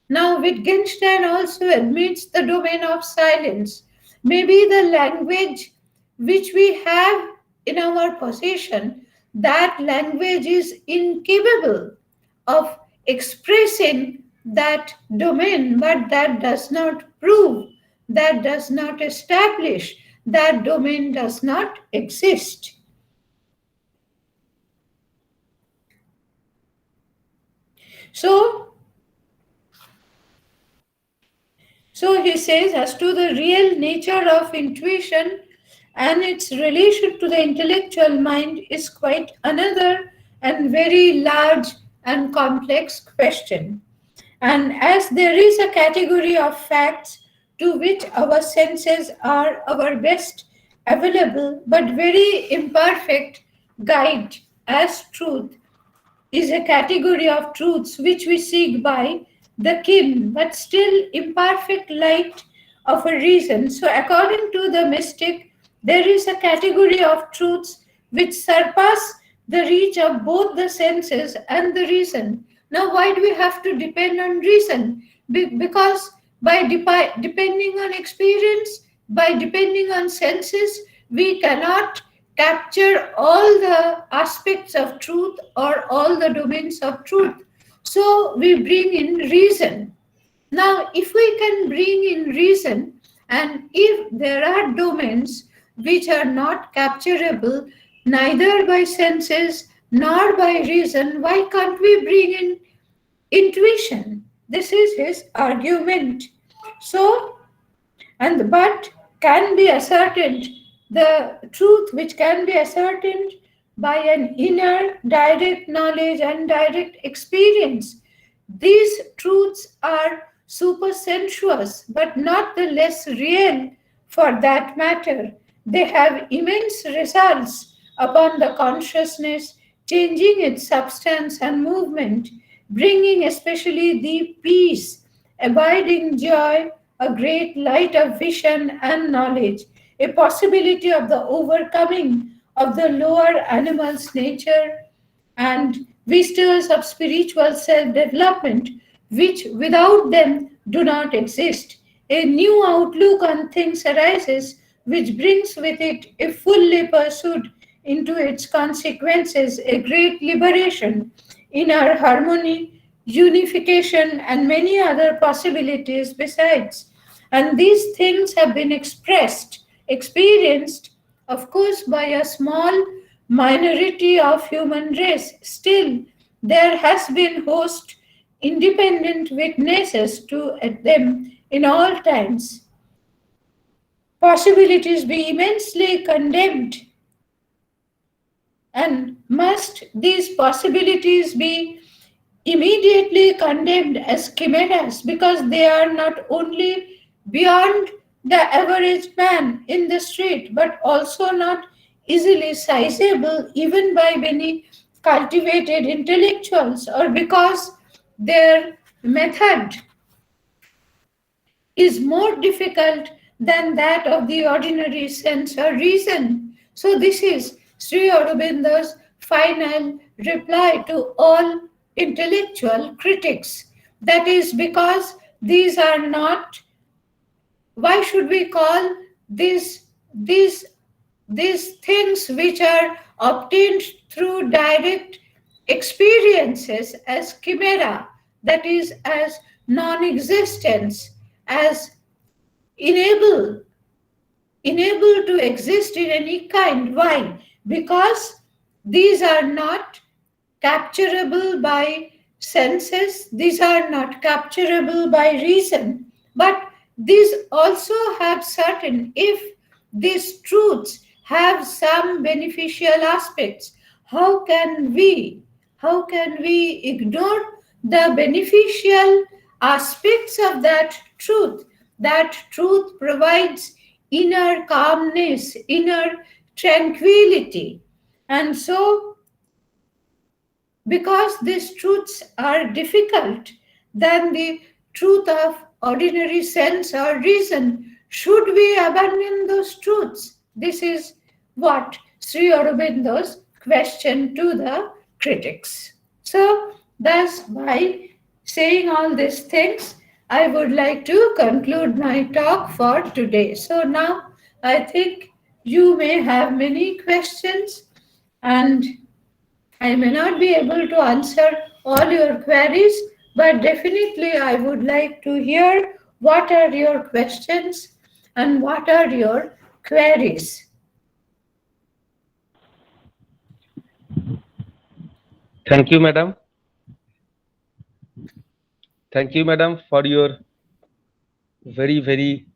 Now, Wittgenstein also admits the domain of silence. Maybe the language which we have in our possession, that language is incapable of expressing that domain, but that does not prove, that does not establish, that domain does not exist. So, So he says, as to the real nature of intuition and its relation to the intellectual mind is quite another and very large and complex question. And as there is a category of facts to which our senses are our best available but very imperfect guide as truth, is a category of truths which we seek by the kin, but still imperfect light of a reason. So, according to the mystic, there is a category of truths which surpass the reach of both the senses and the reason. Now, why do we have to depend on reason? Because by depending on experience, by depending on senses, we cannot capture all the aspects of truth or all the domains of truth. So we bring in reason. Now, if we can bring in reason, and if there are domains which are not capturable neither by senses nor by reason, why can't we bring in intuition? This is his argument. So, and but can be ascertained, the truth which can be ascertained by an inner direct knowledge and direct experience. These truths are supersensuous but not the less real. For that matter, they have immense results upon the consciousness, changing its substance and movement, bringing especially the peace, abiding joy, a great light of vision and knowledge, a possibility of the overcoming of the lower animal's nature and vistas of spiritual self development, which without them do not exist. A new outlook on things arises, which brings with it a fully pursued into its consequences a great liberation, inner harmony, unification, and many other possibilities besides. And these things have been expressed, experienced, of course, by a small minority of human race. Still, there has been host independent witnesses to them in all times. Possibilities be immensely condemned, and must these possibilities be immediately condemned as chimeras because they are not only beyond the average man in the street but also not easily sizable even by many cultivated intellectuals, or because their method is more difficult than that of the ordinary sense or reason. So, this is Sri Aurobindo's final reply to all intellectual critics. That is because these are not, why should we call these these things which are obtained through direct experiences as chimera, that is, as non existence, as enable unable to exist in any kind. Why? Because these are not capturable by senses, these are not capturable by reason, but these also have certain, if these truths have some beneficial aspects, how can we ignore the beneficial aspects of that truth? That truth provides inner calmness, inner tranquility. And so, because these truths are difficult than the truth of ordinary sense or reason, should we abandon those truths? This is what Sri Aurobindo's question to the critics. So, thus, by saying all these things, I would like to conclude my talk for today. So, now I think you may have many questions, and I may not be able to answer all your queries, but definitely I would like to hear what are your questions and what are your queries. Thank you, madam. Thank you, madam, for your very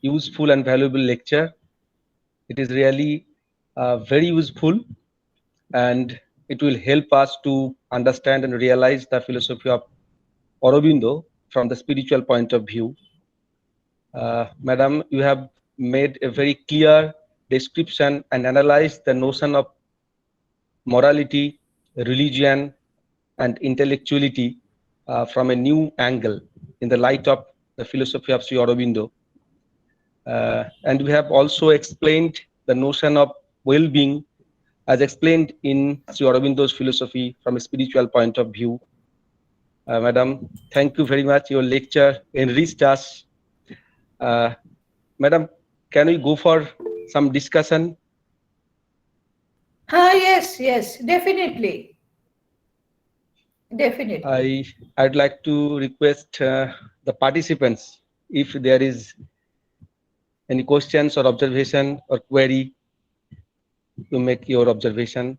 useful and valuable lecture. It is really very useful, and it will help us to understand and realize the philosophy of Aurobindo from the spiritual point of view. Madam, you have made a very clear description and analyzed the notion of morality, religion, and intellectuality from a new angle. in the light of the philosophy of Sri Aurobindo. And we have also explained the notion of well-being as explained in Sri Aurobindo's philosophy from a spiritual point of view. Madam, thank you very much. Your lecture enriched us. Uh, Madam, can we go for some discussion? Yes, yes, definitely. Definitely. I'd like to request the participants if there is any questions or observation or query to make your observation.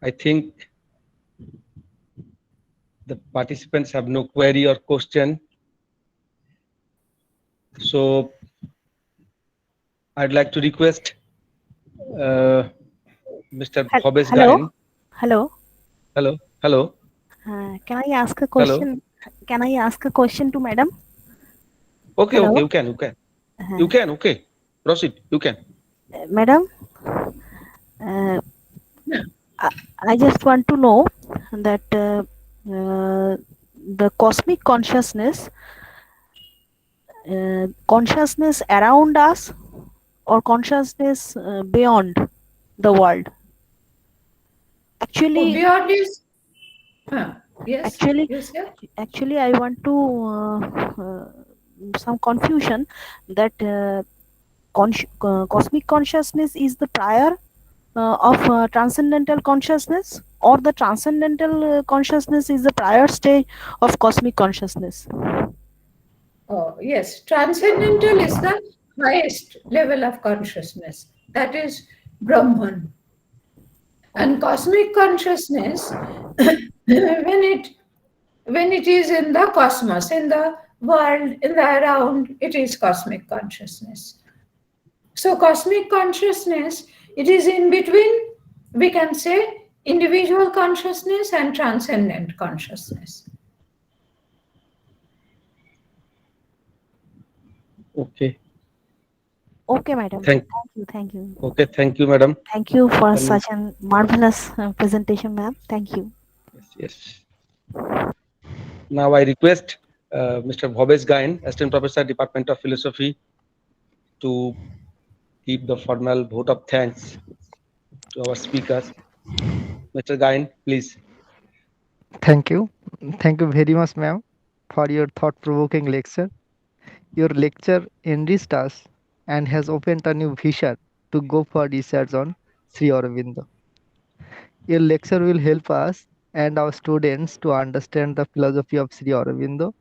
I think the participants have no query or question. So I'd like to request Mr. Bhobesh Hello, Gain. hello. Hello, hello, Can I ask a hello. question? Can I ask a question to madam? Okay, okay, Hello, okay. Proceed, you can. madam. Uh, Yeah. I, I just want to know that the cosmic consciousness around us, or consciousness beyond the world. Oh, Actually, beyond is, yes, actually, you said? actually, I want to some confusion that cosmic consciousness is the prior of transcendental consciousness, or the transcendental consciousness is the prior stage of cosmic consciousness. Oh, yes. Transcendental is the highest level of consciousness. That is Brahman. And cosmic consciousness, when it is in the cosmos, in the world, in the around, it is cosmic consciousness. So cosmic consciousness, it is in between, we can say, individual consciousness and transcendent consciousness. Okay, Okay, madam. thank. Thank you, Okay, thank you, madam. thank you for And such a marvelous presentation, ma'am. Thank you. yes, yes. Now I request Mr. Bhobesh Gain, Assistant Professor, Department of Philosophy, to give the formal vote of thanks to our speakers. Mr. Gain, please. Thank you. Thank you very much, ma'am, for your thought-provoking lecture. Your lecture enriched us and has opened a new vision to go for research on Sri Aurobindo. Your lecture will help us and our students to understand the philosophy of Sri Aurobindo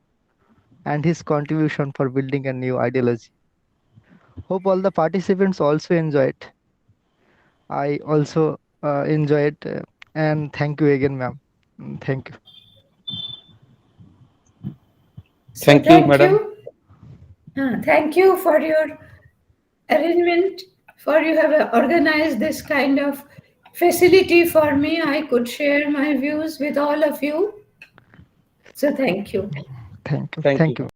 and his contribution for building a new ideology. Hope all the participants also enjoyed. I also enjoyed, and thank you again, ma'am. Thank you. So Thank you, thank madam. you. Thank you for your arrangement, for you have organized this kind of facility for me. I could share my views with all of you. So thank you. Thank you. Thank Thank you. you.